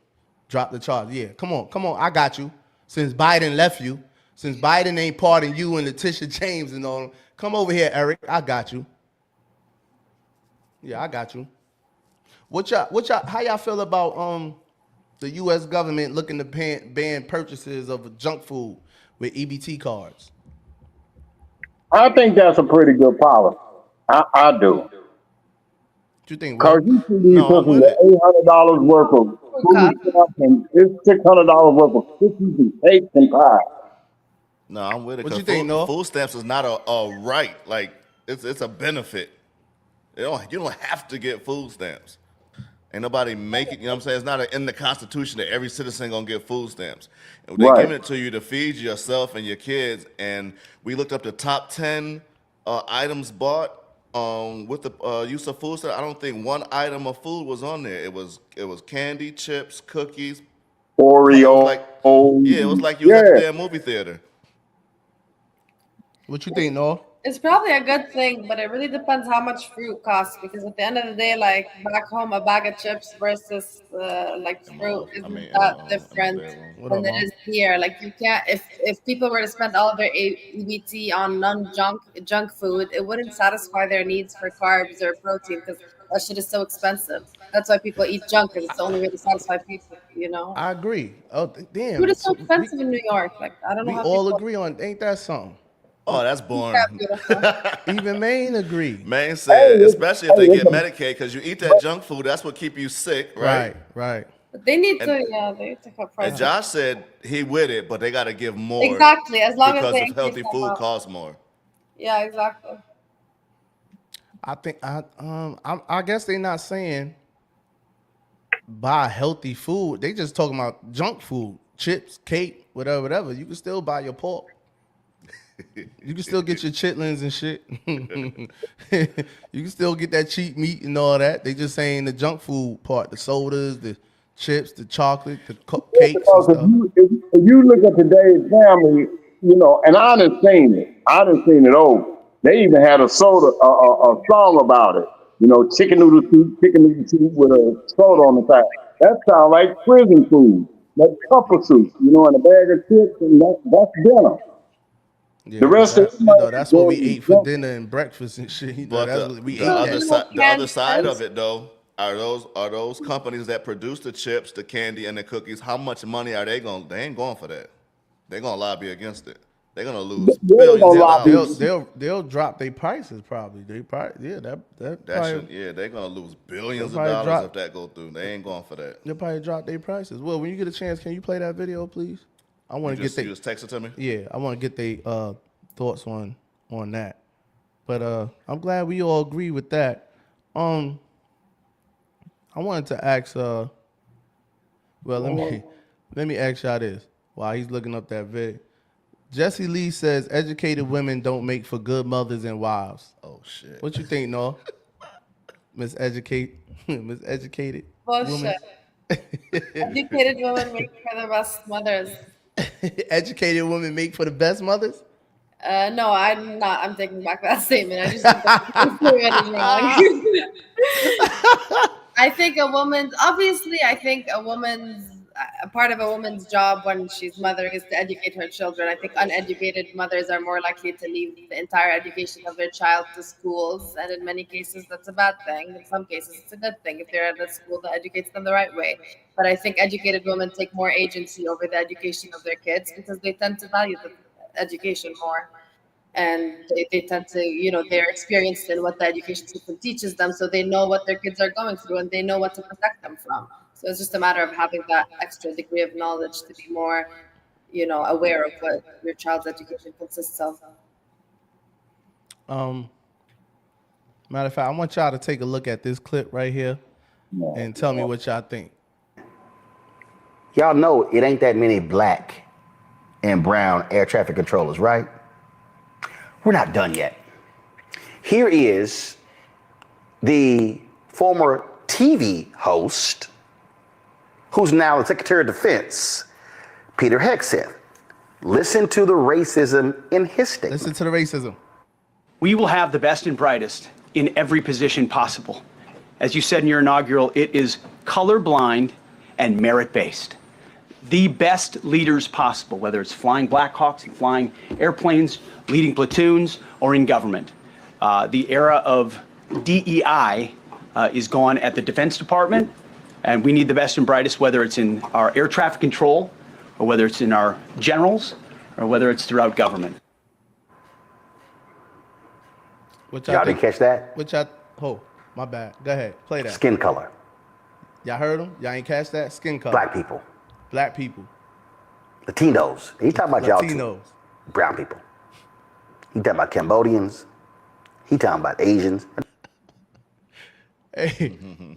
Drop the charge. Yeah, come on. I got you. Since Biden left you, since Biden ain't pardoned you and Letitia James and all, come over here, Eric. I got you. Yeah, I got you. How y'all feel about the U.S. government looking to ban purchases of junk food with EBT cards? I think that's a pretty good policy. I do. What you think? Because you see these No, I'm cookies with at $800 worth of food stuff, and it's $600 worth of cookies and cakes and pie. No, I'm with it. What you 'cause think, Noah? Food stamps is not a right. Like it's a benefit. You don't have to get food stamps. Ain't nobody making, you know what I'm saying? It's not in the Constitution that every citizen gonna get food stamps. And they're Right. giving it to you to feed yourself and your kids. And we looked up the top 10 items bought with the use of food stamps. I don't think one item of food was on there. It was candy, chips, cookies. Oreo. It was like you was at the damn movie theater. What you think, Noah? It's probably a good thing, but it really depends how much fruit costs. Because at the end of the day, like back home, a bag of chips versus like fruit isn't that different than it is here. Like you can't, if people were to spend all of their EBT on non-junk food, it wouldn't satisfy their needs for carbs or protein because that shit is so expensive. That's why people eat junk because it's the only way to satisfy people. You know, I agree. Oh damn, food is so expensive in New York. Like I don't know we how all people agree on. Ain't that something? Oh, that's boring. Even Maine agreed. Maine said, especially if they get Medicaid, because you eat that junk food, that's what keep you sick, right? Right. But they need to, they need to cut And prices. Josh said he with it, but they got to give more. Exactly, as long as because they of healthy increase the food amount. costs more. Yeah, exactly. I think I guess they're not saying buy healthy food. They just talking about junk food, chips, cake, whatever. You can still buy your pork. You can still get your chitlins and shit. You can still get that cheap meat and all that. They just saying the junk food part, the sodas, the chips, the chocolate, the cakes and stuff. If you look at today's family, and I done seen it over. They even had a song about it. Chicken noodle soup with a soda on the side. That sounds like prison food. That cup of soup, and a bag of chips, and that's dinner. Yeah, The rest that's what we ate for dinner and breakfast and shit. But That's what we ate. the other side of it, though, are those companies that produce the chips, the candy, and the cookies. How much money are they going? They ain't going for that. They're gonna lobby against it. They're gonna lose billions of dollars. They'll drop their prices probably. They're gonna lose billions of dollars if that go through. They ain't going for that. They'll probably drop their prices. Well, when you get a chance, can you play that video, please? I want to get You just text it to me. Yeah, I want to get their thoughts on that. But I'm glad we all agree with that. I wanted to ask. Well, let me ask y'all this while he's looking up that vid. Jesse Lee says educated women don't make for good mothers and wives. Oh shit! What you think, Noah? Miseducated Bullshit. woman. Educated women make for the best mothers. Educated women make for the best mothers? No, I'm not. I'm taking back that statement. I just think that is wrong. I think a woman's a part of a woman's job when she's mothering is to educate her children. I think uneducated mothers are more likely to leave the entire education of their child to schools, and in many cases that's a bad thing. In some cases it's a good thing if they're at a school that educates them the right way. But I think educated women take more agency over the education of their kids because they tend to value the education more. And they tend to, they're experienced in what the education system teaches them, so they know what their kids are going through and they know what to protect them from. So it's just a matter of having that extra degree of knowledge to be more, aware of what your child's education consists of. Matter of fact, I want y'all to take a look at this clip right here and tell me what y'all think. Y'all know it ain't that many black and brown air traffic controllers, right? We're not done yet. Here is the former TV host, who's now the Secretary of Defense, Peter Hegseth. Listen to the racism in his statement. Listen to the racism. We will have the best and brightest in every position possible. As you said in your inaugural, it is colorblind and merit-based. The best leaders possible, whether it's flying Blackhawks and flying airplanes, leading platoons, or in government. The era of DEI is gone at the Defense Department, and we need the best and brightest, whether it's in our air traffic control, or whether it's in our generals, or whether it's throughout government. Y'all didn't catch that? My bad. Go ahead. Play that. Skin color. Y'all heard him? Y'all ain't catch that? Skin color. Black people. Black people. Latinos. He talking about y'all too. Latinos. Brown people. He talking about Cambodians. He talking about Asians. Hey,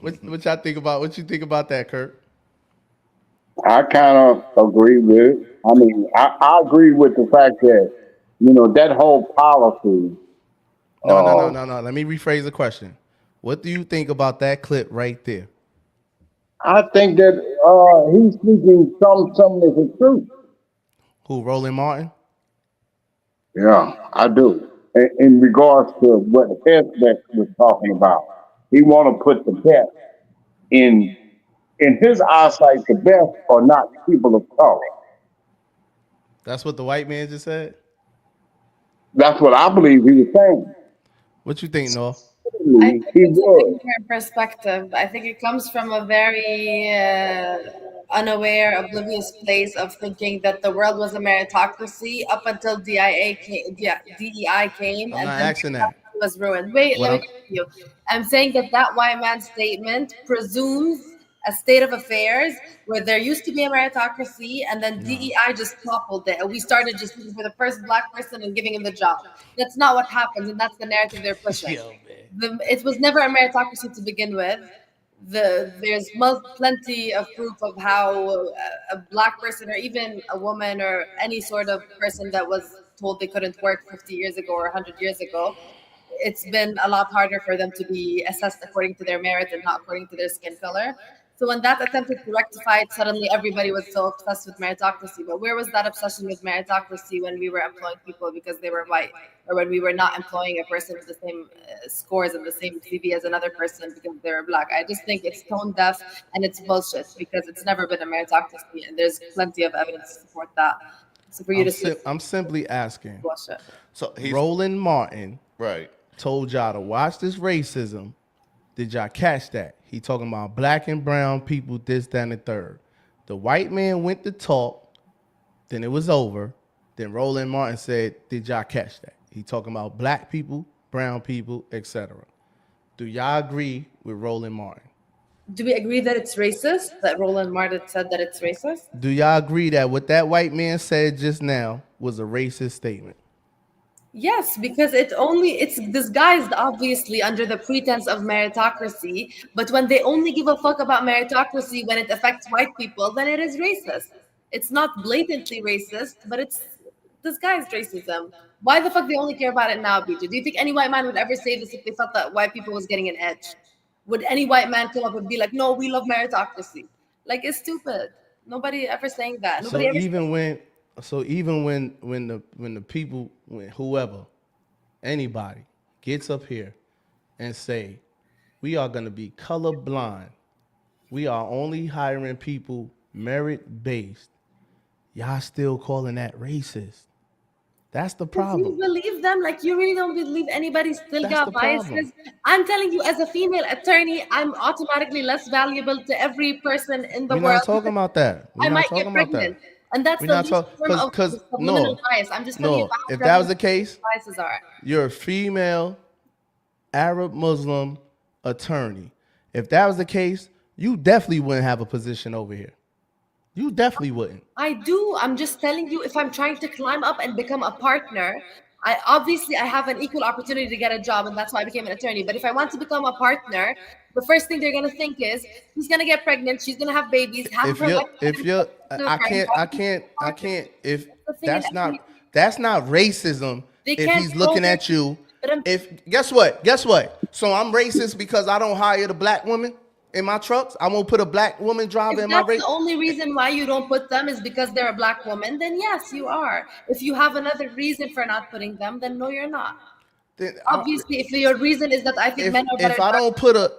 what y'all think about? What you think about that, Kurt? I kind of agree with it. I mean, I agree with the fact that, that whole policy. No. Let me rephrase the question. What do you think about that clip right there? I think that he's speaking some of the truth. Who, Roland Martin? Yeah, I do. In regards to what Hesbeck was talking about, he want to put the best in his eyesight. The best are not people of color. That's what the white man just said? That's what I believe he was saying. What you think, Noah? I think it's a different perspective. I think it comes from a very unaware, oblivious place of thinking that the world was a meritocracy up until DEI came. I'm not asking that. Was ruined. Wait, let me tell you. I'm saying that white man's statement presumes a state of affairs where there used to be a meritocracy and then DEI just toppled it. And we started just looking for the first black person and giving him the job. That's not what happens, and that's the narrative they're pushing. It was never a meritocracy to begin with. There's plenty of proof of how a black person or even a woman or any sort of person that was told they couldn't work 50 years ago or 100 years ago, it's been a lot harder for them to be assessed according to their merit and not according to their skin color. So when that attempted to rectify it, suddenly everybody was so obsessed with meritocracy. But where was that obsession with meritocracy when we were employing people because they were white, or when we were not employing a person with the same scores and the same CV as another person because they were black? I just think it's tone deaf and it's bullshit because it's never been a meritocracy, and there's plenty of evidence to support that. So for you I'm simply asking. Bullshit. So Roland Martin right. told y'all to watch this racism. Did y'all catch that? He talking about black and brown people, this, that, and the third. The white man went to talk, then it was over. Then Roland Martin said, did y'all catch that? He talking about black people, brown people, etc. Do y'all agree with Roland Martin? Do we agree that it's racist? That Roland Martin said that it's racist? Do y'all agree that what that white man said just now was a racist statement? Yes, because it's disguised obviously under the pretense of meritocracy. But when they only give a fuck about meritocracy when it affects white people, then it is racist. It's not blatantly racist, but it's disguised racism. Why the fuck they only care about it now, BJ? Do you think any white man would ever say this if they felt that white people was getting an edge? Would any white man come up and be like, no, we love meritocracy? Like, it's stupid. Nobody ever saying that. Nobody ever even when the people, whoever, anybody gets up here and say, we are going to be colorblind, we are only hiring people merit-based. Y'all still calling that racist. That's the If you problem. believe them, like you really don't believe anybody still That's got the biases. problem. I'm telling you, as a female attorney, I'm automatically less valuable to every person in the We're world. not talking about that. We're I not might talking get about pregnant. that. And that's We're the not least talking form of because subliminal bias. I'm just telling you no. how If that was the prevalent case, biases are. you're a female Arab Muslim attorney. If that was the case, you definitely wouldn't have a position over here. You definitely wouldn't. I do. I'm just telling you, if I'm trying to climb up and become a partner, I have an equal opportunity to get a job, and that's why I became an attorney. But if I want to become a partner, the first thing they're gonna think is she's gonna get pregnant, she's gonna have babies, half of her life. If you're I can't if that's not racism They if can't he's looking go at you. But I'm, If guess what? So I'm racist because I don't hire the black woman in my trucks. I won't put a black woman driver if in my that's race. the only reason why you don't put them is because they're a black woman, then yes, you are. If you have another reason for not putting them, then no, you're not. Obviously, if your reason is that I think men are better.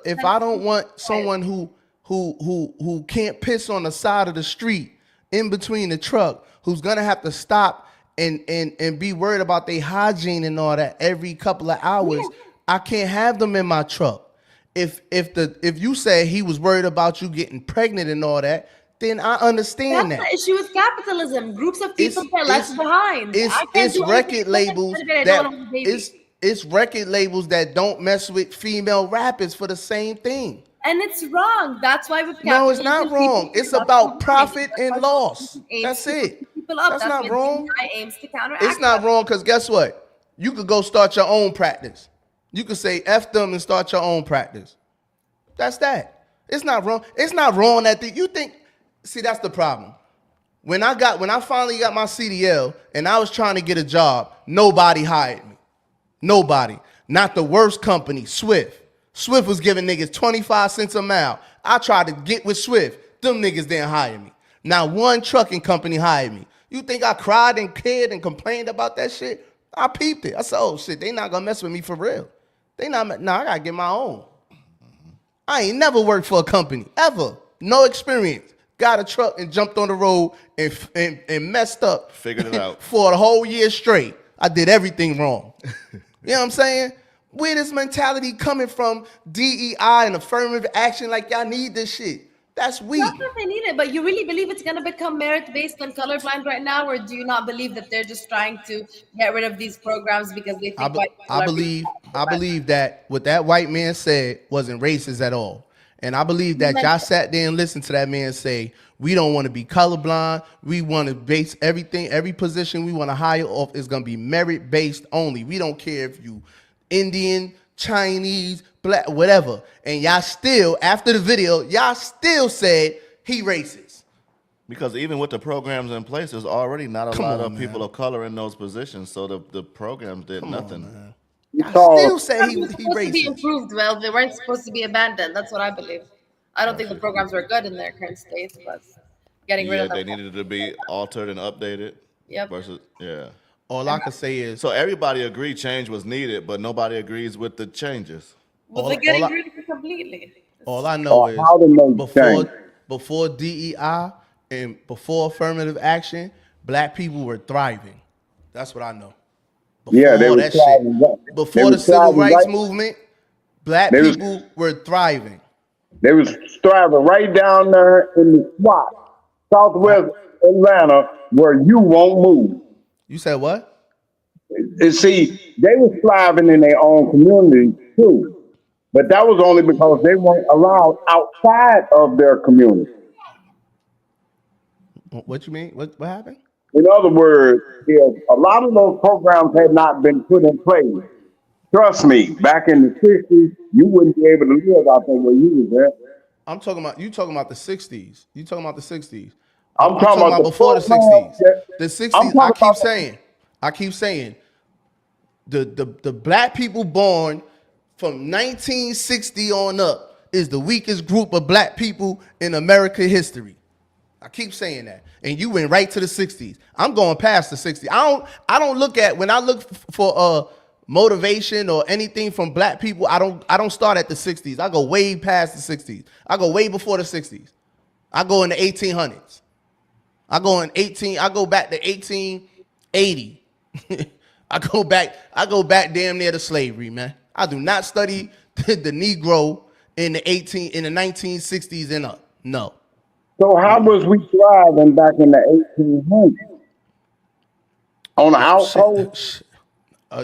If I don't want someone who can't piss on the side of the street in between the truck, who's gonna have to stop and be worried about their hygiene and all that every couple of hours, I can't have them in my truck. If you say he was worried about you getting pregnant and all that, then I understand That's that. the issue with capitalism. Groups of people It's- get left it's- behind. It's I can't it's do record anything. labels I don't that wanna have a baby. it's record labels that don't mess with female rappers for the same thing. And it's wrong. That's why with No, it's capitalism, not people wrong. do It's that. about That's profit why and loss. aims That's to it. put people up. That's That's not what wrong. DEI aims to counteract. It's not wrong because guess what? You could go start your own practice. You could say F them and start your own practice. That's that. It's not wrong. It's not wrong that you think. See, that's the problem. When I finally got my CDL and I was trying to get a job, nobody hired me. Nobody. Not the worst company, Swift. Swift was giving niggas 25 cents a mile. I tried to get with Swift. Them niggas didn't hire me. Not one trucking company hired me. You think I cried and cared and complained about that shit? I peeped it. I said, oh shit, they not gonna mess with me for real. I gotta get my own. I ain't never worked for a company, ever. No experience. Got a truck and jumped on the road and messed up. Figured it out. For the whole year straight. I did everything wrong. You know what I'm saying? Where this mentality coming from, DEI and affirmative action, like y'all need this shit. That's weak. Not that they need it, but you really believe it's going to become merit-based and colorblind right now, or do you not believe that they're just trying to get rid of these programs because they think white people I are believe that what that white man said wasn't racist at all. And I believe that y'all sat there and listened to that man say, we don't want to be colorblind. We want to base everything, every position we want to hire off is going to be merit-based only. We don't care if you Indian, Chinese, black, whatever. And y'all still, after the video, y'all still said he racist. Because even with the programs in place, there's already not a lot of people of color in those positions. So the programs did nothing. Y'all still say he supposed to be racist. improved. Well, they weren't supposed to be abandoned. That's what I believe. I don't think the programs were good in their current state, but getting rid Yeah, of them. they needed to be altered and updated. Yep. Versus, yeah. All I can say is, So everybody agreed change was needed, but nobody agrees with the changes. Well, all- they're getting all I- rid of it completely. all I know is how to make change. before DEI and before affirmative action, black people were thriving. That's what I know. Yeah, they Before were that thriving. shit. Before the civil rights movement, black They was- people were thriving. They was thriving right down there in the SWAT, Southwest Atlanta, where you won't move. You said what? And see, they was thriving in their own community too, but that was only because they weren't allowed outside of their community. What you mean? What happened? In other words, if a lot of those programs had not been put in place, trust me, back in the 60s, you wouldn't be able to live out there where you was at. I'm talking about you talking about the 60s. You talking about the 60s. I'm talking about the before the programs 60s. that- The I'm 60s, talking I keep about- saying, the black people born from 1960 on up is the weakest group of black people in American history. I keep saying that. And you went right to the 60s. I'm going past the 60s. I don't look at when I look for motivation or anything from black people, I don't start at the 60s. I go way past the 60s. I go way before the 60s. I go in the 1800s. I go back to 1880. I go back damn near to slavery, man. I do not study the Negro in the 1960s and up. No. So how was we thriving back in the 1800s? On the household?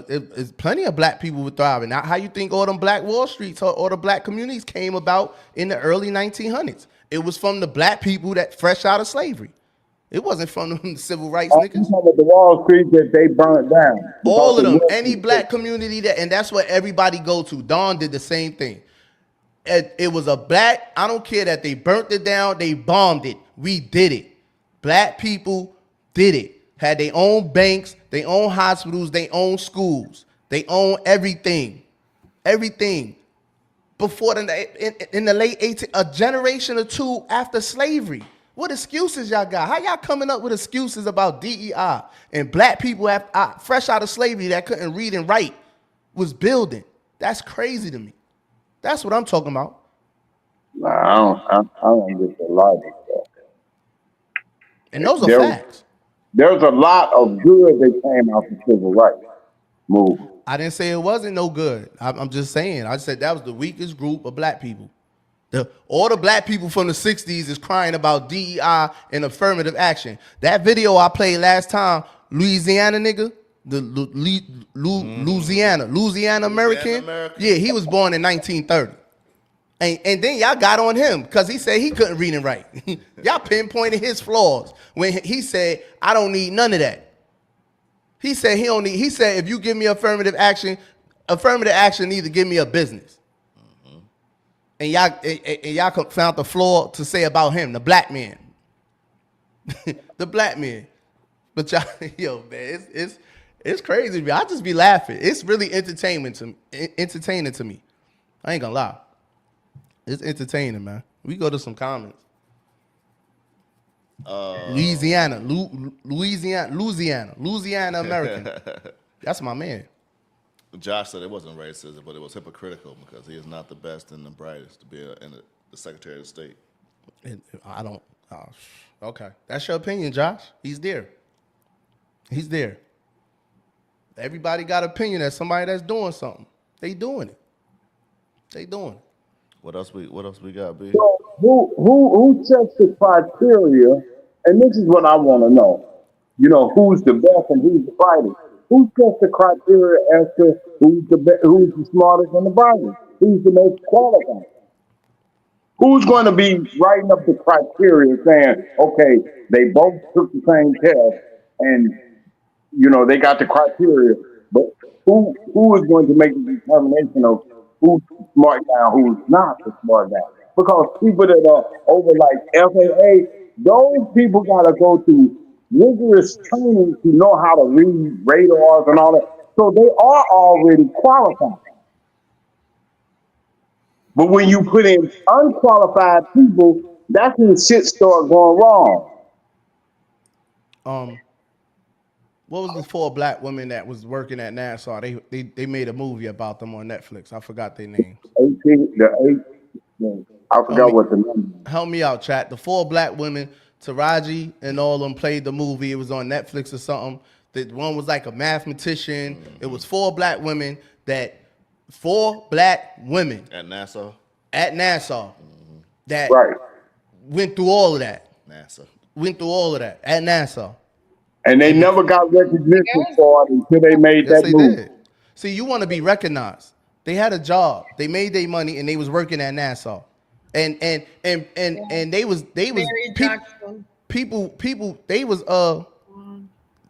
It's plenty of black people were thriving. Now, how you think all them black Wall Streets or the black communities came about in the early 1900s? It was from the black people that fresh out of slavery. It wasn't from the civil rights I'm niggas. talking about the Wall Street that they burnt down. All of them, any black community and that's what everybody go to. Dawn did the same thing. It was a black, I don't care that they burnt it down, they bombed it. We did it. Black people did it. Had their own banks, their own hospitals, their own schools. They own everything. Everything. Before in the late 18, a generation or two after slavery. What excuses y'all got? How y'all coming up with excuses about DEI and black people fresh out of slavery that couldn't read and write was building? That's crazy to me. That's what I'm talking about. Nah, I don't get the logic though. And those are facts. There's a lot of good that came out the civil rights movement. I didn't say it wasn't no good. I'm just saying. I said that was the weakest group of black people. All the black people from the 60s is crying about DEI and affirmative action. That video I played last time, Louisiana nigga, the Louisiana American. Yeah, he was born in 1930. And then y'all got on him because he said he couldn't read and write. Y'all pinpointed his flaws when he said, I don't need none of that. He said he said if you give me affirmative action need to give me a business. And y'all found the flaw to say about him, the black man. The black man. But y'all, yo, man, it's crazy. Man. I just be laughing. It's really entertaining to me. I ain't gonna lie. It's entertaining, man. We go to some comments. Louisiana American. That's my man. Josh said it wasn't racism, but it was hypocritical because he is not the best and the brightest to be the Secretary of State. I don't. Okay, that's your opinion, Josh. He's there. He's there. Everybody got an opinion that somebody that's doing something. They doing it. They doing it. What else we got, B? So who sets the criteria? And this is what I want to know. You know, who's the best and who's the brightest? Who sets the criteria as to who's the smartest and the brightest? Who's the most qualified? Who's going to be writing up the criteria saying, okay, they both took the same test and, you know, they got the criteria, but who is going to make the determination of who's the smart guy and who's not the smart guy? Because people that are over like FAA, those people got to go through rigorous training to know how to read radars and all that. So they are already qualified. But when you put in unqualified people, that's when shit start going wrong. What was the 4 black women that was working at NASA? They made a movie about them on Netflix. I forgot their names. I forgot what the name. Help me out, chat. The 4 black women, Taraji and all of them played the movie. It was on Netflix or something. The one was like a mathematician. Mm-hmm. It was 4 black women at NASA. That went through all of that. At NASA. And they never got recognition for it until they made that movie. Did. See, you want to be recognized. They had a job. They made their money and they was working at NASA. And they was people they was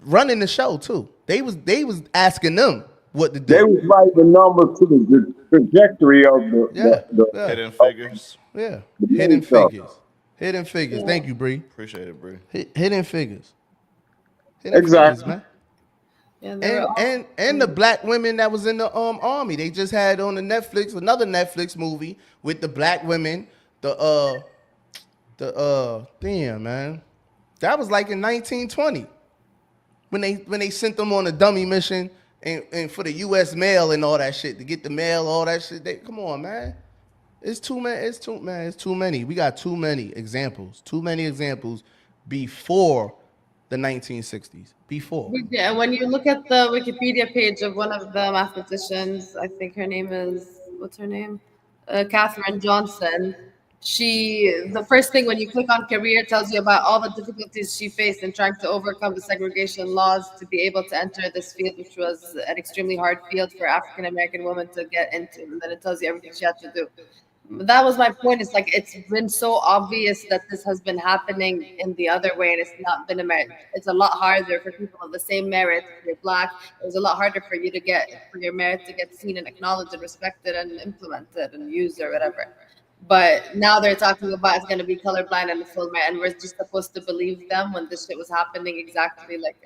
running the show too. They was asking them what to do. They was writing the numbers to the trajectory of the hidden figures. Yeah, hidden figures. Hidden figures. Yeah. Thank you, Bree. Appreciate it, Bree. Hidden figures. Exactly, man. Yeah, and the black women that was in the army. They just had on the Netflix another Netflix movie with the black women. Damn, man. That was like in 1920 when they sent them on a dummy mission and for the U.S. mail and all that shit to get the mail, all that shit. Come on, man. It's too many. It's too many. We got too many examples. Too many examples before the 1960s. Before. Yeah, when you look at the Wikipedia page of one of the mathematicians, I think her name is, what's her name? Katherine Johnson. The first thing when you click on career tells you about all the difficulties she faced in trying to overcome the segregation laws to be able to enter this field, which was an extremely hard field for African American women to get into. And then it tells you everything she had to do. That was my point. It's like it's been so obvious that this has been happening in the other way, and it's not been a merit. It's a lot harder for people of the same merit. If you're black, it was a lot harder for you to get for your merit to get seen and acknowledged and respected and implemented and used or whatever. But now they're talking about it's going to be colorblind and full merit, and we're just supposed to believe them when this shit was happening exactly like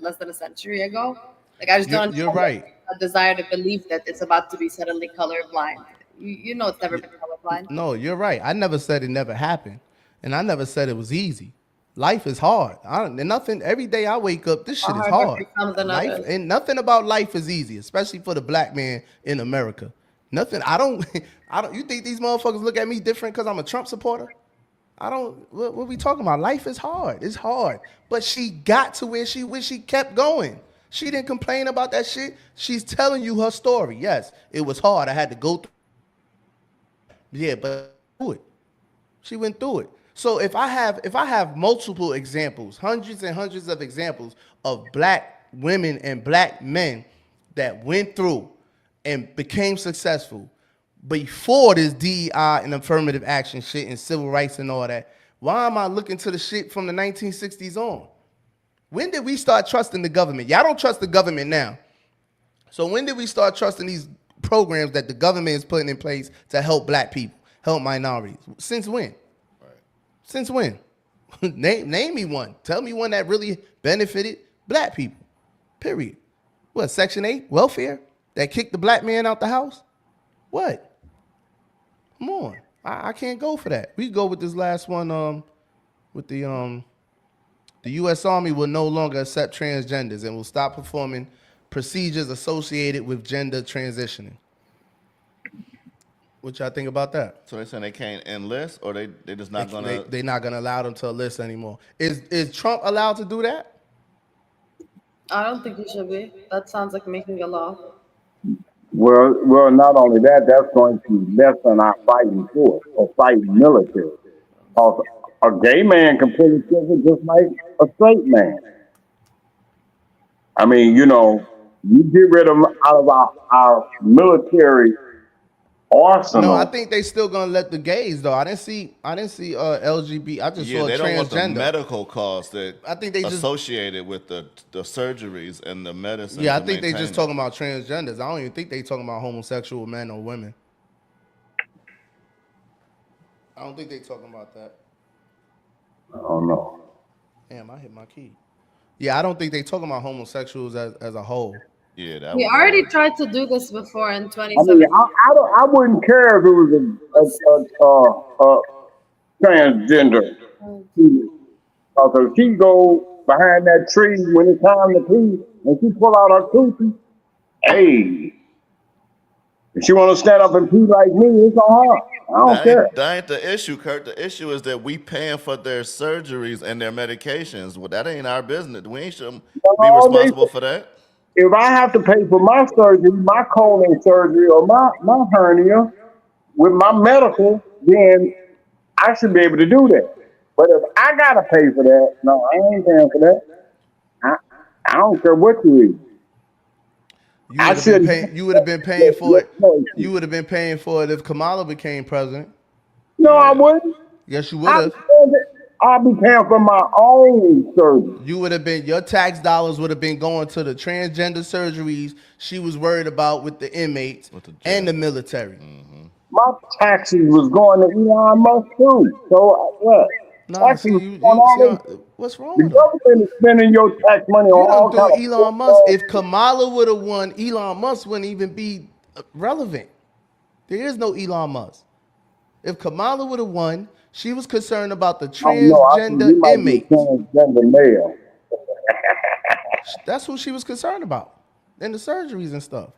less than a century ago. Like I just don't You're understand right. a desire to believe that it's about to be suddenly colorblind. You know it's never been colorblind. No, you're right. I never said it never happened, and I never said it was easy. Life is hard. And nothing. Every day I wake up, this shit is Harder hard. for some than Life others. and nothing about life is easy, especially for the black man in America. Nothing. I don't. I don't. You think these motherfuckers look at me different because I'm a Trump supporter? I don't. What we talking about? Life is hard. It's hard. But she got to where she kept going. She didn't complain about that shit. She's telling you her story. Yes, it was hard. I had to go through. Yeah, but do it. She went through it. So if I have multiple examples, hundreds and hundreds of examples of black women and black men that went through and became successful before this DEI and affirmative action shit and civil rights and all that, why am I looking to the shit from the 1960s on? When did we start trusting the government? Y'all don't trust the government now. So when did we start trusting these programs that the government is putting in place to help black people, help minorities? Since when? Since when? name me one. Tell me one that really benefited black people. Period. What, Section 8? Welfare? That kicked the black man out the house? What? Come on. I can't go for that. We go with this last one, with the U.S. Army will no longer accept transgenders and will stop performing procedures associated with gender transitioning. What y'all think about that? So they saying they can't enlist, or they just not gonna. They're not gonna allow them to enlist anymore. Is Trump allowed to do that? I don't think he should be. That sounds like making a law. Well, not only that, that's going to lessen our fighting force or fighting military. Also, a gay man can pull a trigger just like a straight man. I mean, you get rid of 'em out of our military arsenal. No, I think they still gonna let the gays though. I didn't see LGBT. I just Yeah, saw they don't want the transgender. medical costs that I think they just- associated with the surgeries and the medicine. Yeah, I to think they maintain just it. talking about transgenders. I don't even think they talking about homosexual men or women. I don't think they talking about that. I don't know. Damn, I hit my key. Yeah, I don't think they talking about homosexuals as a whole. Yeah, that We was already tried to do this before in I mean, 2017. I wouldn't care if it was a transgender. Because if she go behind that tree when it's time to pee and she pull out her coochie, hey, if she want to stand up and pee like me, it's on her. I don't That care. ain't the issue, Kurt. The issue is that we paying for their surgeries and their medications. Well, that ain't our business. We ain't should be No, responsible for that. if I have to pay for my surgery, my colon surgery, or my hernia with my medical, then I should be able to do that. But if I gotta pay for that, no, I ain't paying for that. I, I don't care what you eat. I should. You would have been paying for it. You would have been paying for it if Kamala became president. No, I wouldn't. Yes, you would I'll have. be paying for my own surgery. You would have been, your tax dollars would have been going to the transgender surgeries she was worried about with the inmates and the military. My taxes was going to Elon Musk too. So what? No, Taxes see, was going all what's wrong the with him? government is spending your tax money You on all don't kinds do of Elon Musk. If Kamala would have won, Elon Musk wouldn't even be relevant. There is no Elon Musk. If Kamala would have won, she was concerned about the I think transgender you might be inmates. transgender male. That's who she was concerned about. And the surgeries and stuff.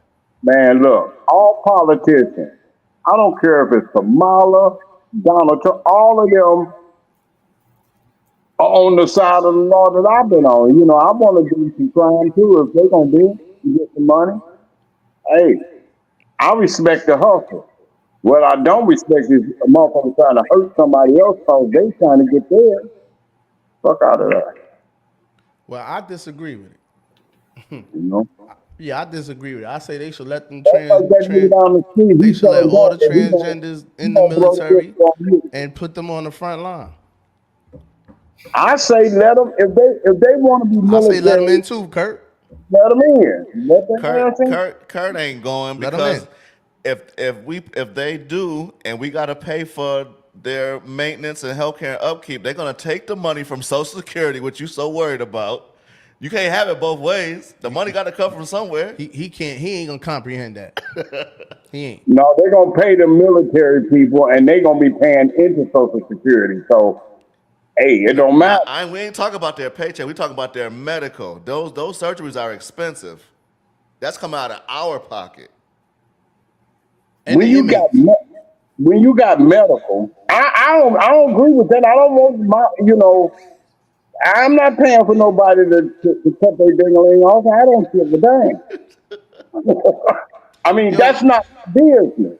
Man, look, all politicians I don't care if it's Kamala, Donald Trump, all of them are on the side of the law that I've been on. You know, I want to do some crime too. If they're gonna do it and get some money, hey, I respect the hustle. What I don't respect is a motherfucker trying to hurt somebody else because they trying to get theirs. Fuck out of there. Well, I disagree with it. You know? Yeah, I disagree with it. I say they should let them That's like that nigga down the street. they He's should let selling all gas the and transgenders in the throw the military shit on you. and put them on the front line. I say let them if they want to be I say let them military, in too, Kurt. let them in. Let their ass in. Kurt ain't going Let 'em because in. if they do and we got to pay for their maintenance and healthcare and upkeep, they're gonna take the money from Social Security, which you so worried about. You can't have it both ways. The money got to come from somewhere. He can't. He ain't gonna comprehend that. He ain't. No, they're gonna pay the military people, and they're gonna be paying into Social Security. So, hey, it don't matter. We ain't talking about their paycheck. We talking about their medical. Those surgeries are expensive. That's coming out of our pocket. And When the you inmates. when you got medical, I don't agree with that. I don't want I'm not paying for nobody to cut their ding-a-ling off. I don't give a damn. I mean, that's not business.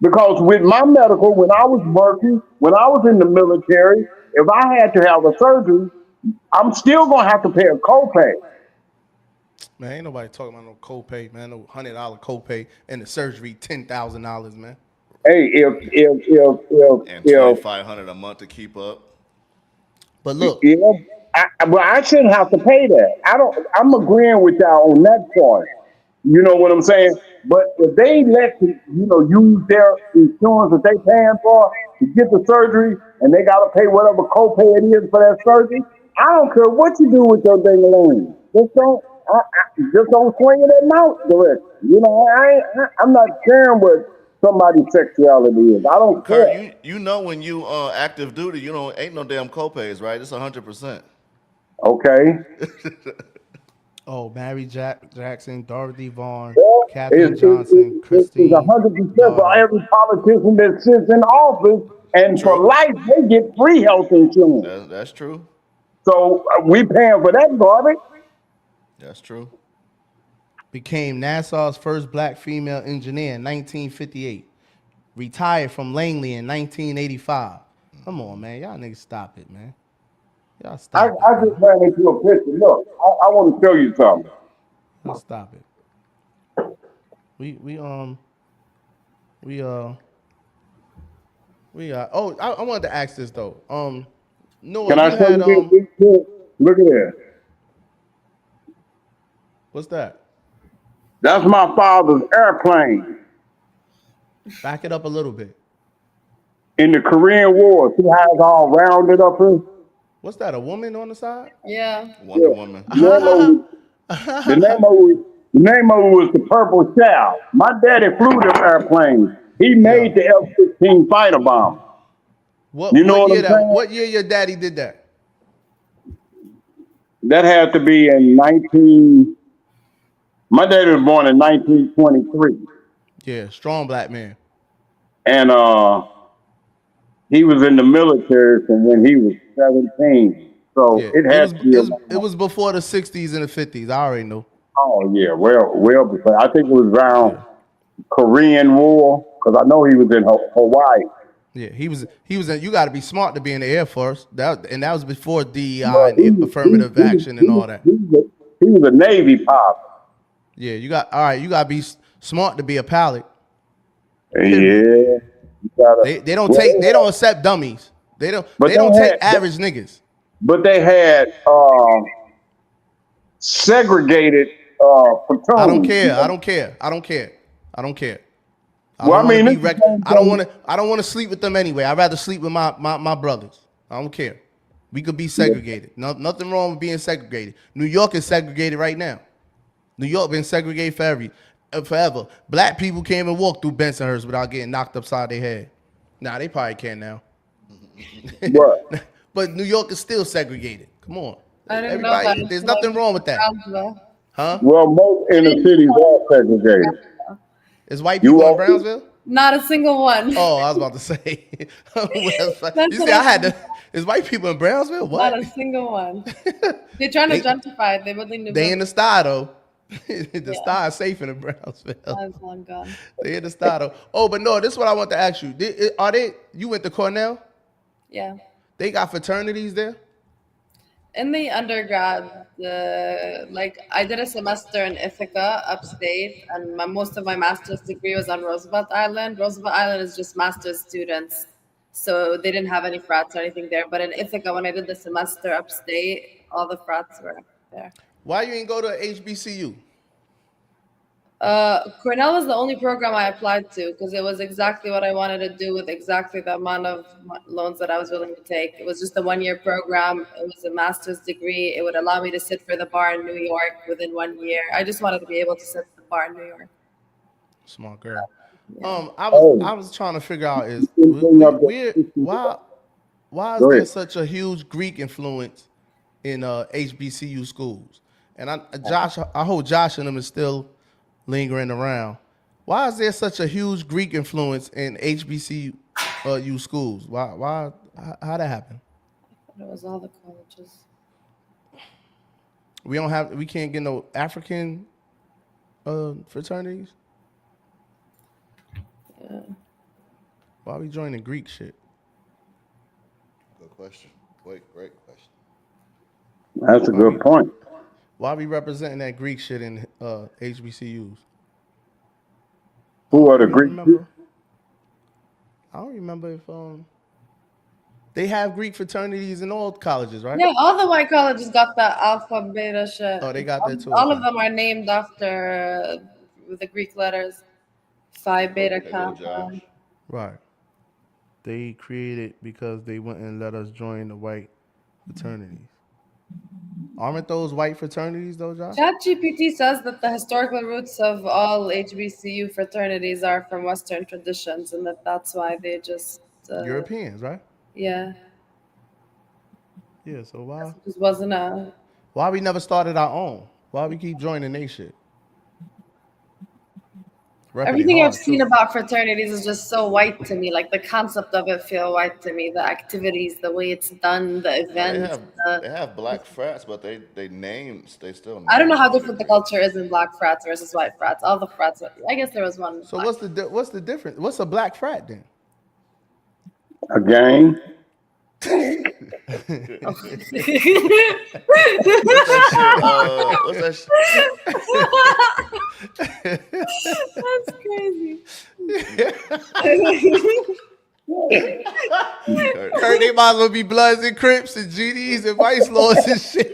Because with my medical, when I was working, when I was in the military, if I had to have a surgery, I'm still gonna have to pay a copay. Man, ain't nobody talking about no copay, man. No $100 copay and the surgery $10,000, man. Hey, And if $2,500 a month to keep up. But look, yeah, I shouldn't have to pay that. I'm agreeing with y'all on that part. You know what I'm saying? But if they let use their insurance that they paying for to get the surgery, and they got to pay whatever copay it is for that surgery, I don't care what you do with your ding a just don't swing it at mouth direct. You know, I'm not caring what somebody's sexuality is. I don't Kurt, care. you know when you active duty, you don't ain't no damn copays, right? It's 100%. Okay. oh, Mary Jackson, Dorothy Vaughan, Well, Katherine Johnson, it's Christine. 100% for Nardin. every politician that sits in office, and for True. life they get free health insurance. That's true. So we paying for that garbage. That's true. Became NASA's first black female engineer in 1958. Retired from Langley in 1985. Come on, man. Y'all niggas stop it, man. Y'all I, stop it. I Man. just ran into a picture. Look, I want to show you something. Y'all stop it. I wanted to ask this though. Noah, Can I you show had you this? Look at that. what's that? That's my father's airplane Back it up a little bit. in the Korean War. See how it's all rounded up here? What's that? A woman on the side? Yeah. Wonder Woman. The name of it was the Purple Shell. My daddy flew this airplane. He made the F-16 fighter bomb. You know what I'm saying? What year your daddy did that? That had to be in 19. My daddy was born in 1923, Yeah, strong black man. and he was in the military from when he was 17. So Yeah, it had to be. it was before the 60s and the 50s. I already know. Oh yeah, well before. I think it was around Korean War because I know he was in Hawaii. Yeah, he was in, you got to be smart to be in the Air Force. That was before DEI But and affirmative action and all that. He was a Navy pilot. Yeah, you got to be smart to be a pilot. Yeah, you gotta, They don't accept dummies. They don't take average niggas. But they had segregated platoons. I don't care. I don't care. I Well, don't I mean, want to be I don't want to sleep with them anyway. I'd rather sleep with my brothers. I don't care. We could be segregated. No, nothing wrong with being segregated. New York is segregated right now. New York been segregated forever. Black people can't even walk through Bensonhurst without getting knocked upside their head. Nah, they probably can now. What? But New York is still segregated. Come on. I didn't know that. There's nothing wrong with that. Huh? Well, most inner cities are segregated. Is white people in walk through- Brownsville? Not a single one. Oh, I was about to say. West side. That's You what see, I I had said. to. Is white people in Brownsville? Not What? a single one. They're trying to They gentrify it. They're building new they in the buildings. star though. The Yeah, star is safe in the Brownsville. that's long gone. They in the star though. Oh, but no, this is what I want to ask you. Are they? You went to Cornell? Yeah. They got fraternities there. In the undergrad, like I did a semester in Ithaca, upstate, and most of my master's degree was on Roosevelt Island. Roosevelt Island is just master's students, so they didn't have any frats or anything there. But in Ithaca, when I did the semester upstate, all the frats were there. Why you ain't go to HBCU? Cornell was the only program I applied to because it was exactly what I wanted to do with exactly the amount of loans that I was willing to take. It was just a 1 year program. It was a master's degree. It would allow me to sit for the bar in New York within 1 year. I just wanted to be able to sit at the bar in New York. Smart girl. Yeah. I was trying to figure out is why is Go there ahead. such a huge Greek influence in HBCU schools? And I hope Josh and them is still lingering around. Why is there such a huge Greek influence in HBCU schools? Why how that happen? It was all the colleges. We can't get no African fraternities? Yeah. Why we joining Greek shit? Good question. Great question. That's a good point. Why we representing that Greek shit in HBCUs? Who are the You Greek? remember? I don't remember if they have Greek fraternities in all colleges, right? Yeah, all the white colleges got that alpha beta shit. Oh, they got that too. All Okay. of them are named after the Greek letters. Phi beta There go kappa. Josh. Right. They created because they wouldn't let us join the white fraternities. Aren't those white fraternities though, Josh? ChatGPT says that the historical roots of all HBCU fraternities are from Western traditions, and that's why they just Europeans, right? yeah, Yeah. So why just wasn't a. we never started our own? Why we keep joining they shit? Repping Everything I've hard, seen too. about fraternities is just so white to me. Like the concept of it feel white to me. The activities, the way it's done, the They events. have black frats, but they still I don't know name how different the culture is in black frats versus white frats. All the frats. I guess there was one. So what's the difference? What's a black frat then? A gang? What's that shit? That's crazy. Heard they might as well be Bloods and Crips and GDs and Vice Lords and shit.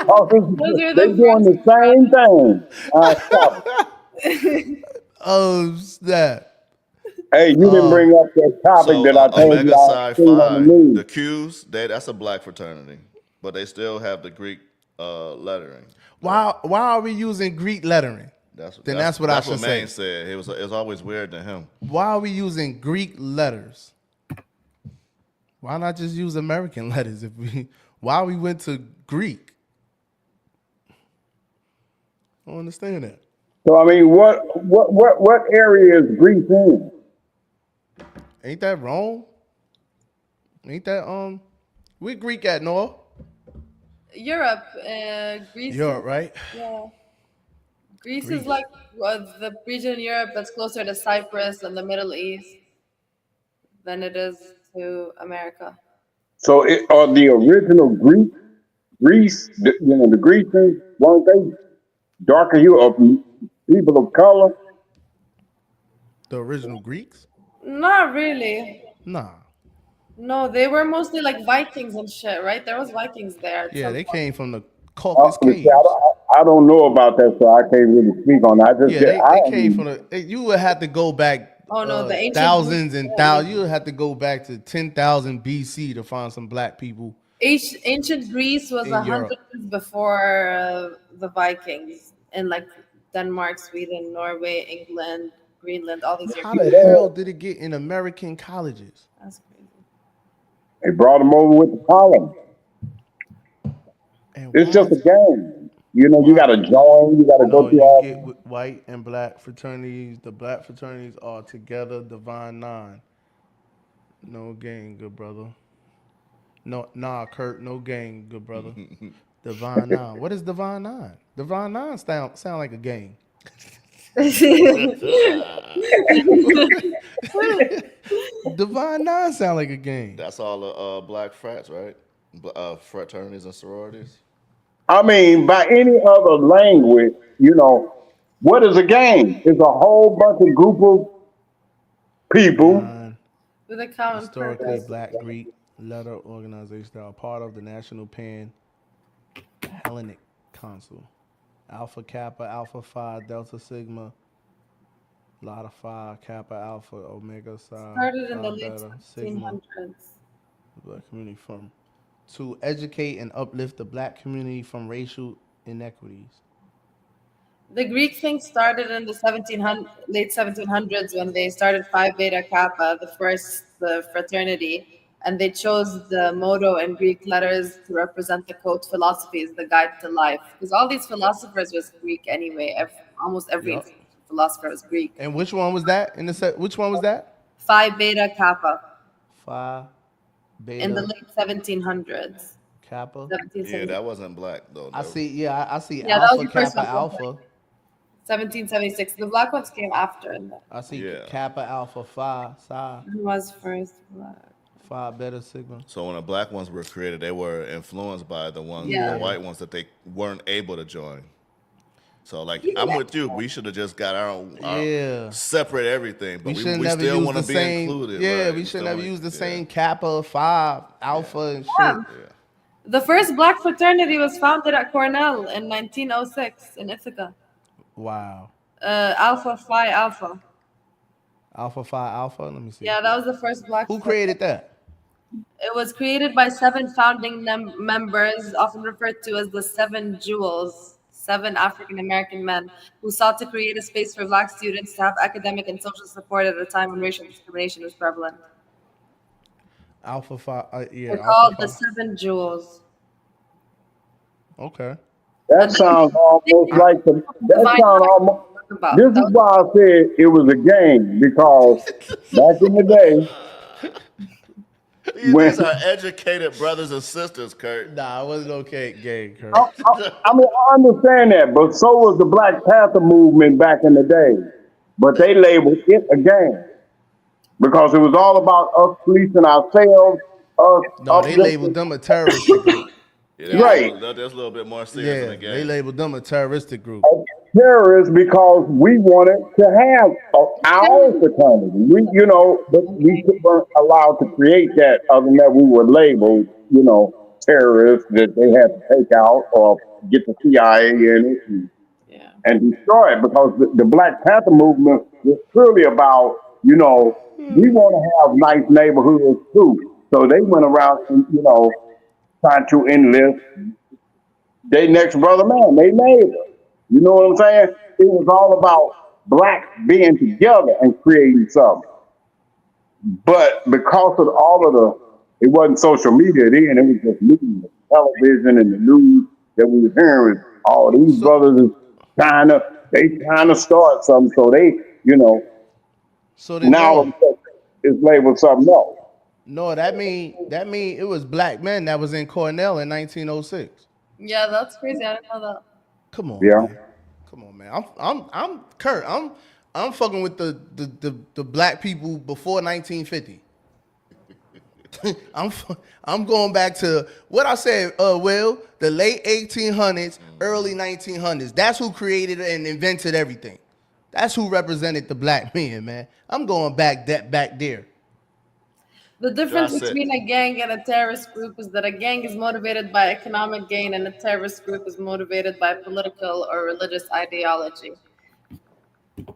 Oh, Those are they the doing the same thing. Oh snap! Hey, you didn't bring up that topic So that I told Omega you I Psi seen on the Phi, news. the Qs, that's a black fraternity, but they still have the Greek lettering. Why are we using Greek lettering? That's what I should Maine say. said. It was always weird to him. Why are we using Greek letters? Why not just use American letters? Why we went to Greek? I don't understand that. So I mean, what area is Greece in? Ain't that Rome? Ain't that we Greek at Noah? Europe, Greece. Europe, right? Yeah. Greece is like the region in Europe that's closer to Cyprus and the Middle East than it is to America. So are the original Greece, the Grecians, weren't they darker hue of people of color? The original Greeks? Not really. Nah. No, they were mostly like Vikings and shit, right? There was Vikings there. Yeah, they came from the I, Caucasus Caves. I don't know about that, so I can't really speak on that. I just Yeah, they came from the. You would have to go back. Oh no, the ancient thousands Greeks, and thousands. You would have to go back to 10,000 BC to find some black people. Ancient Greece was In 100 Europe. years before the Vikings in like Denmark, Sweden, Norway, England, Greenland, all these How European. the hell did it get in American colleges? That's crazy. They brought them over with the column. And It's just a game. You know, you got to join. You got to go No, through you get all. with white and black fraternities. The black fraternities are together, divine nine. No gang, good brother. No, nah, Kurt, no gang, good brother. Divine nine. What is divine nine? Divine nine sound like a gang. Divine nine sound like a gang. That's all the black frats, right? Fraternities and sororities. I mean, by any other language, you know, what is a gang? It's a whole bunch of group of people. Nine With a common historically purpose. black Greek letter organizations that are part of the National Pan Hellenic Council. Alpha Kappa, Alpha Phi, Delta Sigma, Lambda Phi, Kappa Alpha, Omega Psi, Started in Phi the late Beta, Sigma, 1700s. the black community from to educate and uplift the black community from racial inequities. The Greek thing started in the late 1700s when they started Phi Beta Kappa, the fraternity, and they chose the motto in Greek letters to represent the code philosophies, the guide to life. Because all these philosophers was Greek anyway. Almost every Yup. philosopher was Greek. And which one was that? In the set, which one was that? Phi Beta Kappa Phi in the Beta late 1700s. Kappa. Yeah, 1770. that wasn't black though. I That- see. Yeah, I see. Yeah, that was Alpha the first Kappa one. Alpha. 1776. The black ones came after. I see Yeah. Kappa Alpha Phi Psi Who was first black? Phi Beta Sigma. So when the black ones were created, they were influenced by the ones, Yeah. the white ones that they weren't able to join. So like, I'm with you. We should have just got our Yeah. separate everything, but We we shouldn't we never still use want the to be same. included. Yeah, right? we shouldn't still have wanna- used the yeah. same Kappa, Phi, Alpha, and shit. Yeah. Yeah. The first black fraternity was founded at Cornell in 1906 in Ithaca. Wow. Alpha Phi Alpha. Alpha Phi Alpha. Let me see. Yeah, that was the first black. Who created that? It was created by 7 founding members, often referred to as the 7 jewels, 7 African American men who sought to create a space for black students to have academic and social support at a time when racial discrimination was prevalent. Alpha Phi. Yeah. They're Alpha called the Phi. 7 jewels. Okay. That sounds almost like the. That Divine sounds life almost. about. This That is was- why I said it was a gang because back in the day, when These are educated brothers and sisters, Kurt. Nah, it wasn't okay, gay, Kurt. I mean, I understand that, but so was the Black Panther movement back in the day. But they labeled it a gang because it was all about us policing ourselves. Us No, they uplifting- labeled them a terroristic group. Yeah, Right. That's a little bit more serious Yeah, than the game. they labeled them a terroristic group. terrorists because we wanted to have our own fraternity. We, you know, but we weren't allowed to create that. Other than that, we were labeled, you know, terrorists that they had to take out or get the CIA in it Yeah. and destroy it because the Black Panther movement was purely about, you know, we want to have nice neighborhoods too. So they went around, and, you know, trying to enlist their next brother man, they neighbor. You know what I'm saying? It was all about blacks being together and creating something. But because of all of it wasn't social media then, it was just news, television and the news that we were hearing. All these brothers is trying to start something. So they, you know, So then now no, it's labeled something else. no, that mean it was black men that was in Cornell in 1906. Yeah, that's crazy. I didn't know that. Come on, Yeah. man. Come on, man. I'm Kurt. I'm fucking with the black people before 1950. I'm going back to what I said, Will, the late 1800s, early 1900s. That's who created and invented everything. That's who represented the black man. I'm going back there. The difference That's it. between a gang and a terrorist group is that a gang is motivated by economic gain and a terrorist group is motivated by political or religious ideology.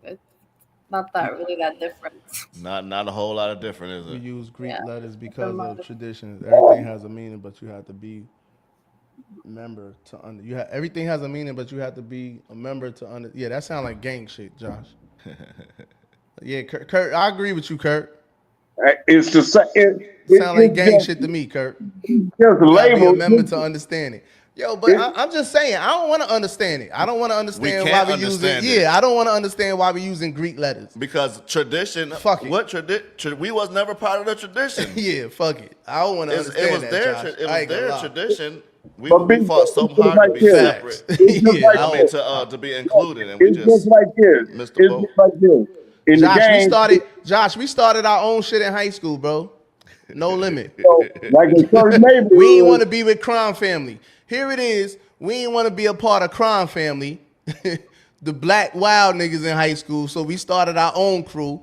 It's not that different. Not a whole lot of different, We is it? use Greek Yeah. letters because of traditions. Everything has a meaning, but you have to be a member to under. Everything has a meaning, but you have to be a member to under. Yeah, that sounds like gang shit, Josh. Yeah, Kurt, I agree with you, Kurt. It's the same. Sound like gang just, shit to me, Kurt. Just You gotta be a labeled. member to understand it. Yo, but I'm just saying, I don't want to understand it. I don't want to understand why we're using. Yeah, I don't want to understand why we're using Greek letters. Because tradition. Fuck it. What tradition? We was never part of the tradition. Yeah, fuck it. I don't want to understand It was that, their. Josh. It was their tradition. We Big fought so Bro, hard to like be this. separate. It's just Yeah, like I this. To be included, and we It's just just like this. missed the It's boat. just like this. In Josh, the game, we started our own shit in high school, bro. No limit. so, like in certain neighborhoods, We ain't want to be with crime family. Here it is. We ain't want to be a part of crime family. The black wild niggas in high school. So we started our own crew.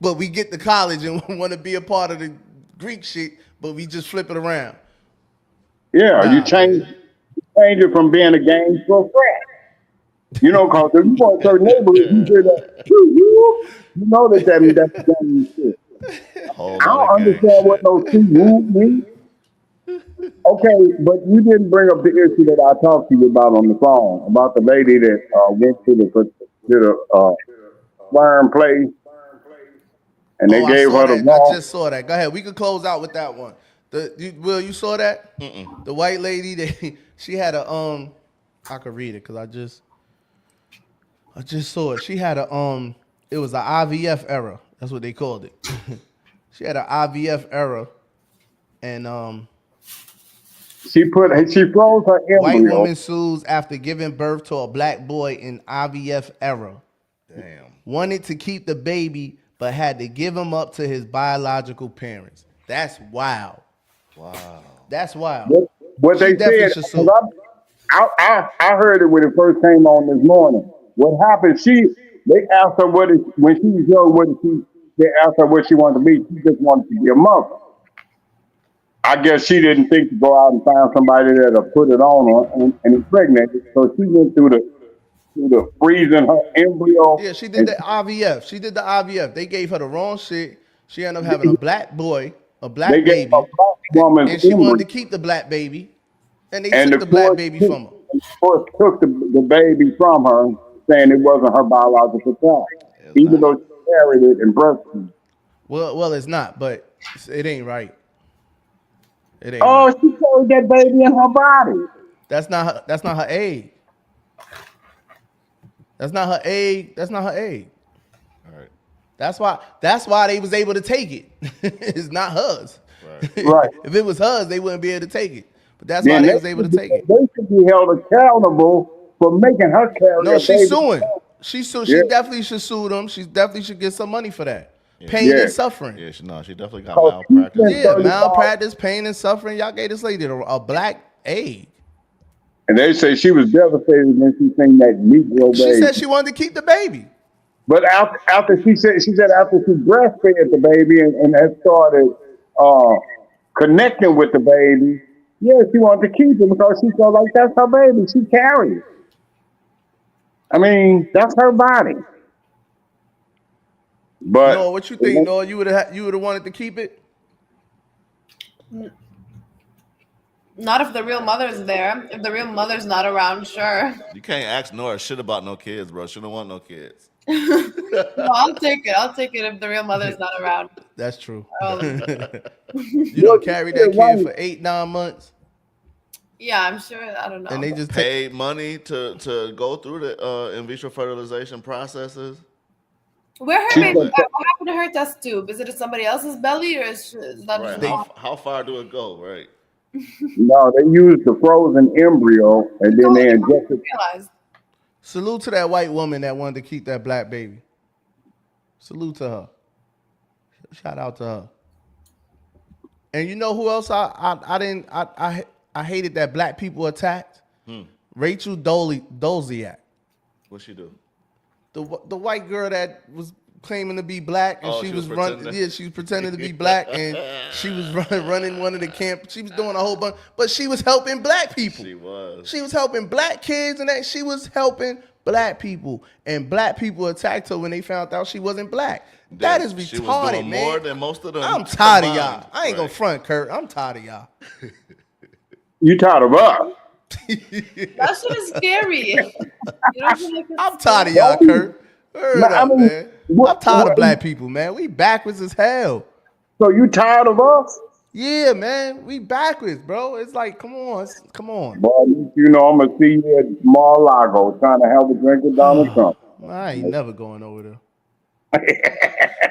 But we get to college and want to be a part of the Greek shit, but we just flip it around. yeah, Nah, you change it from being a gang to a frat. You know, because if you go to certain neighborhoods, you hear that, you know that's gang shit. Whole I lot don't of gang understand what shit. those two rules mean. Okay, but you didn't bring up the issue that I talked to you about on the phone, about the lady that went to the sperm place, and they Oh, I gave saw her the that. I wrong. just saw that. Go ahead. We could close out with that one. Will, you saw that? The white lady that she had a I could read it because I just saw it. She had a it was an IVF error. That's what they called it. She had an IVF error, and She froze her white embryo. woman sues after giving birth to a black boy in IVF error. Damn. Wanted to keep the baby, but had to give him up to his biological parents. That's wild. Wow. That's wild. What She they definitely said, should sue. I heard it when it first came on this morning. What happened? They asked her when she was young. They asked her what she wanted to be. She just wanted to be a mother. I guess she didn't think to go out and find somebody that'll put it on her and impregnate it. So she went through the freezing her embryo. Yeah, she did And the IVF. She did the IVF. They gave her the wrong shit. She ended up having a black boy, a they black gave a baby, black woman's and she wanted embryo. to keep the black baby, and they And took the the black court baby took, from her. and the court took the baby from her, saying it wasn't her biological child, It's even not. though she carried it and breastfed. Well, it's not, but it ain't right. It ain't Oh, right. she carried that baby in her body. That's not her. That's not her egg. That's not her egg. That's not her egg. All right. That's why they was able to take it. It's not hers. Right. Right. If it was hers, they wouldn't be able to take it. But that's why Then they was able to take it. they should be held accountable for making her carry No, a she's baby. suing. Yeah. She definitely should sue them. She definitely should get some money for that. Yeah. Pain Yeah. and suffering. Yeah, she definitely got Cause malpractice. she Yeah, 35. malpractice, pain and suffering. Y'all gave this lady a black egg. And they say she was devastated when she seen that Negro She baby. said she wanted to keep the baby. But after she said after she breastfed the baby and had started connecting with the baby, yeah, she wanted to keep it because she felt like that's her baby. She carried it. I mean, that's her body. But No, what you think? No, you would have wanted to keep it. Not if the real mother's there. If the real mother's not around, sure. You can't ask Nora shit about no kids, bro. She don't want no kids. No, I'll take it. I'll take it if the real mother's not around. That's true. Oh, You don't carry that kid for 8-9 months, yeah, I'm sure. I don't know. and they just Paid money to go through the in vitro fertilization processes. Where her She baby? said- What happened to her test tube? Is it in somebody else's belly or is that Right. just How far do it go? Right. no, they used the frozen embryo and then they injected. realized? salute to that white woman that wanted to keep that black baby. Salute to her. Shout out to her. And you know who else I hated that black people attacked? Rachel Dolezal. What she do? The white girl that was claiming to be black and Oh, she she was was running. pretending? Yeah, she was pretending to be black and she was running one of the camp. She was doing a whole bunch, but she was helping black people. She was. She was helping black kids and that she was helping black people. And black people attacked her when they found out she wasn't black. That is She was retarded, doing man. more than most of them. I'm tired of combined. y'all. I ain't gonna Right. front, Kurt. I'm tired of y'all. You tired of us? That shit is scary. You don't feel like it's I'm tired of y'all, Kurt. Word No, I up, mean, man. I'm what- tired of what- black people, man. We backwards as hell. So you tired of us? Yeah, man, we backwards, bro. It's like, come on, come on. Boy, you know I'm gonna see you at Mar-a-Lago trying to have a drink with Donald Trump. I ain't never going over there.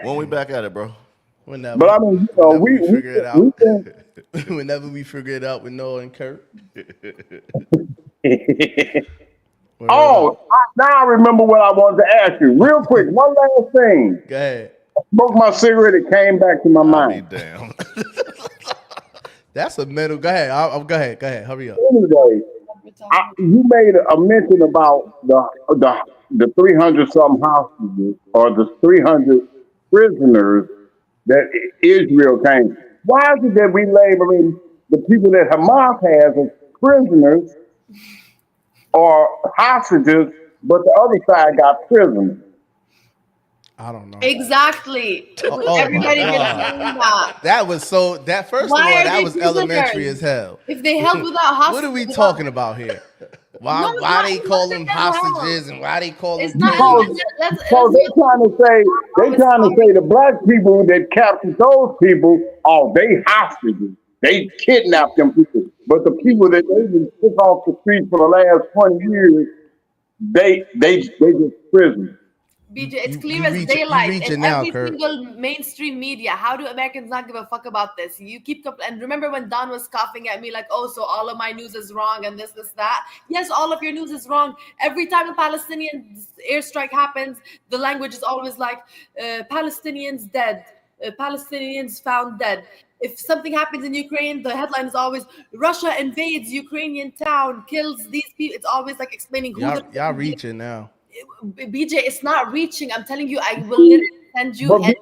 When we back at it, bro. Whenever, But I mean, whenever we figure it we out. think. Whenever we figure it out with Noah and Kurt. Oh, now I remember what I wanted to ask you. Real quick, one last thing. Go ahead. Smoked my cigarette, it came back to my I'll be mind. damn. That's a mental. Go ahead. Go ahead. Go ahead. Hurry up. Anyway, you made a mention about the 300 some hostages or the 300 prisoners that Israel came. Why is it that we labeling the people that Hamas has as prisoners or hostages, but the other side got prisoners? I don't know. Exactly. Oh Everybody my gets God. saying that. That was so. That first Why of all, are that they was prisoners? elementary as hell. If they held without hostages, What are we talking about here? Why? No, it's Why not- they it's call not them that hell. hostages and why they call them It's not. prisoners? So they trying to say the black people that captured those people, oh, they hostages. They kidnapped them people. But the people that they just took off the street for the last 20 years, they just prisoners. BJ, it's You- clear you as reach- you daylight reaching in now, every Kurt. single mainstream media. How do Americans not give a fuck about this? You keep and remember when Don was scoffing at me like, "Oh, so all of my news is wrong and this, that." Yes, all of your news is wrong. Every time a Palestinian airstrike happens, the language is always like, "Palestinians dead, Palestinians found dead." If something happens in Ukraine, the headline is always "Russia invades Ukrainian town, kills these people." It's always like explaining who Y'all reaching now. BJ, it's not reaching. I'm telling you, I will literally send you. But And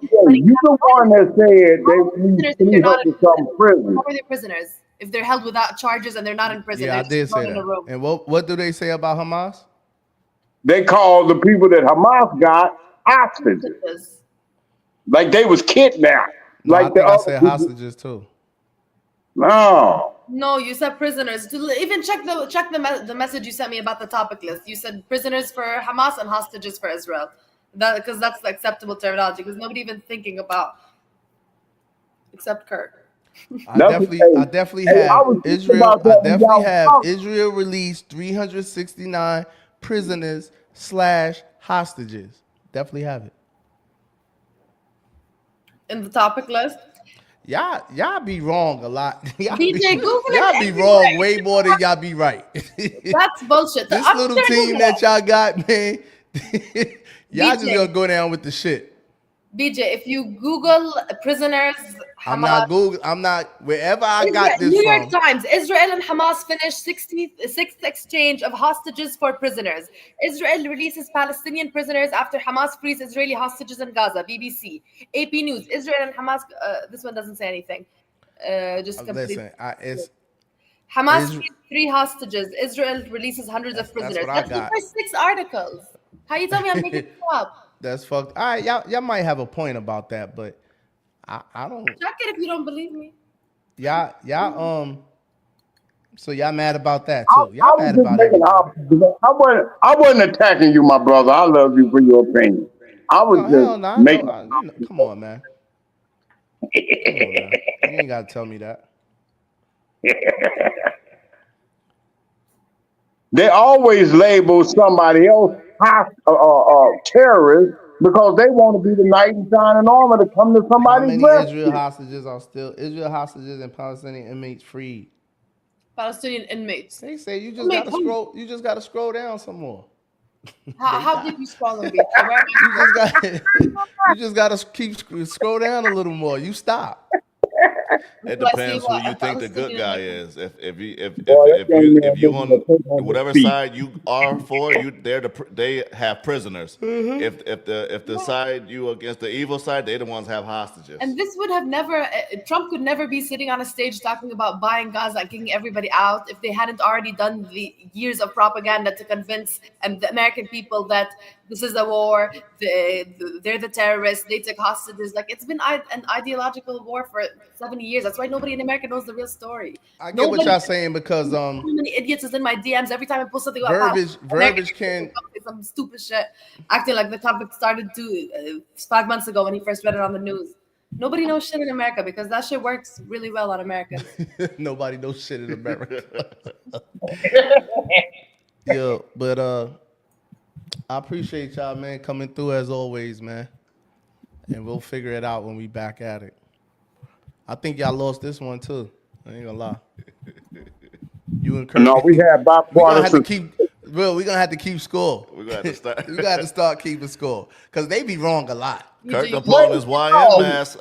you the one that said they need prisoners if they're not 300 some prisoners. how are they prisoners if they're held without charges and they're not in prison? Yeah, I They're did just thrown say in a that. room. And what do they say about Hamas? They called the people that Hamas got hostages. Like they was kidnapped. No, I Like the think I other said people. hostages too. No. No, you said prisoners. Even check the message you sent me about the topic list. You said prisoners for Hamas and hostages for Israel. Because that's the acceptable terminology. Because nobody even thinking about except Kurt. I definitely Hey, I have was thinking Israel. about I that when definitely y'all have talking. Israel released 369 prisoners / hostages. Definitely have it. In the topic list. Y'all be wrong a lot. Y'all BJ, Google it y'all be everywhere. wrong way more than y'all be right. That's bullshit. This I'm little sure team Google that it. y'all got, man. Y'all just BJ. gonna go down with the shit. BJ, if you Google prisoners, I'm Hamas, not Google. I'm not wherever I got this New from. York Times, Israel and Hamas finished 66th exchange of hostages for prisoners. Israel releases Palestinian prisoners after Hamas frees Israeli hostages in Gaza. BBC, AP News, Israel and Hamas. This one doesn't say anything. Just complete. Listen, it's Hamas Isra- frees 3 hostages. Israel releases hundreds of that's prisoners. what I That's the got. first 6 articles. How you tell me I'm making this up? That's fucked. All right, y'all might have a point about that, but I don't. Check it if you don't believe me. Y'all so y'all mad about that I too. Y'all was mad just about making everything. I wasn't attacking you, my brother. I love you for your opinion. I was No, hell just no. making. Come on, man. Come on, man. You ain't gotta tell me that. They always label somebody else terrorist because they want to be the knight in shining armor to come to How somebody's many Israel rescue. hostages are still Israel hostages and Palestinian inmates freed? Palestinian inmates. They say you just Inmates gotta who? scroll. You just gotta scroll down some more. How did you scroll them, BJ? Where am I? You just got. You just gotta keep scroll down a little more. You stop. It Do I see depends who what you a think the good Palestinian guy inmate? is. If you Boy, that young man if you making a on think on his whatever feet. side you are for, they have prisoners. If the side you against the evil side, they the ones have hostages. And this would have never, Trump could never be sitting on a stage talking about buying Gaza and kicking everybody out if they hadn't already done the years of propaganda to convince the American people that this is a war, they're the terrorists, they took hostages. Like, it's been an ideological war for 70 years. That's why nobody in America knows the real story. I get what y'all saying because So many idiots is in my DMs every time I post something about verbiage can some stupid shit, acting like the topic started 5 months ago when he first read it on the news. Nobody knows shit in America because that shit works really well on Americans. Nobody knows shit in America. Yeah, but I appreciate y'all, man, coming through as always, man. And we'll figure it out when we back at it. I think y'all lost this one too. I ain't gonna lie. You and Kurt. No, we had We're gonna have to bipartisan. keep. Well, we're gonna have to keep score. We're gonna have to start. We gotta start keeping score because they be wrong a lot. Kurt done You put on his YM mask.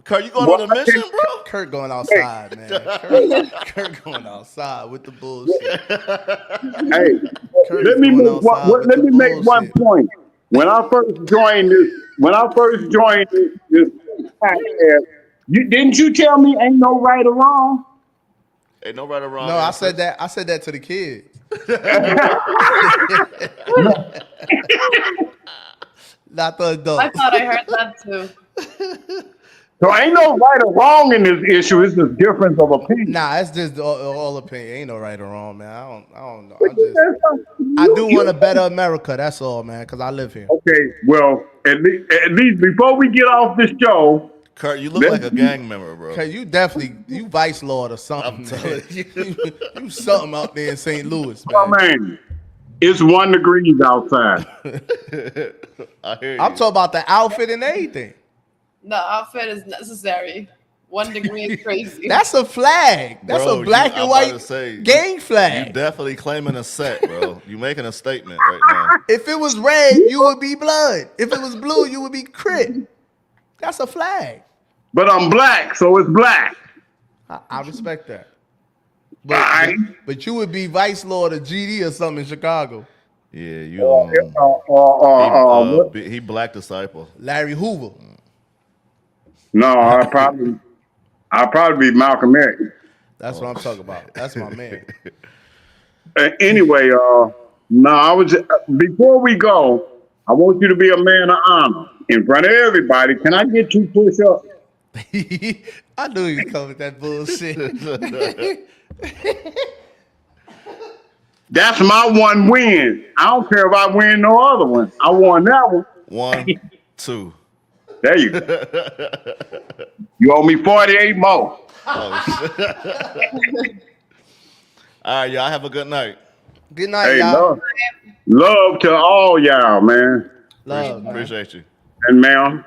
Kurt, you going on a mission, bro? Kurt going outside, man. Kurt going outside with the bullshit. Hey, Kurt let is me going make outside one, with let the me make one bullshit. point. When I first joined this podcast, didn't you tell me ain't no right or wrong? Ain't no right or wrong. No, I answer. said that to the kids. Not the I adults. thought I heard that too. So ain't no right or wrong in this issue. It's just difference of opinion. Nah, it's just all opinion. Ain't no right or wrong, man. I don't know. I do want a better America. That's all, man. Cause I live here. Okay, well, at least before we get off this show, Kurt, you look like a gang member, bro. Cause you definitely vice lord or something. I'm Man. telling you. you something out there in St. Louis, oh, man. man, it's 1 degree outside. I hear you. I'm talking about the outfit and everything. The outfit is necessary. 1 degree is crazy. That's a flag. That's Bro, a black I'm and about to white say, gang You flag. definitely claiming a set, bro. You making a statement right now. If it was red, you would be blood. If it was blue, you would be crit. That's a flag. But I'm black, so it's black. I respect that. Alright. But you would be vice lord of GD or something in Chicago. Yeah, you. What? He black disciple. Larry Hoover. No, I'll probably be Malcolm X. That's what I'm talking about. That's my man. Anyway, no, I was before we go, I want you to be a man of honor in front of everybody. Can I get 2 push-ups? I knew he was coming with that bullshit. That's my one win. I don't care if I win no other one. I won that one. 1, 2. There you go. You owe me 48 more. Oh shit. All right, y'all have a good night. Good night, Hey, y'all. love to all y'all, man. Love, man. Appreciate you. And ma'am.